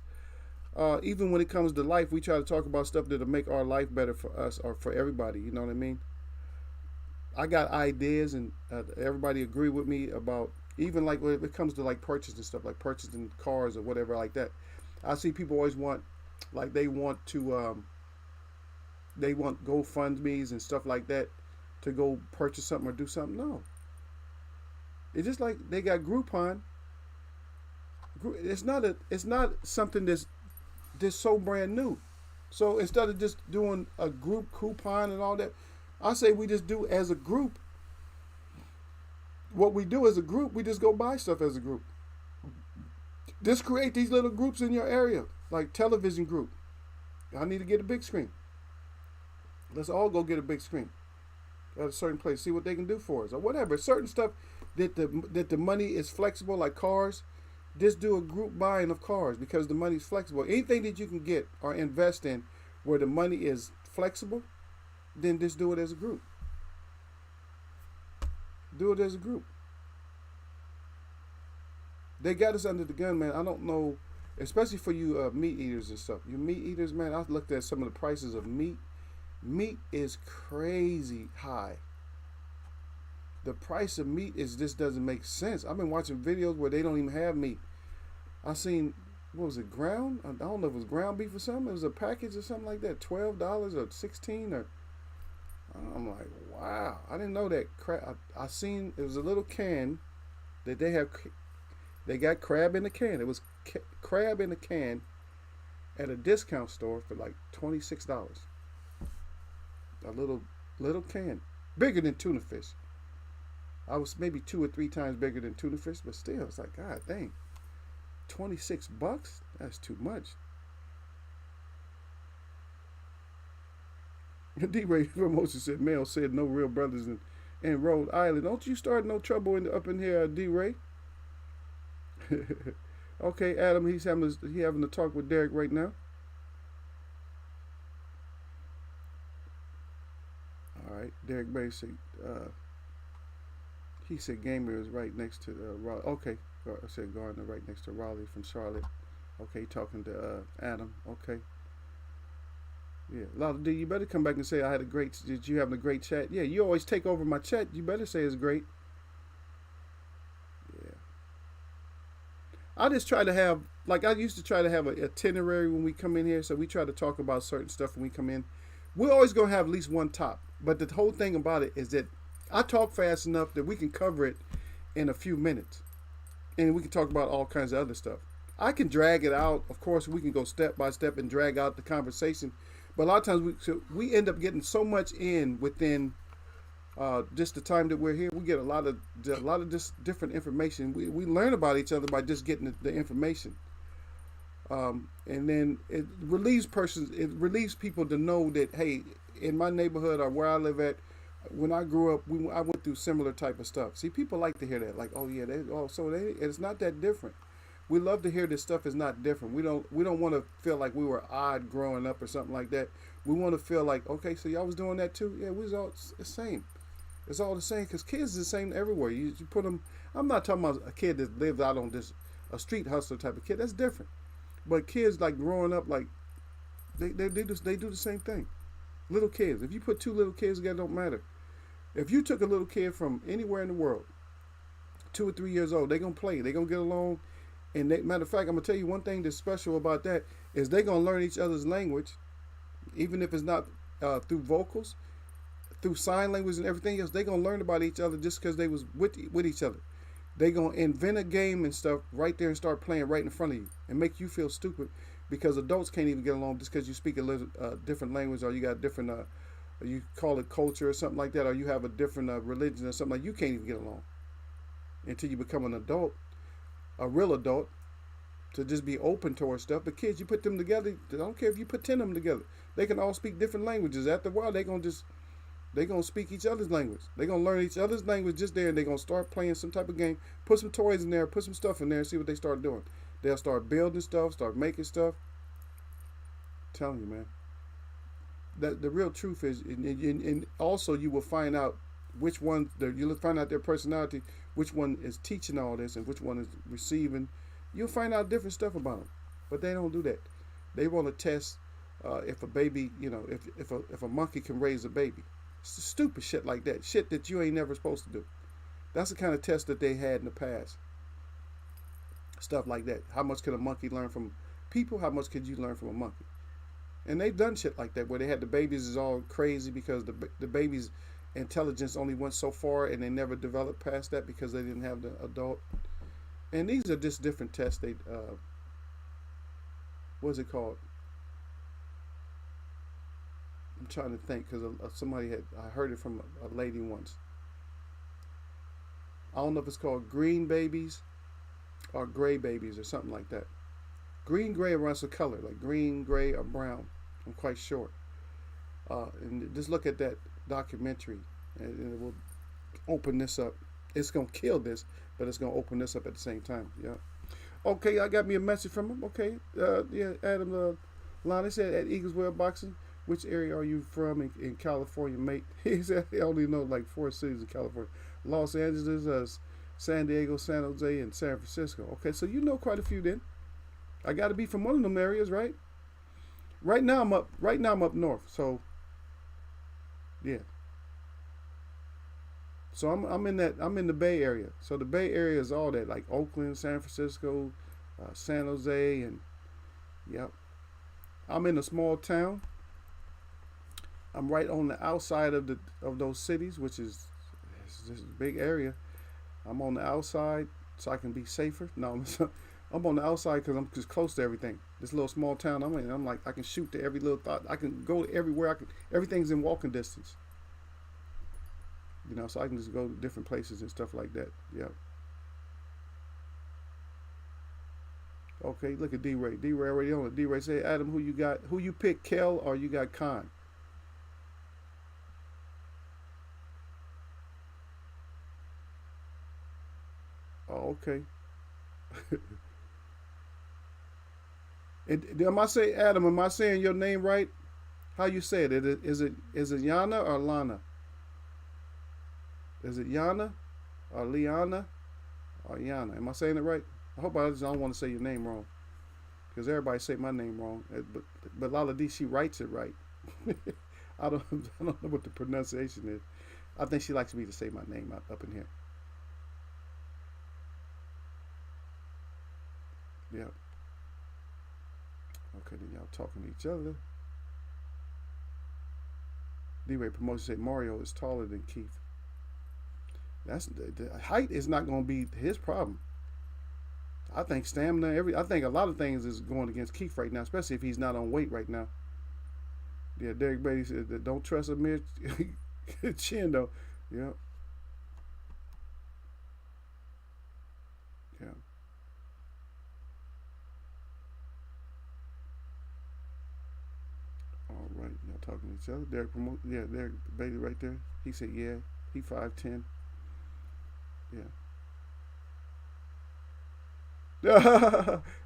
Even when it comes to life, we try to talk about stuff that'll make our life better for us or for everybody. You know what I mean? I got ideas, and everybody agree with me about even like when it comes to like purchasing stuff, like purchasing cars or whatever like that. I see people always want, like they want GoFundMe's and stuff like that to go purchase something or do something. No. It's just like they got Groupon. It's not something that's so brand new. So instead of just doing a group coupon and all that, I say we just do as a group. What we do as a group, we just go buy stuff as a group. Just create these little groups in your area, like television group. I need to get a big screen. Let's all go get a big screen at a certain place, see what they can do for us or whatever. Certain stuff that the money is flexible, like cars. Just do a group buying of cars because the money's flexible. Anything that you can get or invest in where the money is flexible, then just do it as a group. Do it as a group. They got us under the gun, man. I don't know, especially for you meat eaters and stuff. You meat eaters, man. I looked at some of the prices of meat. Meat is crazy high. The price of meat is just doesn't make sense. I've been watching videos where they don't even have meat. I seen, what was it, ground? I don't know if it was ground beef or something. It was a package or something like that, $12 or 16 or. I'm like, wow, I didn't know that. I seen it was a little can that they have. They got crab in the can. It was crab in the can at a discount store for like $26. A little can, bigger than tuna fish. I was maybe 2 or 3 times bigger than tuna fish, but still, it's like, God dang, $26? That's too much. D-Ray Promotion said, Mel said no real brothers in Rhode Island. Don't you start no trouble up in here, D-Ray. Okay, Adam, he's having a talk with Derek right now. All right, Derek Bay said, he said Gamer is right next to Raleigh. Okay, I said Gardner right next to Raleigh from Charlotte. Okay, talking to Adam. Okay. Yeah, Lala D, you better come back and say I had a great. Did you having a great chat? Yeah, you always take over my chat. You better say it's great. Yeah. I just try to have, like I used to try to have an itinerary when we come in here. So we try to talk about certain stuff when we come in. We're always gonna have at least one top. But the whole thing about it is that I talk fast enough that we can cover it in a few minutes, and we can talk about all kinds of other stuff. I can drag it out. Of course, we can go step by step and drag out the conversation. But a lot of times we end up getting so much in within just the time that we're here. We get a lot of just different information. We learn about each other by just getting the information, and then it relieves people to know that, hey, in my neighborhood or where I live at, when I grew up, I went through similar type of stuff. See, people like to hear that, like, oh yeah, it's not that different. We love to hear this stuff is not different. We don't want to feel like we were odd growing up or something like that. We want to feel like, okay, so y'all was doing that too? Yeah, we was all the same. It's all the same because kids are the same everywhere. You put them. I'm not talking about a kid that lives out on a street hustler type of kid. That's different. But kids like growing up, like they do the same thing. Little kids. If you put 2 little kids together, it don't matter. If you took a little kid from anywhere in the world, 2 or 3 years old, they're gonna play. They're gonna get along. And matter of fact, I'm gonna tell you one thing that's special about that is they're gonna learn each other's language, even if it's not through vocals, through sign language and everything else. They're gonna learn about each other just because they was with each other. They're gonna invent a game and stuff right there and start playing right in front of you and make you feel stupid because adults can't even get along just because you speak a little different language or you got different you call it culture or something like that, or you have a different religion or something like you can't even get along until you become an adult. A real adult, to just be open towards stuff. But kids, you put them together, I don't care if you put 10 of them together, they can all speak different languages. After a while, they're gonna speak each other's language. They're gonna learn each other's language just there, and they're gonna start playing some type of game, put some toys in there, put some stuff in there, and see what they start doing. They'll start building stuff, start making stuff. I'm telling you, man, that the real truth is, and also you will find out which one, you'll find out their personality, which one is teaching all this and which one is receiving. You'll find out different stuff about them, but they don't do that. They want to test if a baby, if a monkey can raise a baby. Stupid shit like that, shit that you ain't never supposed to do. That's the kind of test that they had in the past. Stuff like that. How much can a monkey learn from people? How much could you learn from a monkey? And they've done shit like that where they had the babies is all crazy because the babies' intelligence only went so far and they never developed past that because they didn't have the adult. And these are just different tests. They what's it called? I'm trying to think because I heard it from a lady once. I don't know if it's called green babies or gray babies or something like that. Green, gray, runs a color like green, gray, or brown. I'm quite sure. And just look at that documentary, and it will open this up. It's gonna kill this, but it's gonna open this up at the same time. Yeah. Okay, I got me a message from him. Okay. Yeah, Adam. Lana said at Eagleswell Boxing, which area are you from in California, mate? He said he only know like 4 cities in California: Los Angeles, San Diego, San Jose, and San Francisco. Okay, so you know quite a few then. I got to be from one of them areas, right? Right now I'm up. Right now I'm up north. So yeah. So I'm in that. I'm in the Bay Area. So the Bay Area is all that, like Oakland, San Francisco, San Jose, and yep. I'm in a small town. I'm right on the outside of those cities, which is this is a big area. I'm on the outside so I can be safer. No, I'm on the outside because I'm just close to everything. This little small town I'm in, I'm like I can shoot to every little thought. I can go everywhere. Everything's in walking distance. You know, so I can just go to different places and stuff like that. Yeah. Okay, look at D-Ray. D-Ray already on it. D-Ray say, Adam, who you got? Who you pick, Kel or you got Khan? Oh, okay. Am I say Adam? Am I saying your name right? How you say it? Is it Yana or Lana? Is it Yana or Liana or Yana? Am I saying it right? I hope I don't want to say your name wrong because everybody say my name wrong. But Lala D, she writes it right. I don't I don't know what the pronunciation is. I think she likes me to say my name up in here. Yeah. Okay, then y'all talking to each other. D-Ray promotion say Mario is taller than Keith. That's the height is not going to be his problem. I think stamina, I think a lot of things is going against Keith right now, especially if he's not on weight right now. Yeah, Derek Beatty said that don't trust Amir Chin though. Yeah. Yeah. All right, y'all talking to each other. Derek Beatty right there. He said, yeah, he 5'10". Yeah.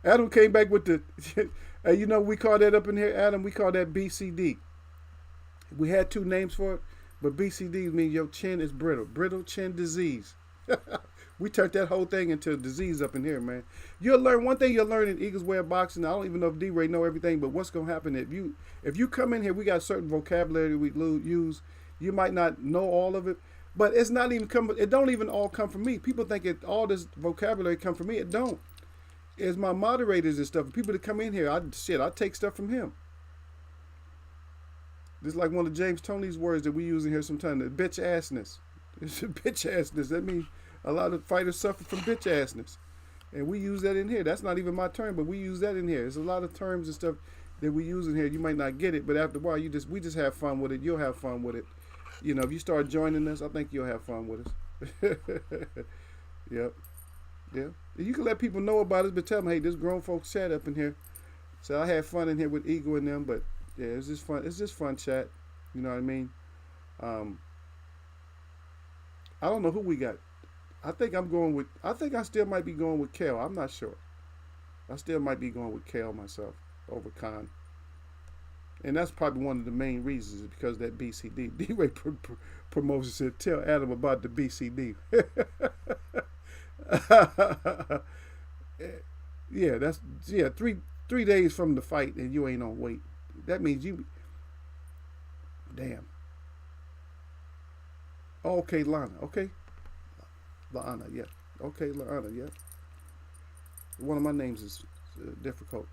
Adam came back with the, you know, we call that up in here, Adam, we call that BCD. We had two names for it, but BCD means your chin is brittle. Brittle chin disease. We turned that whole thing into a disease up in here, man. You'll learn one thing you'll learn in Eagles Way of Boxing. I don't even know if D-Ray know everything, but what's going to happen if you come in here, we got certain vocabulary we use. You might not know all of it, but it's not even it don't even all come from me. People think all this vocabulary come from me. It don't. It's my moderators and stuff. People that come in here, I take stuff from him. Just like one of James Tony's words that we use in here sometimes, the bitch assness. It's a bitch assness. That means a lot of fighters suffer from bitch assness. And we use that in here. That's not even my term, but we use that in here. There's a lot of terms and stuff that we use in here. You might not get it, but after a while, we just have fun with it. You'll have fun with it. You know, if you start joining us, I think you'll have fun with us. Yep. Yeah. You can let people know about it, but tell them, hey, this grown folks chat up in here. So I had fun in here with Eagle and them, but yeah, it's just fun. It's just fun chat. You know what I mean? I don't know who we got. I think I still might be going with Kale. I'm not sure. I still might be going with Kale myself over Khan. And that's probably one of the main reasons is because of that BCD. D-Ray promotion said, tell Adam about the BCD. Yeah, 3 days from the fight and you ain't on weight. That means you damn. Oh, okay, Lana. Okay. Lana, yeah. Okay, Lana, yeah. One of my names is difficult.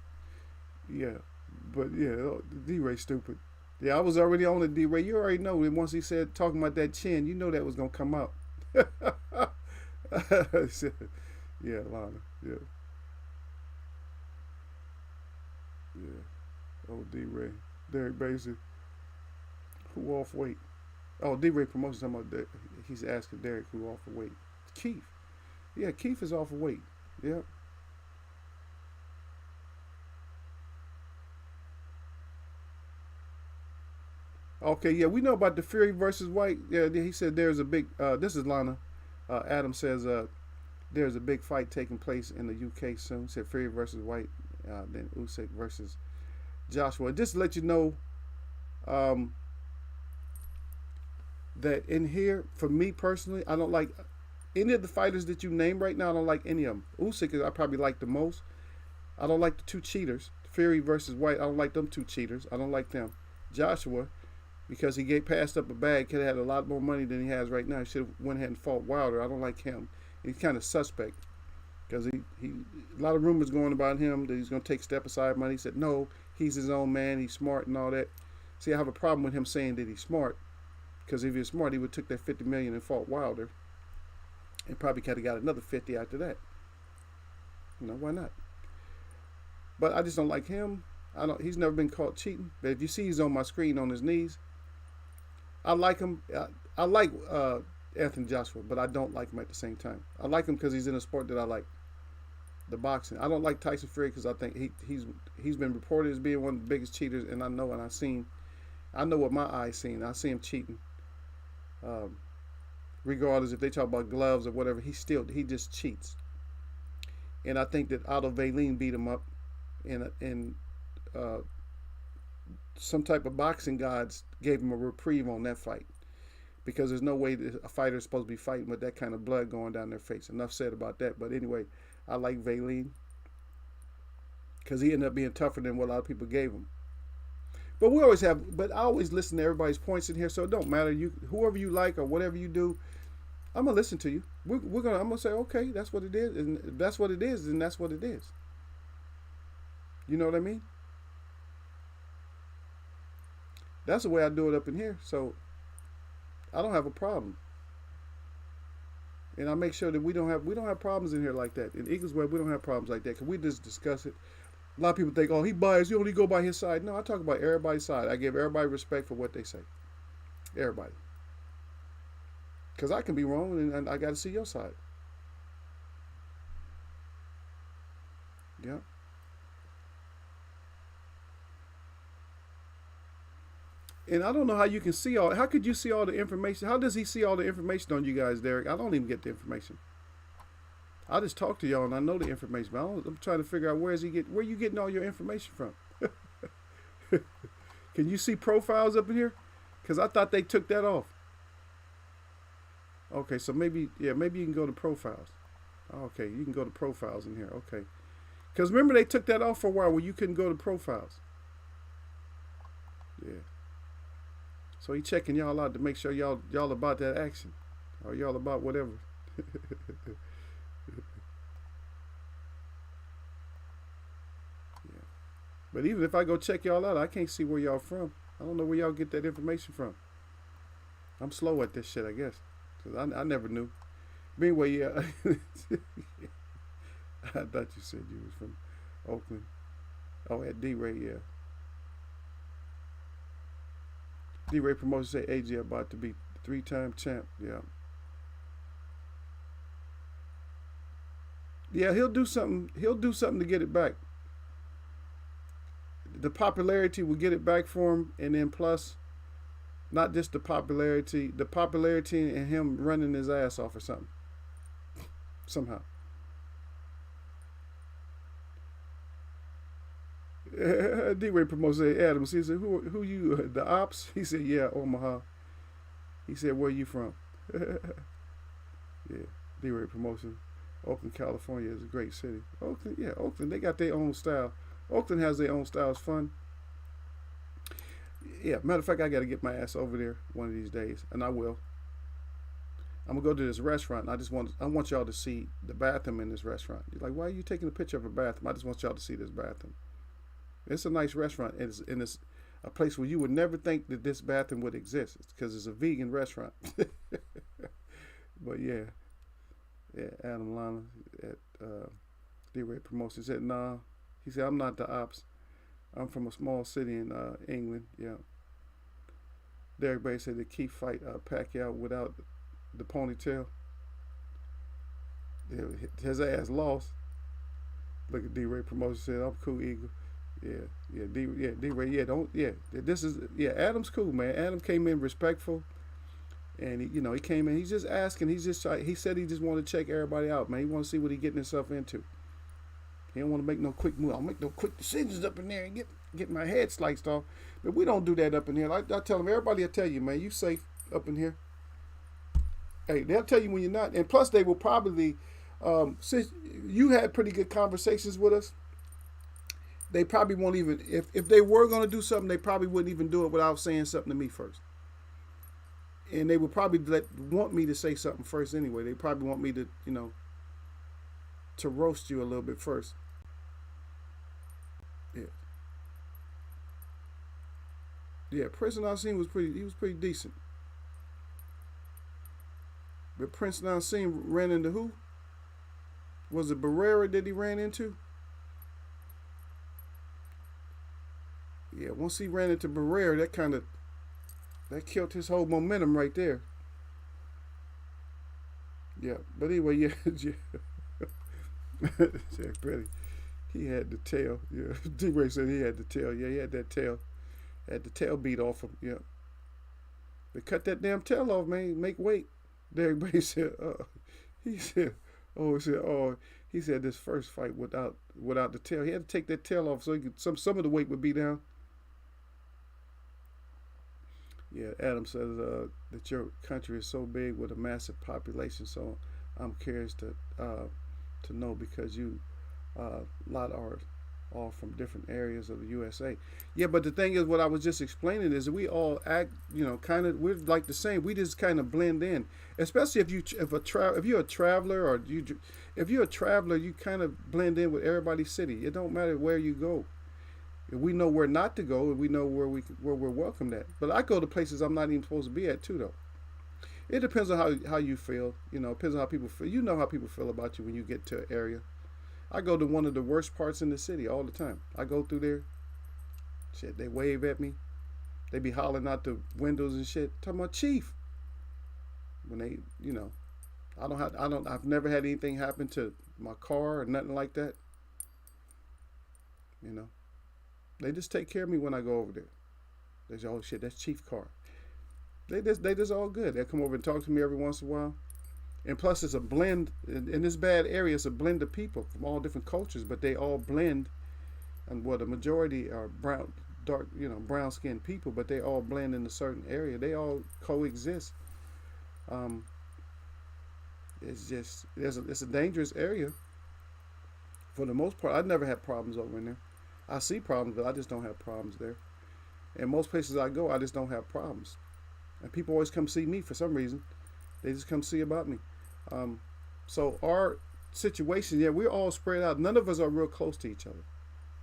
Yeah. But yeah, D-Ray stupid. Yeah, I was already on the D-Ray. You already know. And once he said talking about that chin, you know that was gonna come out. Yeah, Lana. Yeah. Yeah. Oh, D-Ray. Derek Basie. Who off weight? Oh, D-Ray promotion talking about that. He's asking Derek who off weight. Keith. Yeah, Keith is off weight. Yeah. Okay, yeah, we know about the Fury versus White. Yeah, he said there's a big. This is Lana. Adam says there's a big fight taking place in the UK soon. Said Fury versus White. Then Usyk versus Joshua. Just to let you know, um, that in here, for me personally, I don't like any of the fighters that you name right now. I don't like any of them. Usyk, I probably like the most. I don't like the two cheaters, Fury versus White. I don't like them two cheaters. I don't like them. Joshua, because he passed up a bag, could have had a lot more money than he has right now. He should have went ahead and fought Wilder. I don't like him. He's kind of suspect because he a lot of rumors going about him that he's going to take step aside money. He said no, he's his own man. He's smart and all that. See, I have a problem with him saying that he's smart, because if he was smart, he would have took that 50 million and fought Wilder, and probably could have got another 50 after that. You know, why not? But I just don't like him. He's never been caught cheating. But if you see he's on my screen on his knees, I like him. I like Anthony Joshua, but I don't like him at the same time. I like him because he's in a sport that I like, the boxing. I don't like Tyson Fury because I think he's been reported as being one of the biggest cheaters, and I know what my eyes seen. I see him cheating. Regardless if they talk about gloves or whatever, he just cheats. And I think that Otto Wallin beat him up, and some type of boxing gods gave him a reprieve on that fight, because there's no way that a fighter is supposed to be fighting with that kind of blood going down their face. Enough said about that. But anyway, I like Wallin because he ended up being tougher than what a lot of people gave him. But I always listen to everybody's points in here, so it don't matter. Whoever you like or whatever you do, I'm gonna listen to you. I'm gonna say, okay, that's what it is, and if that's what it is, then that's what it is. You know what I mean? That's the way I do it up in here, so I don't have a problem. And I make sure that we don't have problems in here like that. In Eagles Web, we don't have problems like that, because we just discuss it. A lot of people think, oh, he biased, you only go by his side. No, I talk about everybody's side. I give everybody respect for what they say. Everybody. Because I can be wrong, and I got to see your side. Yeah. And I don't know how you can see how could you see all the information? How does he see all the information on you guys, Derek? I don't even get the information. I just talk to y'all and I know the information, but I'm trying to figure out where you getting all your information from? Can you see profiles up in here? Because I thought they took that off. Okay, so maybe you can go to profiles. Okay, you can go to profiles in here. Okay. Because remember they took that off for a while where you couldn't go to profiles. Yeah. So he checking y'all out to make sure y'all about that action. Or y'all about whatever. Yeah. But even if I go check y'all out, I can't see where y'all from. I don't know where y'all get that information from. I'm slow at this shit, I guess. Because I never knew. But anyway, yeah. I thought you said you was from Oakland. Oh, at D-Ray, yeah. D-Ray Promotions say AJ about to be 3-time champ. Yeah. Yeah, he'll do something. He'll do something to get it back. The popularity will get it back for him, and then plus, not just the popularity and him running his ass off or something. Somehow. D-Ray Promotions say Adams. He said, "Who you? The Ops?" He said, "Yeah, Omaha." He said, "Where you from?" Yeah, D-Ray Promotion. Oakland, California is a great city. Oakland, yeah, Oakland. They got their own style. Oakland has their own style. It's fun. Yeah, matter of fact, I got to get my ass over there one of these days, and I will. I'm gonna go to this restaurant. And I want y'all to see the bathroom in this restaurant. You're like, why are you taking a picture of a bathroom? I just want y'all to see this bathroom. It's a nice restaurant, and it's a place where you would never think that this bathroom would exist. It's because it's a vegan restaurant. But yeah, Adam Lana at D-Ray Promotions said, "Nah." He said, "I'm not the Ops. I'm from a small city in England." Yeah. Derek Bay said the key fight Pacquiao without the ponytail. Yeah, his ass lost. Look at D-Ray Promotions said, "I'm cool, Eagle." D-Ray, Adam's cool, man. Adam came in respectful, and he came in. He's just asking. He said he just wanted to check everybody out, man. He want to see what he getting himself into. He don't want to make no quick move. I'll make no quick decisions up in there and getting my head sliced off. But we don't do that up in here. I tell them, everybody will tell you, man, you safe up in here. Hey, they'll tell you when you're not. And plus, they will probably, since you had pretty good conversations with us, they probably won't even, if they were going to do something, they probably wouldn't even do it without saying something to me first. And they would probably want me to say something first anyway. They probably want me to, to roast you a little bit first. Yeah. Yeah, Prince Nassim he was pretty decent. But Prince Nassim ran into who? Was it Barrera that he ran into? Yeah, once he ran into Barrera, that killed his whole momentum right there. Yeah, but anyway, yeah, Jack Petty, he had the tail. Yeah, D-Ray said he had the tail. Yeah, he had that tail. Had the tail beat off him. Yeah, they cut that damn tail off, man. Make weight. Everybody said, he said, he said this first fight without the tail. He had to take that tail off so he could, some of the weight would be down. Yeah, Adam says that your country is so big with a massive population, so I'm curious to know because you a lot are all from different areas of the USA. Yeah, but the thing is, what I was just explaining is that we all act, kind of, we're like the same. We just kind of blend in, especially if you're a traveler or if you're a traveler, you kind of blend in with everybody's city. It don't matter where you go. We know where not to go, and we know where we're welcomed at. But I go to places I'm not even supposed to be at too, though. It depends on how you feel. It depends on how people feel. You know how people feel about you when you get to an area. I go to one of the worst parts in the city all the time. I go through there. Shit, they wave at me. They be hollering out the windows and shit. Talking about Chief. When they, I've never had anything happen to my car or nothing like that. They just take care of me when I go over there. They say, oh shit, that's Chief car. They just all good. They'll come over and talk to me every once in a while. And plus it's a blend, in this bad area, it's a blend of people from all different cultures, but they all blend, and the majority are brown skinned people, but they all blend in a certain area. They all coexist. It's a dangerous area. For the most part, I've never had problems over in there. I see problems, but I just don't have problems there. And most places I go, I just don't have problems. And people always come see me for some reason. They just come see about me. So our situation, yeah, we're all spread out. None of us are real close to each other.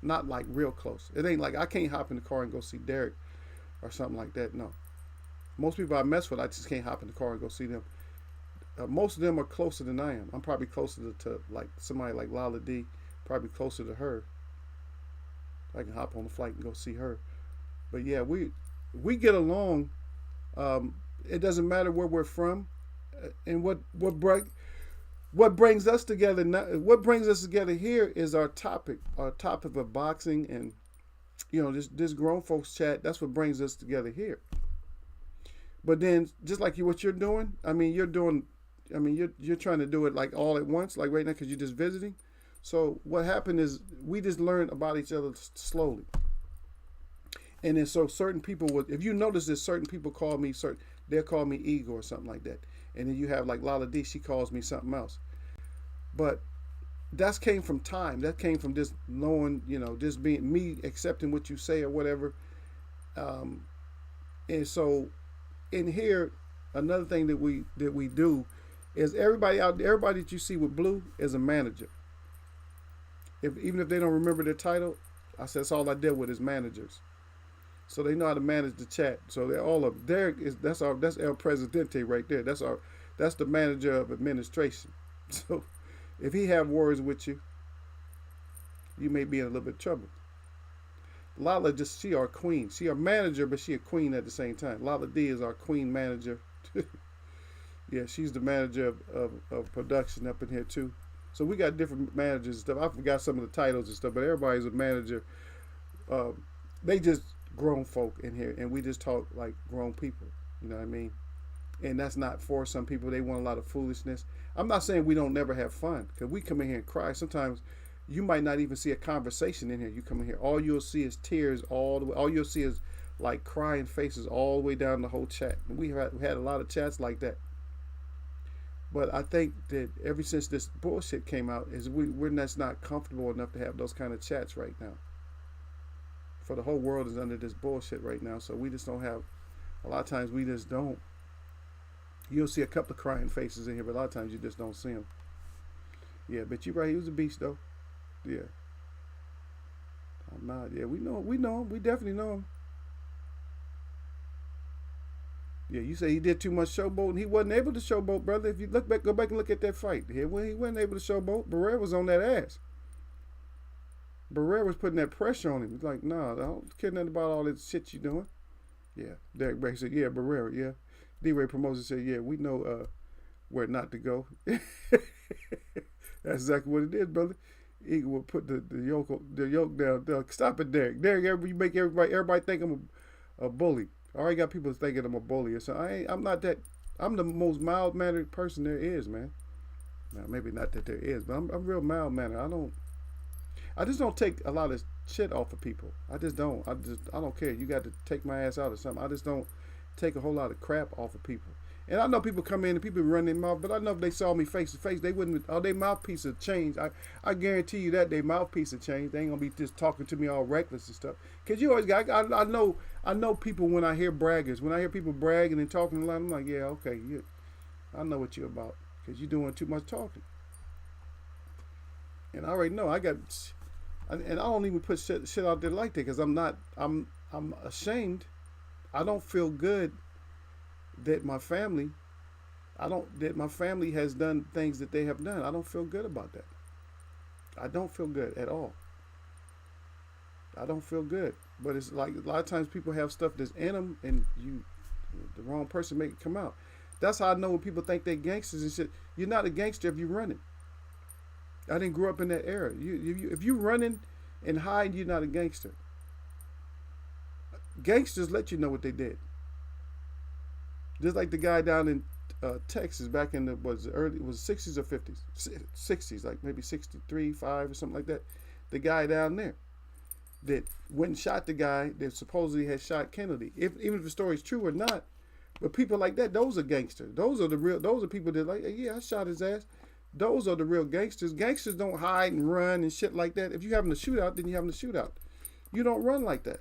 Not like real close. It ain't like I can't hop in the car and go see Derek or something like that. No. Most people I mess with, I just can't hop in the car and go see them. Most of them are closer than I am. I'm probably closer to like somebody like Lala D. Probably closer to her. I can hop on the flight and go see her. But yeah, we get along. It doesn't matter where we're from, and what brings us together. What brings us together here is our topic of boxing, and this grown folks chat. That's what brings us together here. But then, just like what you're doing, you're trying to do it like all at once, like right now, because you're just visiting. So what happened is we just learned about each other slowly. And then so certain people if you notice that certain people call me they'll call me Igor or something like that. And then you have like Lala D, she calls me something else. But that came from time. That came from just knowing, just being me accepting what you say or whatever. And so in here, another thing that we do is everybody that you see with blue is a manager. Even if they don't remember their title, I said that's all I deal with is managers. So they know how to manage the chat. So they're all of Derek that's El Presidente right there. That's the manager of administration. So if he have words with you, you may be in a little bit of trouble. Lala she our queen. She our manager, but she a queen at the same time. Lala D is our queen manager. Yeah, she's the manager of production up in here too. So we got different managers and stuff. I forgot some of the titles and stuff, but everybody's a manager. They just grown folk in here, and we just talk like grown people. You know what I mean? And that's not for some people. They want a lot of foolishness. I'm not saying we don't never have fun, because we come in here and cry. Sometimes You might not even see a conversation in here. You come in here, all you'll see is tears all the way. All you'll see is like crying faces all the way down the whole chat. And we had a lot of chats like that. But I think that ever since this bullshit came out, is we're just not comfortable enough to have those kind of chats right now. For the whole world is under this bullshit right now, so we just don't have. A lot of times we just don't. You'll see a couple of crying faces in here, but a lot of times you just don't see them. Yeah, but you're right. He was a beast, though. Yeah. I'm not. Yeah, we know him. We definitely know him. Yeah, you say he did too much showboating. He wasn't able to showboat, brother. If you look back, go back and look at that fight. Here, when he wasn't able to showboat, Barrera was on that ass. Barrera was putting that pressure on him. He's like, nah, I don't care nothing about all this shit you doing. Yeah. Derek Bray said, yeah, Barrera, yeah. D-Ray Promotion said, yeah, we know where not to go. That's exactly what it is, brother. Eagle will put the yoke down. Stop it, Derek. Derek, you make everybody think I'm a bully. I already got people thinking I'm a bully. So I'm not that. I'm the most mild-mannered person there is, man. Now, maybe not that there is, but I'm real mild-mannered. I just don't take a lot of shit off of people. I just don't. I don't care. You got to take my ass out or something. I just don't take a whole lot of crap off of people. And I know people come in and people run their mouth, but I know if they saw me face to face, they wouldn't. Oh, their mouthpiece would change. I guarantee you that their mouthpiece would change. They ain't gonna be just talking to me all reckless and stuff. Cause you always got. I know people when I hear braggers. When I hear people bragging and talking a lot, I'm like, yeah, okay, I know what you're about. Cause you're doing too much talking. And I already know I got. And I don't even put shit out there like that because I'm ashamed. I don't feel good that my family has done things that they have done. I don't feel good about that. I don't feel good at all. I don't feel good. But it's like a lot of times people have stuff that's in them and the wrong person make it come out. That's how I know when people think they're gangsters and shit. You're not a gangster if you're running. I didn't grow up in that era. If you're running and hiding, you're not a gangster. Gangsters let you know what they did. Just like the guy down in Texas back in the was 60s or 50s, 60s, like maybe 63, 5 or something like that. The guy down there that went and shot the guy that supposedly had shot Kennedy. Even if the story is true or not, but people like that, those are gangsters. Those are people that like, hey, yeah, I shot his ass. Those are the real gangsters. Gangsters don't hide and run and shit like that. If you're having a shootout, then you're having a shootout. You don't run like that.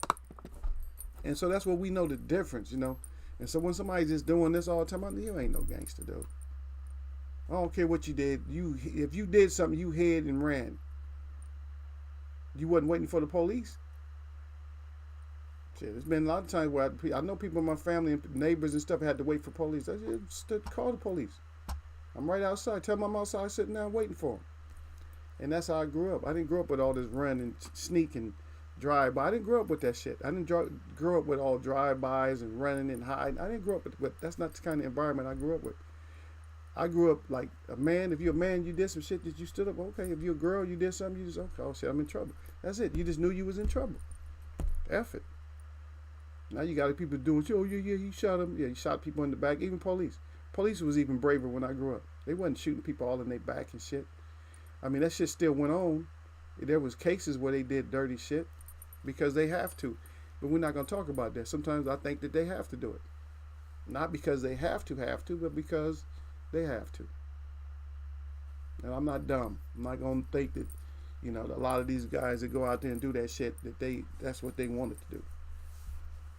And so that's what we know the difference, And so when somebody's just doing this all the time, you ain't no gangster, dude. I don't care what you did. If you did something, you hid and ran. You wasn't waiting for the police. Shit, there's been a lot of times where I know people in my family and neighbors and stuff had to wait for police. I just call the police. I'm right outside. Tell them I'm outside sitting down waiting for them. And that's how I grew up. I didn't grow up with all this run and sneak and drive-by. I didn't grow up with that shit. I didn't grow up with all drive-bys and running and hiding. I didn't grow up with that's not the kind of environment I grew up with. I grew up like a man. If you're a man, you did some shit that you stood up. Okay. If you're a girl, you did something, you just, okay, oh shit, I'm in trouble. That's it. You just knew you was in trouble. F it. Now you got people doing, oh yeah, he shot him. Yeah, he shot people in the back. Even police. Police was even braver when I grew up. They wasn't shooting people all in their back and shit. I mean, that shit still went on. There was cases where they did dirty shit because they have to. But we're not going to talk about that. Sometimes I think that they have to do it. Not because they have to, but because they have to. And I'm not dumb. I'm not going to think that, a lot of these guys that go out there and do that shit, that's what they wanted to do.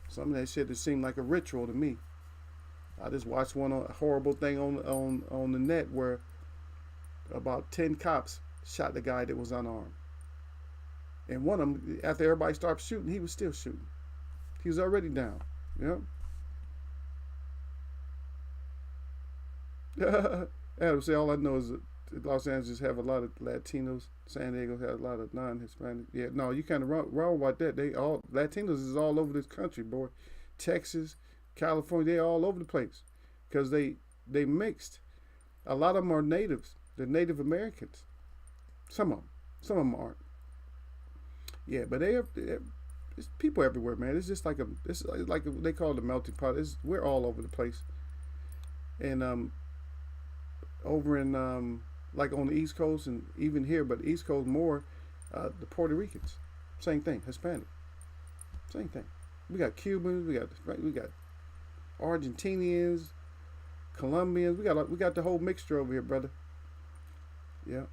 Some of that shit that seemed like a ritual to me. I just watched one horrible thing on the net where about 10 cops shot the guy that was unarmed. And one of them, after everybody started shooting, he was still shooting. He was already down. Adam say, all I know is that Los Angeles have a lot of Latinos. San Diego has a lot of non-Hispanic. Yeah, no, you kind of wrong about that. Latinos is all over this country, boy. Texas, California, they're all over the place because they mixed. A lot of them are natives. They're Native Americans. Some of them aren't. Yeah, but it's people everywhere, man. It's just like they call it a melting pot. We're all over the place. And over in like on the East Coast and even here, but the East Coast more, The Puerto Ricans, same thing. Hispanic, same thing. We got Cubans, we got Argentinians, Colombians. We got the whole mixture over here, brother. Yeah.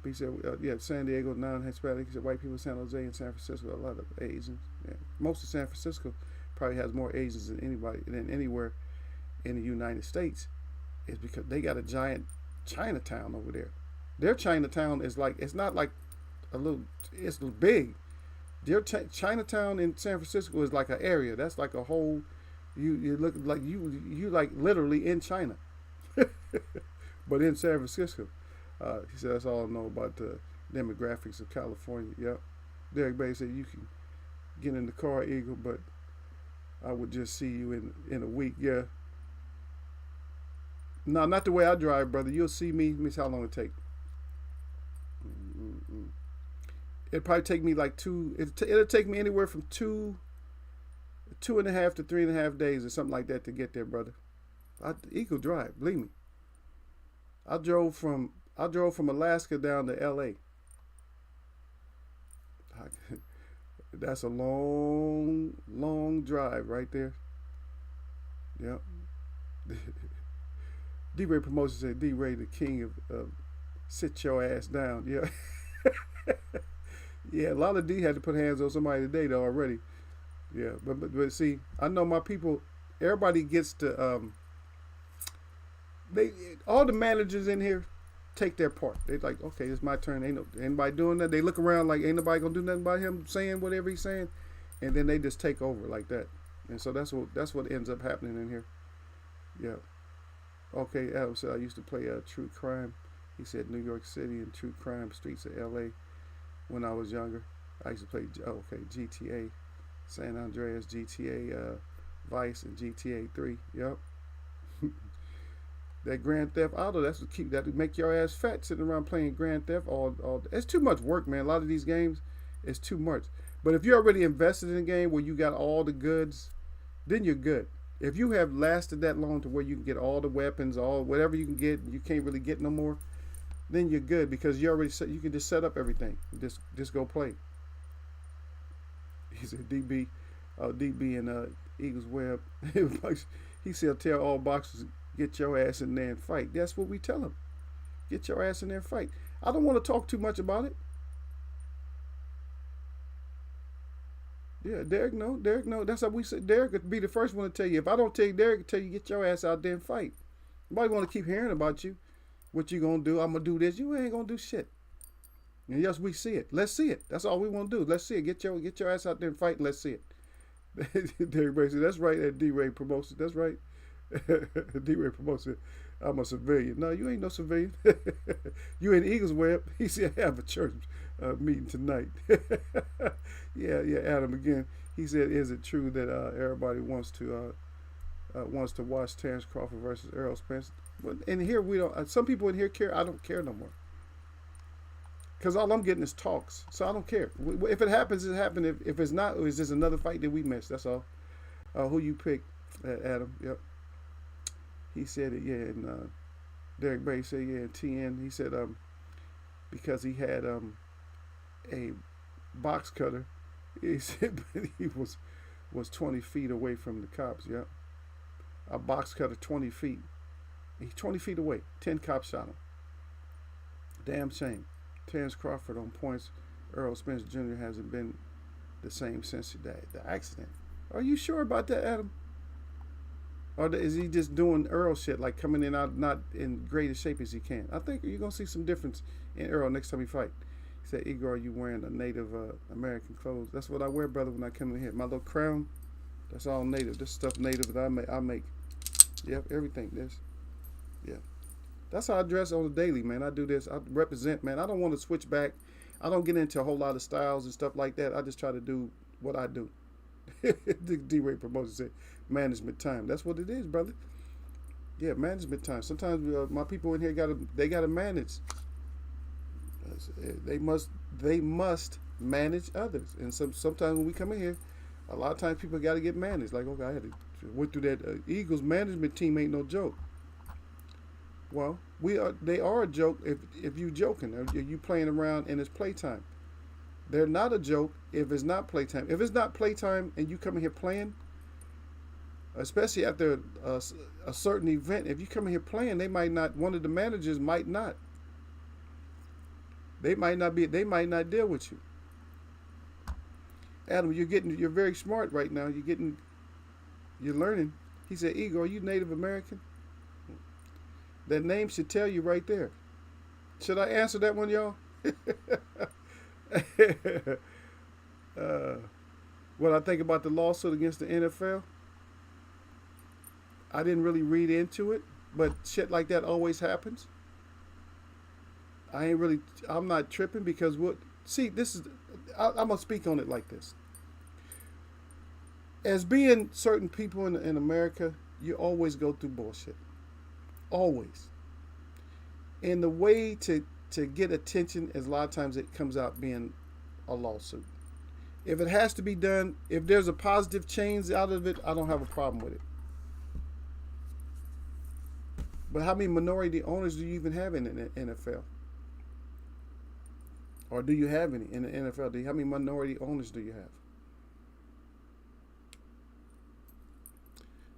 He said, yeah, San Diego, non-Hispanic. He said, white people in San Jose and San Francisco, a lot of Asians. Yeah. Most of San Francisco probably has more Asians than anywhere in the United States. Is because they got a giant Chinatown over there. Their Chinatown is like, it's not like it's big. Their Chinatown in San Francisco is like an area. That's like a whole, you look like you like literally in China. But in San Francisco. He said, that's all I know about the demographics of California. Yep. Derek Bay said, you can get in the car, Eagle, but I would just see you in a week. Yeah. No, not the way I drive, brother. You'll see me. Let me see how long it take. It'd probably take me like it'll take me anywhere from 2.5 to 3.5 days or something like that to get there, brother. Eagle drive, believe me. I drove from Alaska down to L.A. That's a long, long drive right there. Yep. D-Ray Promotion said, D-Ray, the king of sit your ass down. Yeah. Yeah, a lot of D had to put hands on somebody today, though, already. Yeah, but see, I know my people, everybody gets to, all the managers in here take their part. They like, okay, it's my turn. Ain't anybody doing that. They look around like ain't nobody gonna do nothing about him saying whatever he's saying, and then they just take over like that. And so that's what ends up happening in here. Yeah. Okay, Adam said I used to play True Crime. He said New York City and True Crime Streets of L.A. when I was younger. I used to play GTA, San Andreas, GTA Vice, and GTA 3. Yep. That Grand Theft Auto, that would make your ass fat sitting around playing Grand Theft all. It's too much work, man. A lot of these games, it's too much. But if you're already invested in a game where you got all the goods, then you're good. If you have lasted that long to where you can get all the weapons, whatever you can get, and you can't really get no more, then you're good because you can just set up everything. Just go play. He said DB and Eagles Web. He said tell all boxers, get your ass in there and fight. That's what we tell them. Get your ass in there and fight. I don't want to talk too much about it. Yeah, Derek, no. That's how we say. Derek could be the first one to tell you. If I don't tell you, Derek could tell you, get your ass out there and fight. Nobody want to keep hearing about you. What you gonna do? I'm gonna do this. You ain't gonna do shit. And yes, we see it. Let's see it. That's all we want to do. Let's see it. Get your ass out there and fight and let's see it. Derek Bay said, that's right, that D-Ray Promotion. That's right. D-Ray Promotion. I'm a civilian. No, you ain't no civilian. You in Eagles Web. He said, I have a church meeting tonight. Yeah, Adam again. He said, is it true that everybody wants to watch Terrence Crawford versus Errol Spence? But in here, we don't. Some people in here care. I don't care no more. Because all I'm getting is talks. So I don't care. If it happens, it happened. If it's not, it's just another fight that we missed. That's all. Who you pick, Adam? Yep. He said it, yeah. And Derek Bay said, yeah, TN. He said, because he had a box cutter. He said he was 20 feet away from the cops. Yep. A box cutter 20 feet. He's 20 feet away. 10 cops shot him. Damn shame. Terrence Crawford on points. Errol Spence Jr. hasn't been the same since the accident. Are you sure about that, Adam? Or is he just doing Earl shit, like coming in out not in greatest shape as he can? I think you're going to see some difference in Earl next time he fight. He said, Igor, are you wearing a Native American clothes? That's what I wear, brother, when I come in here. My little crown, that's all native. This stuff native that I make. Yep, everything. This. Yeah. That's how I dress on the daily, man. I do this. I represent, man. I don't want to switch back. I don't get into a whole lot of styles and stuff like that. I just try to do what I do. D-Ray Promotion said, management time. That's what it is, brother. Yeah, management time. Sometimes my people in here gotta manage. They must manage others. And sometimes when we come in here, a lot of times people got to get managed. Like, okay, I went through that. Eagles management team ain't no joke. Well, they are a joke if you joking. Or you playing around and it's playtime. They're not a joke if it's not playtime. If it's not playtime and you come in here playing, especially after a certain event, if you come in here playing, they might not. One of the managers might not. They might not be. They might not deal with you. Adam, you're very smart right now. You're learning. He said, Igor, are you Native American? That name should tell you right there. Should I answer that one, y'all? What I think about the lawsuit against the NFL, I didn't really read into it, but shit like that always happens. I'm not tripping because I'm going to speak on it like this. As being certain people in America, you always go through bullshit. Always. And the way to get attention is a lot of times it comes out being a lawsuit. If it has to be done, if there's a positive change out of it, I don't have a problem with it. But how many minority owners do you even have in the NFL? Or do you have any in the NFL? How many minority owners do you have?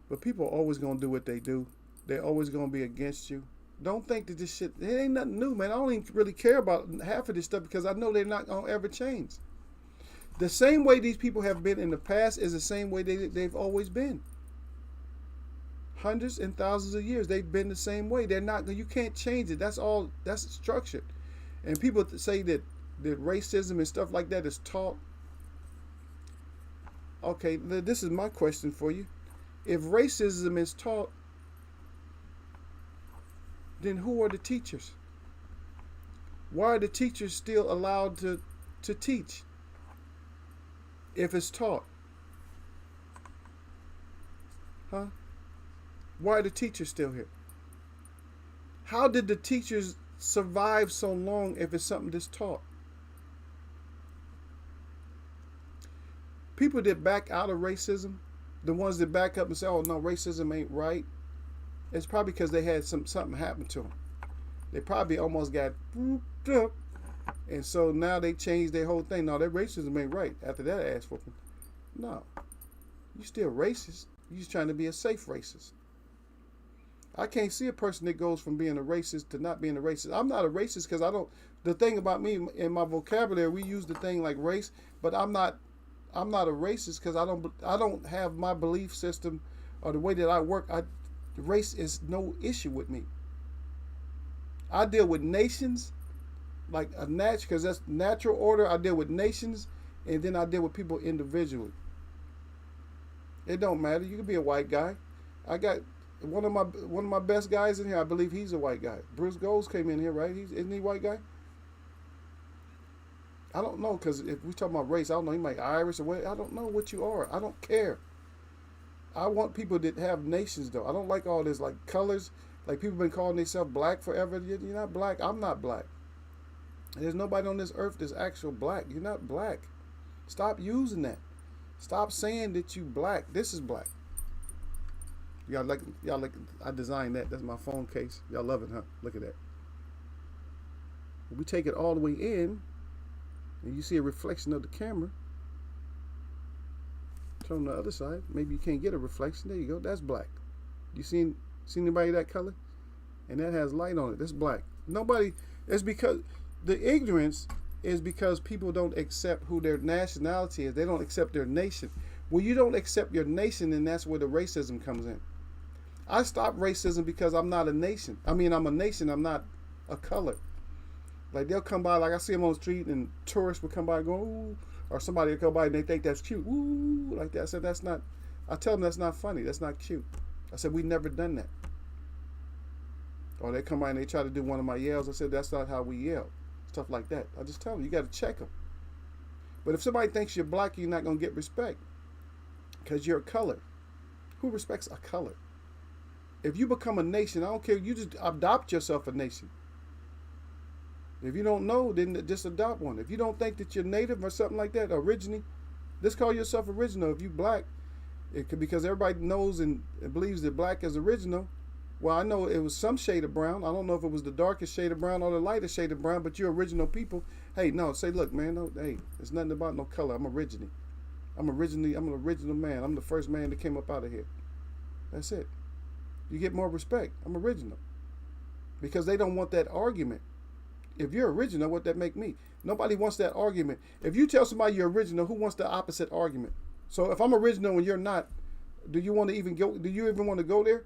But people are always going to do what they do. They're always going to be against you. Don't think that this shit, it ain't nothing new, man. I don't even really care about half of this stuff because I know they're not going to ever change. The same way these people have been in the past is the same way they've always been. Hundreds and thousands of years, they've been the same way. You can't change it. That's structured. And people say that racism and stuff like that is taught. Okay, this is my question for you. If racism is taught, then who are the teachers? Why are the teachers still allowed to teach if it's taught? Huh? Why are the teachers still here? How did the teachers survive so long if it's something that's taught? People that back out of racism, the ones that back up and say, oh no, racism ain't right, it's probably because they had something happen to them. They probably almost got whooped up, and so now they changed their whole thing. No, that racism ain't right after that ass whooping. No, you still racist. You just trying to be a safe racist. I can't see a person that goes from being a racist to not being a racist. I'm not a racist because I don't. The thing about me in my vocabulary, we use the thing like race, but I'm not a racist because I don't have my belief system or the way that I work. Race is no issue with me. I deal with nations like a because that's natural order. I deal with nations, and then I deal with people individually. It don't matter. You can be a white guy. I got one of my best guys in here. I believe he's a white guy. Bruce Goles came in here, right? Isn't he a white guy? I don't know, because if we talk about race, I don't know. He might be Irish or what. I don't know what you are. I don't care. I want people that have nations, though. I don't like all this, like, colors. Like, people been calling themselves black forever. You're not black. I'm not black. There's nobody on this earth that's actual black. You're not black. Stop using that. Stop saying that you black. This is black. Y'all like, I designed that. That's my phone case. Y'all love it, huh? Look at that. We take it all the way in, and you see a reflection of the camera. Turn on the other side. Maybe you can't get a reflection. There you go. That's black. You seen anybody that color? And that has light on it. That's black. Nobody. It's because the ignorance is because people don't accept who their nationality is. They don't accept their nation. When you don't accept your nation, then that's where the racism comes in. I stopped racism because I'm not a nation. I mean, I'm a nation. I'm not a color. Like, they'll come by, like I see them on the street, and tourists will come by and go, ooh, or somebody will come by and they think that's cute, ooh, like that. I said, that's not, I tell them that's not funny, that's not cute. I said, we've never done that. Or they come by and they try to do one of my yells. I said, that's not how we yell. Stuff like that. I just tell them, you got to check them. But if somebody thinks you're black, you're not going to get respect because you're a color. Who respects a color? If you become a nation, I don't care, you just adopt yourself a nation. If you don't know, then just adopt one. If you don't think that you're native or something like that, originally, just call yourself original. If you black, it could, because everybody knows and believes that black is original, Well, I know it was some shade of brown. I don't know if it was the darkest shade of brown or the lightest shade of brown, but you're original people. Hey, no, say, look, man, no, hey, it's nothing about no color. I'm an original man. I'm the first man that came up out of here. That's it. You get more respect. I'm original. Because they don't want that argument. If you're original, what that make me? Nobody wants that argument. If you tell somebody you're original, who wants the opposite argument? So if I'm original and you're not, do you want to even go? Do you even want to go there?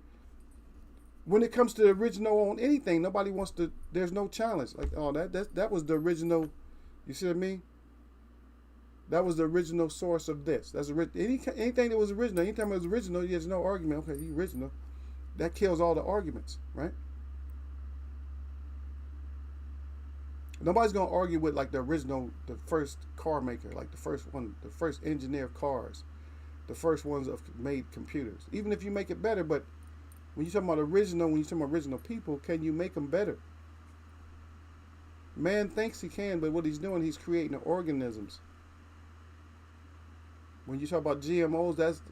When it comes to the original on anything, nobody wants to. There's no challenge. Like, oh, that was the original. You see what I mean? That was the original source of this. That's anything that was original. Anytime it was original, there's no argument. Okay, the original. That kills all the arguments, right? Nobody's gonna argue with like the original, the first car maker, like the first one, the first engineer of cars, the first ones of made computers. Even if you make it better, but when you're talking about original, when you're talking about original people, can you make them better? Man thinks he can, but what he's doing, he's creating organisms. When you talk about GMOs, that's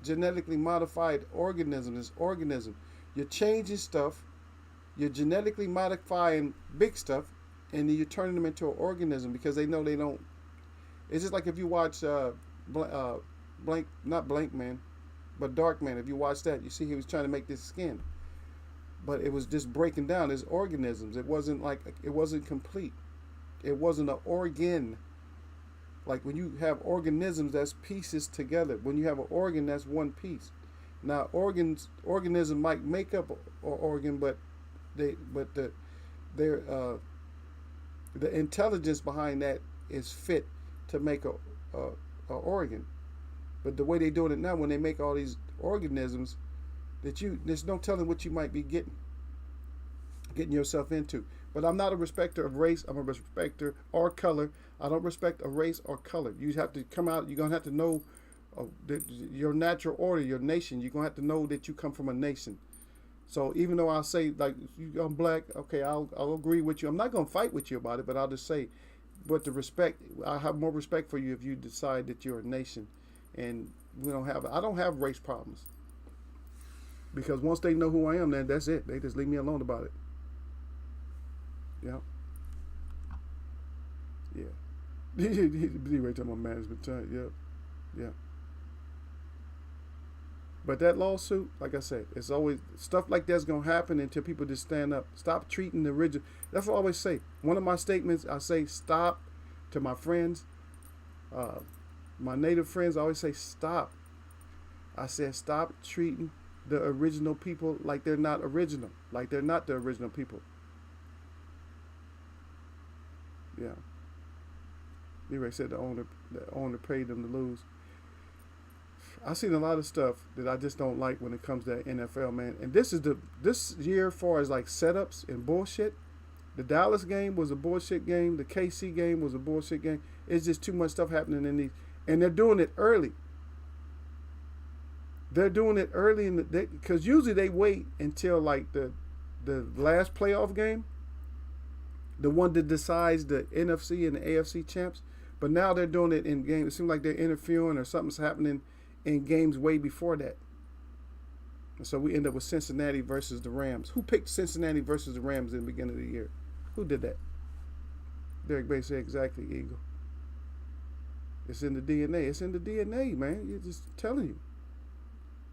genetically modified organisms. It's organism. You're changing stuff. You're genetically modifying big stuff, and then you're turning them into an organism because they know they don't. It's just like if you watch not Blank Man, but Dark Man. If you watch that, you see he was trying to make this skin, but it was just breaking down his organisms. It wasn't complete. It wasn't an organ. Like when you have organisms, that's pieces together. When you have an organ, that's one piece. Now organism might make up an organ, but the intelligence behind that is fit to make a organ. But the way they're doing it now, when they make all these organisms, there's no telling what you might be getting yourself into. But I'm not a respecter of race. I'm a respecter or color. I don't respect a race or color. You have to come out. You're gonna have to know your natural order, your nation. You're gonna have to know that you come from a nation. So even though I say like I'm black, okay, I'll agree with you. I'm not gonna fight with you about it, but I'll just say, but the respect, I have more respect for you if you decide that you're a nation, and I don't have race problems, because once they know who I am, then that's it. They just leave me alone about it. Yeah. Yeah. He right talking about management time. Yeah. Yeah. But that lawsuit, like I said, it's always stuff like that's gonna happen until people just stand up. Stop treating the original. That's what I always say. One of my statements, I say stop to my friends, my native friends. I always say stop. I said stop treating the original people like they're not original, like they're not the original people. Yeah. Leroy said the owner paid them to lose. I've seen a lot of stuff that I just don't like when it comes to NFL, man. And this year, as far as like setups and bullshit. The Dallas game was a bullshit game. The KC game was a bullshit game. It's just too much stuff happening in these, and they're doing it early. They're doing it early in the day because usually they wait until like the last playoff game, the one that decides the NFC and the AFC champs. But now they're doing it in games. It seems like they're interfering or something's happening in games way before that. And so we end up with Cincinnati versus the Rams. Who picked Cincinnati versus the Rams in the beginning of the year? Who did that? Derek Bay said exactly, Eagle. It's in the DNA. It's in the DNA, man. You're just telling you.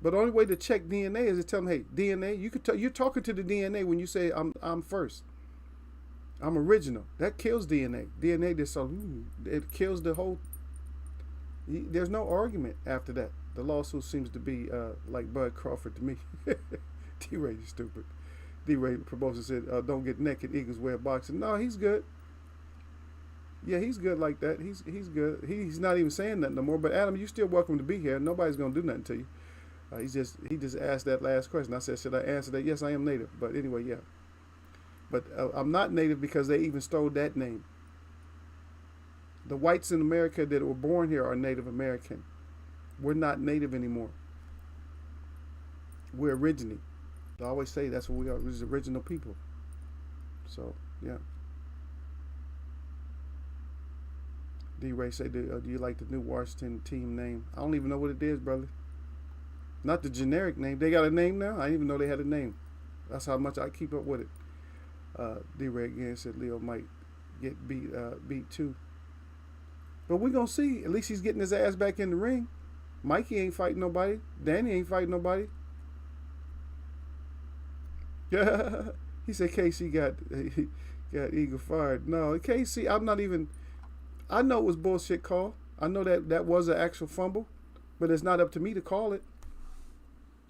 But the only way to check DNA is to tell them, hey, DNA, you could you're talking to the DNA when you say I'm first. I'm original. That kills DNA. DNA just it kills the whole. There's no argument after that. The lawsuit seems to be like Bud Crawford to me. D-Ray, you stupid. D-Ray Proposer said, don't get naked, Eagles wear boxing. No, he's good. Yeah, he's good like that. He's good. He's not even saying nothing no more. But Adam, you're still welcome to be here. Nobody's gonna do nothing to you. He just asked that last question. I said, should I answer that? Yes, I am native. But anyway, yeah. But I'm not native because they even stole that name. The whites in America that were born here are Native American. We're not native anymore. We're originally. I always say that's what we are. We're original people. So, yeah. D-Ray say, do you like the new Washington team name? I don't even know what it is, brother. Not the generic name. They got a name now? I didn't even know they had a name. That's how much I keep up with it. D-Ray again said Leo might get beat too. But we gonna see. At least he's getting his ass back in the ring. Mikey ain't fighting nobody. Danny ain't fighting nobody. Yeah. He said KC got Eagle fired. No, KC, I'm not even. I know it was bullshit call. I know that was an actual fumble, but it's not up to me to call it.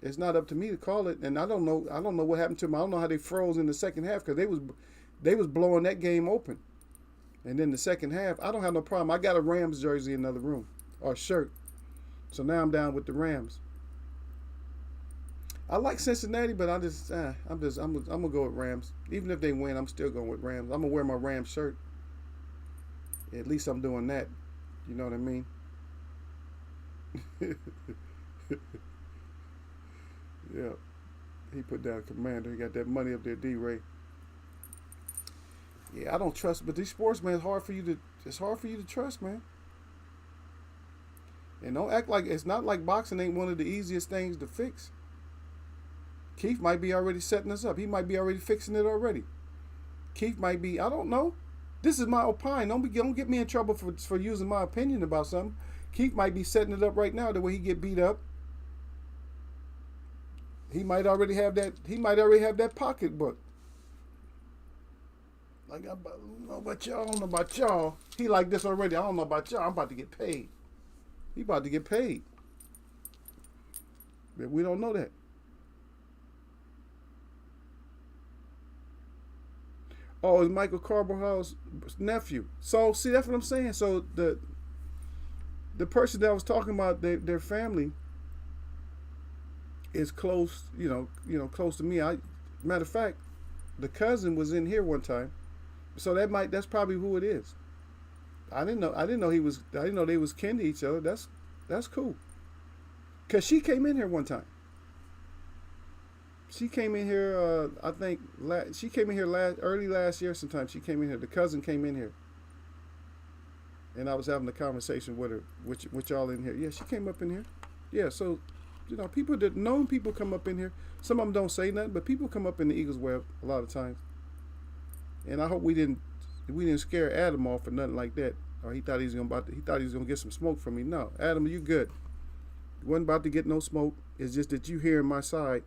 It's not up to me to call it, and I don't know what happened to them. I don't know how they froze in the second half because they was blowing that game open. And then the second half, I don't have no problem. I got a Rams jersey in another room or shirt, so now I'm down with the Rams. I like Cincinnati, but I'm gonna go with Rams. Even if they win, I'm still going with Rams. I'm gonna wear my Rams shirt. At least I'm doing that. You know what I mean? Yeah. He put down Commander. He got that money up there, D-Ray. Yeah, I don't trust, but these sports, man, it's hard for you to trust, man. And don't act like it's not like boxing ain't one of the easiest things to fix. Keith might be already setting us up. He might be already fixing it already. Keith might be, I don't know. This is my opinion. Don't get me in trouble for using my opinion about something. Keith might be setting it up right now the way he get beat up. He might already have that pocketbook. Like, I don't know about y'all. I don't know about y'all. He like this already. I don't know about y'all. I'm about to get paid. He about to get paid. But we don't know that. Oh, it's Michael Carvalho's nephew. So, see, that's what I'm saying. So, the person that I was talking about, their family is close, close to me. Matter of fact, the cousin was in here one time. So that's probably who it is. I didn't know they was kin to each other. That's cool. Cause she came in here one time. She came in here. I think she came in here early last year. Sometime she came in here. The cousin came in here, and I was having a conversation with her. Which y'all in here? Yeah, she came up in here. Yeah, so known people come up in here. Some of them don't say nothing, but people come up in the Eagles web a lot of times. And I hope we didn't scare Adam off or nothing like that. Or he thought he was gonna get some smoke from me. No, Adam, you good. You wasn't about to get no smoke. It's just that you hearing my side.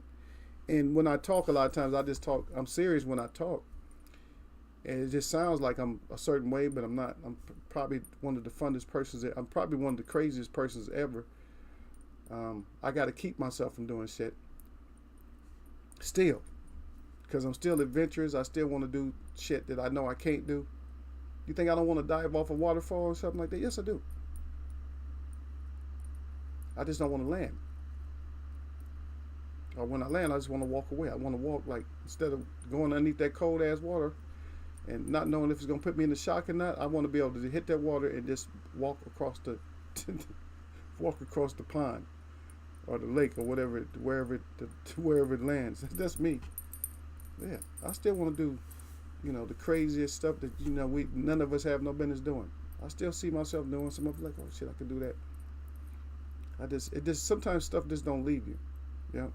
And when I talk, a lot of times I just talk. I'm serious when I talk, and it just sounds like I'm a certain way, but I'm not. I'm probably one of the funnest persons. I'm probably one of the craziest persons ever. I got to keep myself from doing shit. Still, because I'm still adventurous. I still want to do shit that I know I can't do. You think I don't want to dive off a waterfall or something like that? Yes, I do. I just don't want to land. Or when I land, I just want to walk away. I want to walk, like, instead of going underneath that cold ass water and not knowing if it's gonna put me in the shock or not, I want to be able to hit that water and just walk across the pond or the lake or wherever it lands. That's me. Yeah, I still want to do, the craziest stuff that none of us have no business doing. I still see myself doing some of like, oh shit, I can do that. It just sometimes stuff just don't leave you. Yeah.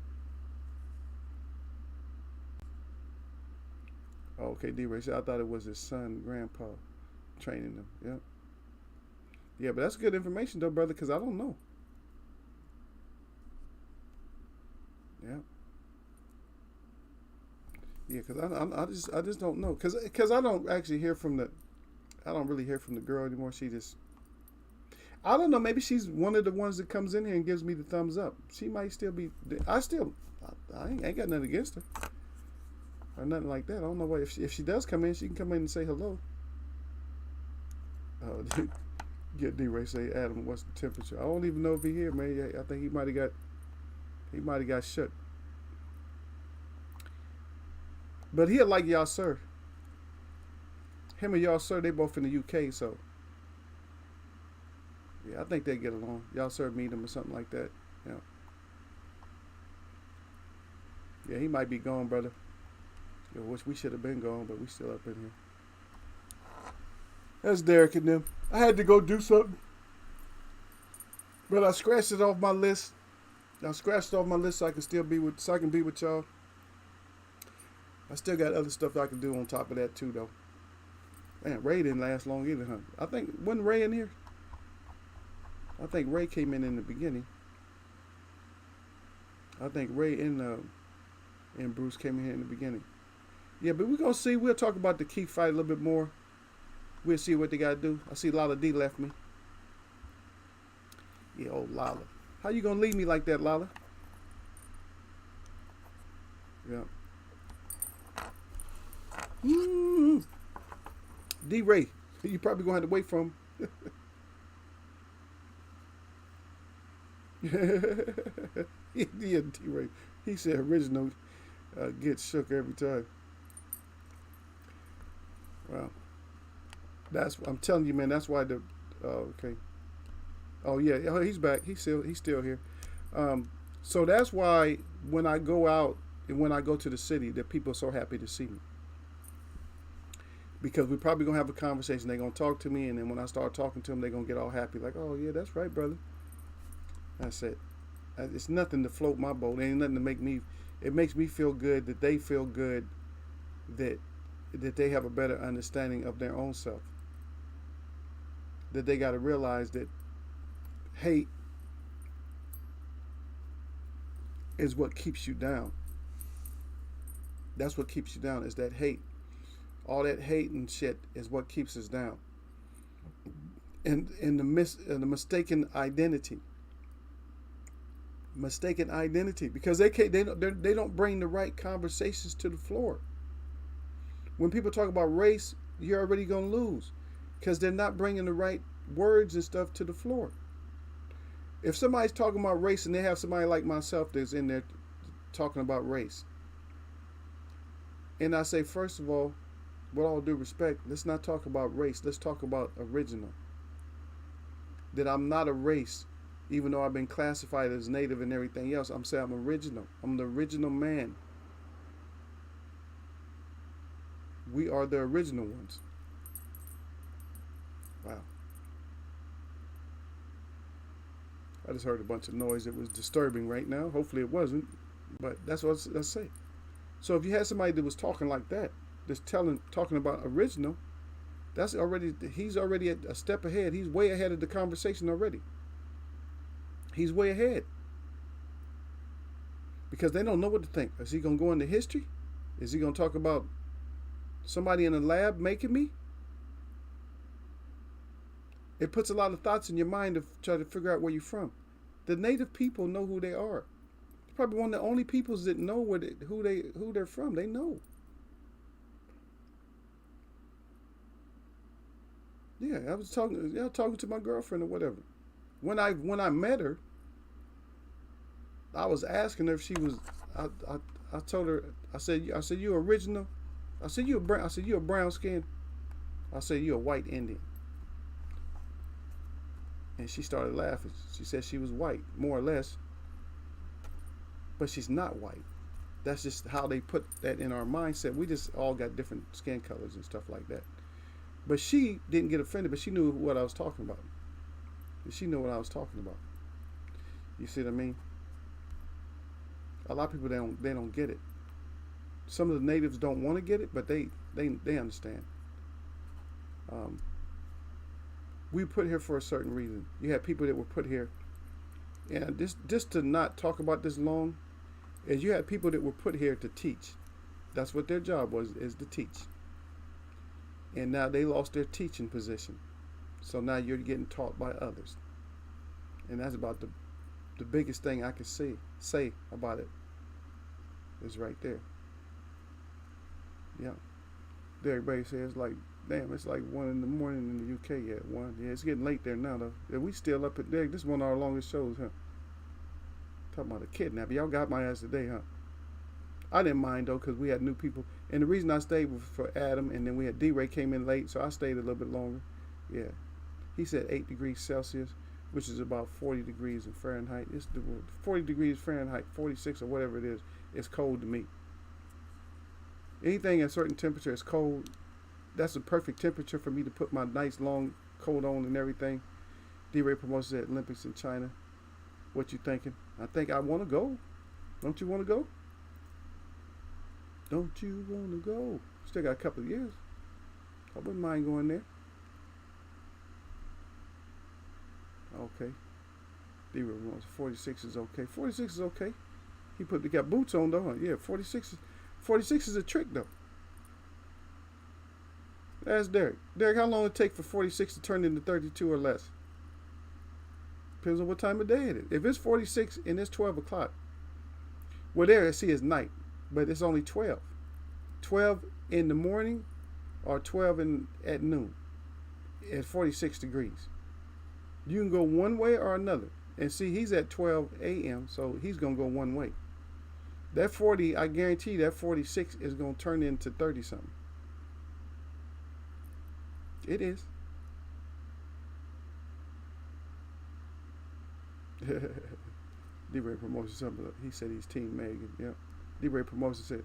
Oh, okay, D-Ray said, I thought it was his son, grandpa, training him. Yeah. Yeah, but that's good information though, brother, because I don't know. Yeah. Yeah, because I just don't know. Because I don't actually hear from I don't really hear from the girl anymore. She just, I don't know, maybe she's one of the ones that comes in here and gives me the thumbs up. She might still be, I ain't got nothing against her. Or nothing like that. I don't know why. If she does come in, she can come in and say hello. Get D-Ray say, Adam, what's the temperature? I don't even know if he here, man. I think he might have got shut. But he'll like y'all, sir. Him and y'all, sir, they both in the UK, so yeah, I think they get along. Y'all, sir, meet him or something like that. Yeah. Yeah, he might be gone, brother. I wish we should have been gone, but we still up in here. That's Derek and them. I had to go do something, but I scratched it off my list. I scratched it off my list so I can be with y'all. I still got other stuff I can do on top of that too, though. Man, Ray didn't last long either, huh? I think wasn't Ray in here? I think Ray came in the beginning. I think Ray and Bruce came in here in the beginning. Yeah, but we're gonna see. We'll talk about the key fight a little bit more. We'll see what they gotta do. I see Lala D left me. Yeah, old Lala. How you gonna leave me like that, Lala? Yeah. D Ray, you probably gonna have to wait for him. Yeah, D Ray. He said original gets shook every time. Wow. That's I'm telling you, man. That's why the. Okay. Oh yeah. Oh, he's back. He's still here. So that's why when I go out and when I go to the city, that people are so happy to see me. Because we're probably gonna have a conversation. They're gonna talk to me, and then when I start talking to them, they're gonna get all happy, like, "Oh yeah, that's right, brother." That's it. It's nothing to float my boat. It ain't nothing to make me. It makes me feel good that they feel good that they have a better understanding of their own self. That they got to realize that hate is what keeps you down. That's what keeps you down. Is that hate? All that hate and shit is what keeps us down. And the mistaken identity. Mistaken identity, because they don't bring the right conversations to the floor. When people talk about race, you're already gonna lose, because they're not bringing the right words and stuff to the floor. If somebody's talking about race and they have somebody like myself that's in there talking about race, and I say, first of all, with all due respect, let's not talk about race. Let's talk about original. That I'm not a race. Even though I've been classified as native and everything else, I'm saying I'm original. I'm the original man. We are the original ones. Wow. I just heard a bunch of noise that was disturbing right now. Hopefully it wasn't, but that's what I say. So if you had somebody that was talking like that, just talking about original, he's already a step ahead. He's way ahead of the conversation already. He's way ahead. Because they don't know what to think. Is he going to go into history? Is he going to talk about somebody in a lab making me? It puts a lot of thoughts in your mind to try to figure out where you're from. The native people know who they are. It's probably one of the only peoples that know who they're from. They know. Yeah, I was talking to my girlfriend or whatever. When I met her, I was asking her if she was. I told her. I said you original. I said you a brown skin. I said you a white Indian. And she started laughing. She said she was white, more or less. But she's not white. That's just how they put that in our mindset. We just all got different skin colors and stuff like that. But she didn't get offended, but she knew what I was talking about. She knew what I was talking about. You see what I mean? A lot of people they don't get it. Some of the natives don't want to get it, but they understand. We put here for a certain reason. You had people that were put here, and just to not talk about this long, is you had people that were put here to teach. That's what their job was, is to teach. And now they lost their teaching position. So now you're getting taught by others. And that's about the biggest thing I can say about it is right there. Yeah. Everybody says like, damn, it's like 1 in the morning in the UK yet. 1. Yeah, it's getting late there now though. Yeah, we still up at there. This is one of our longest shows, huh? Talking about a kidnap. Y'all got my ass today, huh? I didn't mind though, because we had new people. And the reason I stayed was for Adam, and then we had D-Ray came in late, so I stayed a little bit longer. Yeah. He said 8 degrees Celsius, which is about 40 degrees in Fahrenheit. It's 40 degrees Fahrenheit, 46 or whatever it is. It's cold to me. Anything at a certain temperature is cold. That's the perfect temperature for me to put my nice long coat on and everything. D-Ray promotes the Olympics in China. What you thinking? I think I want to go. Don't you want to go? Don't you want to go? Still got a couple of years. I wouldn't mind going there. Okay. D-Ray Ramones. 46 is okay. 46 is okay. He got boots on though. Yeah, 46 is a trick though. Ask Derek. Derek, how long it take for 46 to turn into 32 or less? Depends on what time of day it is. If it's 46 and it's 12 o'clock, well, there, see, it's night, but it's only 12. 12 in the morning or 12 at noon at 46 degrees. You can go one way or another. And see, he's at 12 a.m., so he's going to go one way. That 40, I guarantee that 46 is going to turn into 30-something. It is. D-Ray Promotion, he said he's Team Megan. Yep. D-Ray Promotion said,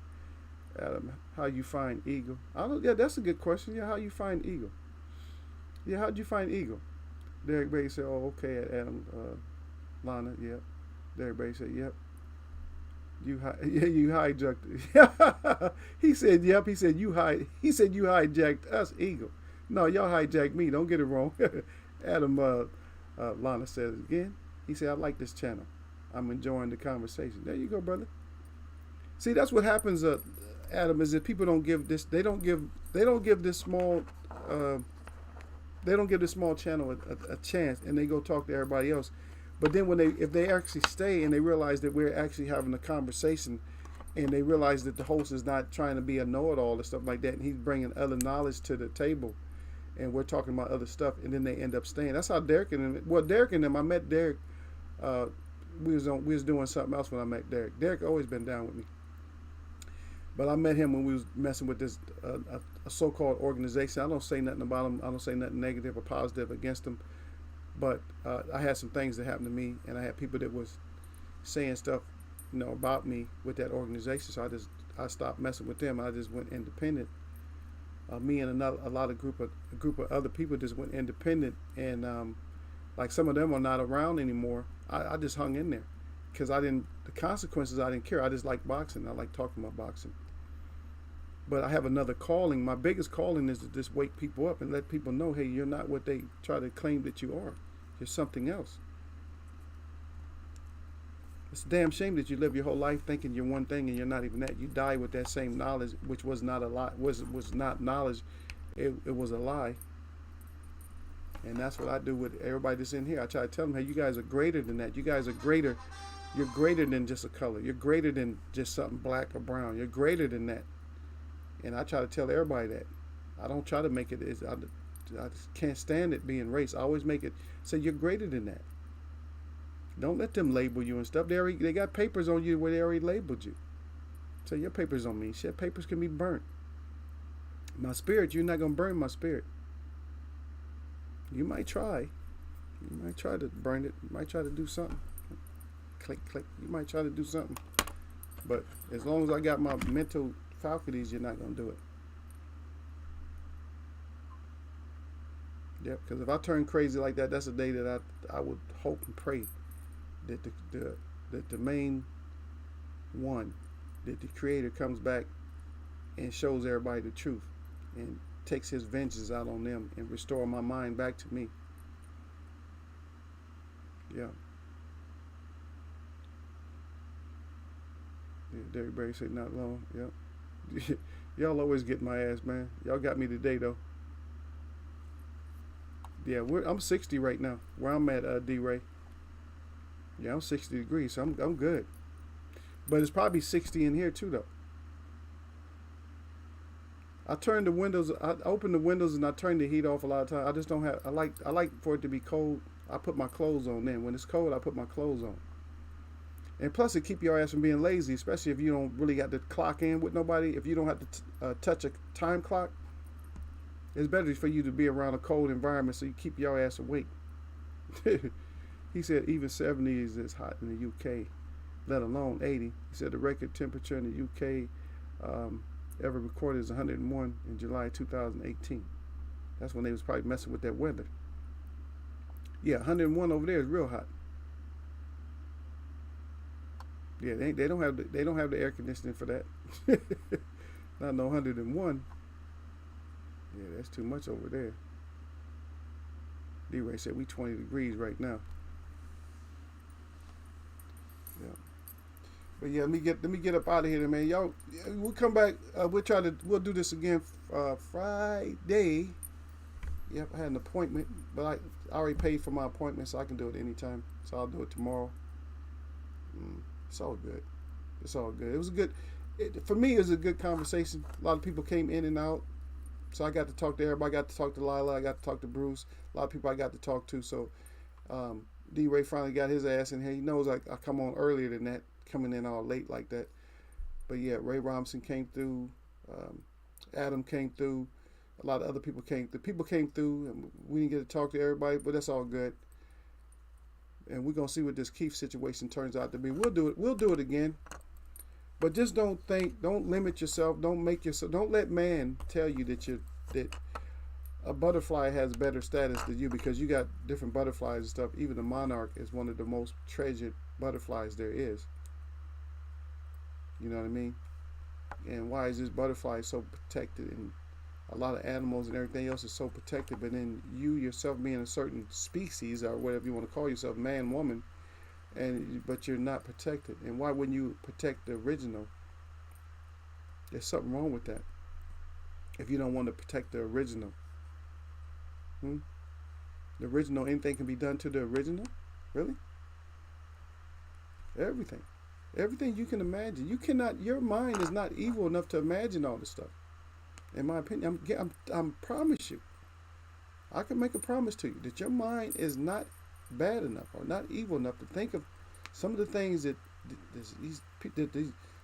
Adam, how you find Eagle? Yeah, that's a good question. Yeah, how you find Eagle? Yeah, how'd you find Eagle? Derek Bay said, oh, okay, at Adam, Lana, yep. Derek Bay said, yep. You hijacked it. He said, yep. He said you hijacked us, Eagle. No, y'all hijacked me. Don't get it wrong. Adam Lana says it again. He said, I like this channel. I'm enjoying the conversation. There you go, brother. See, that's what happens, Adam, is that people don't give this. They don't give this small. They don't give this small channel a chance, and they go talk to everybody else. But then if they actually stay and they realize that we're actually having a conversation, and they realize that the host is not trying to be a know-it-all and stuff like that, and he's bringing other knowledge to the table, and we're talking about other stuff, and then they end up staying. That's how Derek and them. Well, Derek and them. I met Derek. We was doing something else when I met Derek. Derek always been down with me, but I met him when we was messing with this a so-called organization. I don't say nothing about him. I don't say nothing negative or positive against him. But I had some things that happened to me, and I had people that was saying stuff, about me with that organization. So I stopped messing with them. I just went independent. Me and a group of other people just went independent, and like some of them are not around anymore. I just hung in there because the consequences I didn't care. I just like boxing. I like talking about boxing. But I have another calling. My biggest calling is to just wake people up and let people know, hey, you're not what they try to claim that you are. You're something else. It's a damn shame that you live your whole life thinking you're one thing and you're not even that. You die with that same knowledge, which was not a lie, was not knowledge. It was a lie. And that's what I do with everybody that's in here. I try to tell them, hey, you guys are greater than that. You guys are greater. You're greater than just a color. You're greater than just something black or brown. You're greater than that. And I try to tell everybody that. I don't try to make it. I just can't stand it being race. I always make it say you're greater than that. Don't let them label you and stuff. They got papers on you where they already labeled you. So your papers don't mean shit. Papers can be burnt. My spirit, you're not going to burn my spirit. You might try. You might try to burn it. You might try to do something. Click, click. You might try to do something. But as long as I got my mental faculties, you're not going to do it. Yep, because if I turn crazy like that, that's a day that I would hope and pray that the main one, that the Creator comes back and shows everybody the truth and takes his vengeance out on them and restore my mind back to me. Yeah. Derek Berry said not long. Yep. Y'all always get my ass, man. Y'all got me today though. Yeah, I'm 60 right now. Where I'm at, D-Ray. Yeah, I'm 60 degrees, so I'm good. But it's probably 60 in here too, though. I turn the windows. I open the windows and I turn the heat off a lot of times. I just don't have. I like for it to be cold. I put my clothes on. Then when it's cold, I put my clothes on. And plus, it keep your ass from being lazy, especially if you don't really got to clock in with nobody. If you don't have to touch a time clock. It's better for you to be around a cold environment so you keep your ass awake. He said even 70s is hot in the UK, let alone 80. He said the record temperature in the UK ever recorded is 101 in July 2018. That's when they was probably messing with that weather. Yeah, 101 over there is real hot. Yeah, they don't have the air conditioning for that. Not no 101. Yeah, that's too much over there. D-Ray said we 20 degrees right now. Yeah. But yeah, let me get up out of here, man. Y'all, we'll come back. We'll do this again Friday. Yep, I had an appointment, but I already paid for my appointment, so I can do it anytime. So I'll do it tomorrow. It's all good. It's all good. It was a good. For me, it was a good conversation. A lot of people came in and out, so I got to talk to everybody. I got to talk to Lila. I got to talk to Bruce. A lot of people I got to talk to. So D-Ray finally got his ass in here. He knows I come on earlier than that, coming in all late like that. But yeah, Ray Robinson came through. Adam came through. A lot of other people came through. People came through, and we didn't get to talk to everybody, but that's all good. And we're gonna see what this Keith situation turns out to be. We'll do it. We'll do it again. But just don't limit yourself. Don't let man tell you that a butterfly has better status than you because you got different butterflies and stuff. Even the monarch is one of the most treasured butterflies there is. You know what I mean? And why is this butterfly so protected? And a lot of animals and everything else is so protected, but then you yourself being a certain species or whatever you want to call yourself, man, woman, but you're not protected. And why wouldn't you protect the original? There's something wrong with that. If you don't want to protect the original, the original, anything can be done to the original, really? Everything you can imagine. You cannot. Your mind is not evil enough to imagine all this stuff. In my opinion, I'm promise you, I can make a promise to you that your mind is not bad enough or not evil enough to think of some of the things that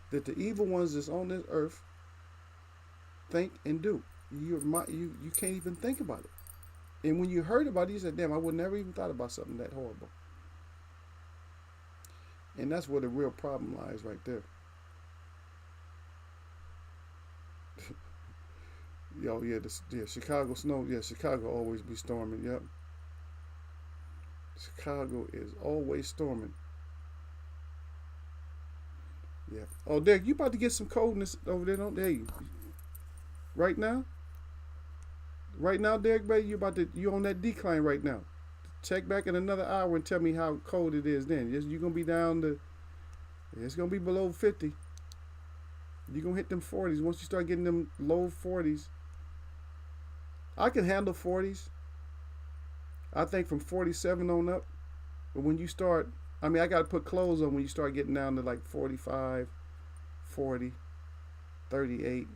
the evil ones that's on this earth think and do. You can't even think about it. And when you heard about it, you said, "Damn, I would never even thought about something that horrible." And that's where the real problem lies, right there. Chicago snow. Yeah, Chicago always be storming. Yep. Chicago is always storming. Yeah. Oh, Derek, you about to get some coldness over there, don't you? Right now? Right now, Derek, baby, you on that decline right now. Check back in another hour and tell me how cold it is then. You're going to be down to, it's going to be below 50. You're going to hit them 40s. Once you start getting them low 40s, I can handle 40s. I think from 47 on up. But when you start, I got to put clothes on when you start getting down to like 45, 40, 38.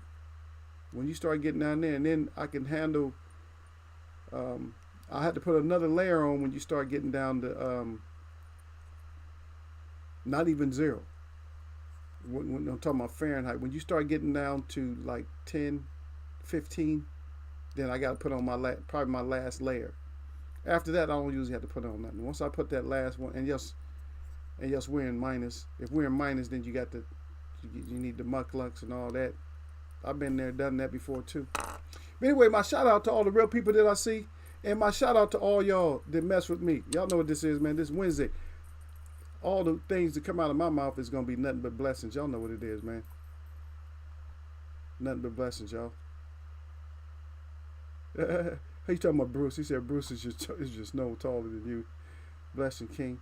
When you start getting down there, and then I can handle, I had to put another layer on when you start getting down to not even 0. When I'm talking about Fahrenheit, when you start getting down to like 10, 15, then I got to put on probably my last layer. After that, I don't usually have to put on nothing. Once I put that last one, and yes, we're in minus. If we're in minus, then you need the mucklucks and all that. I've been there, done that before too. But anyway, my shout out to all the real people that I see, and my shout out to all y'all that mess with me. Y'all know what this is, man. This Wednesday, all the things that come out of my mouth is gonna be nothing but blessings. Y'all know what it is, man. Nothing but blessings, y'all. He talking about Bruce. He said Bruce is just no taller than you. Blessing King.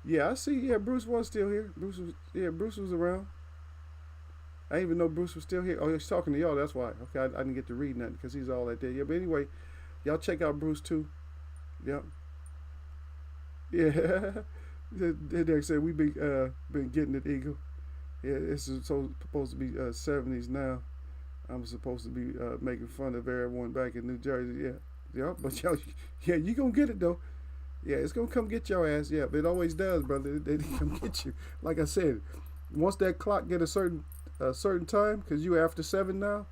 Yeah, I see. Yeah, Bruce was still here. Bruce was around. I didn't even know Bruce was still here. Oh, he's talking to y'all. That's why. Okay, I didn't get to read nothing because he's all that there. Yeah, but anyway, y'all check out Bruce too. Yep. Yeah. Derek said we been getting it, Eagle. Yeah, it's supposed to be 70s now. I'm supposed to be making fun of everyone back in New Jersey. Yeah, but y'all, you gonna get it though. Yeah, it's gonna come get your ass. Yeah, it always does, brother. They come get you. Like I said, once that clock get a certain time, because you after 7 now,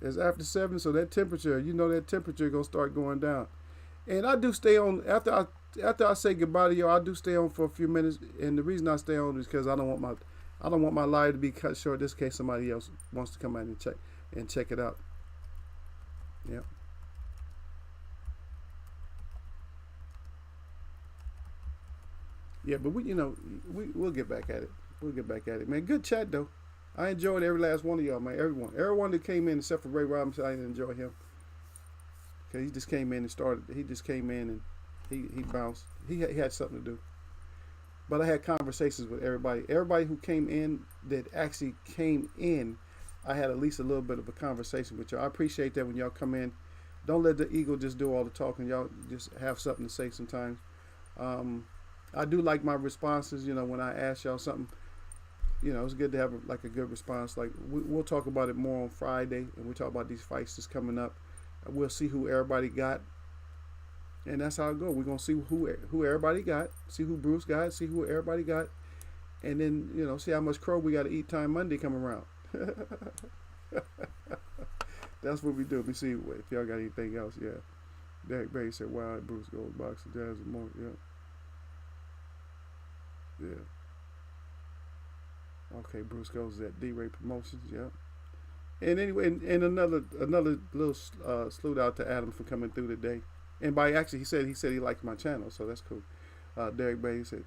it's after 7, so that temperature, that temperature gonna start going down. And I do stay on after I say goodbye to y'all. I do stay on for a few minutes, and the reason I stay on is because I don't want my live to be cut short. Just in case somebody else wants to come out and check it out. Yep. Yeah, but we'll get back at it. We'll get back at it, man. Good chat though. I enjoyed every last one of y'all, man. Everyone that came in except for Ray Robinson, I didn't enjoy him. Cause he just came in and started. He just came in and he bounced. He had something to do. But I had conversations with everybody. Everybody who came in that actually came in, I had at least a little bit of a conversation with y'all. I appreciate that when y'all come in. Don't let the ego just do all the talking. Y'all just have something to say sometimes. I do like my responses. You know, when I ask y'all something, you know, it's good to have like a good response. Like we'll talk about it more on Friday, and we'll talk about these fights that's coming up. We'll see who everybody got, and that's how it goes. We're gonna see who everybody got, see who Bruce got, see who everybody got, and then you know, see how much crow we got to eat time Monday come around. That's what we do. Let me see if y'all got anything else. Yeah, Derek Bay said, "Wow, Bruce goes boxing, jazz, and more." Yeah. Yeah. Okay, Bruce goes at D-Ray Promotions. Yeah. And anyway, and another little salute out to Adam for coming through today. And by actually, he said he liked my channel, so that's cool. Derek Bay said,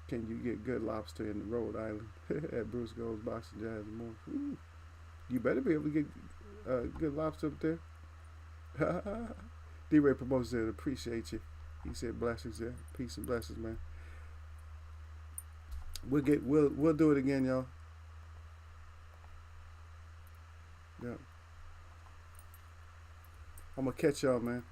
"Can you get good lobster in Rhode Island at Bruce Goes Boxing, Jazz, and more?" Ooh, you better be able to get good lobster up there. D-Ray Promotions said, "Appreciate you." He said, "Blessings, yeah, peace and blessings, man." We'll do it again, y'all. Yeah. I'm gonna catch y'all, man.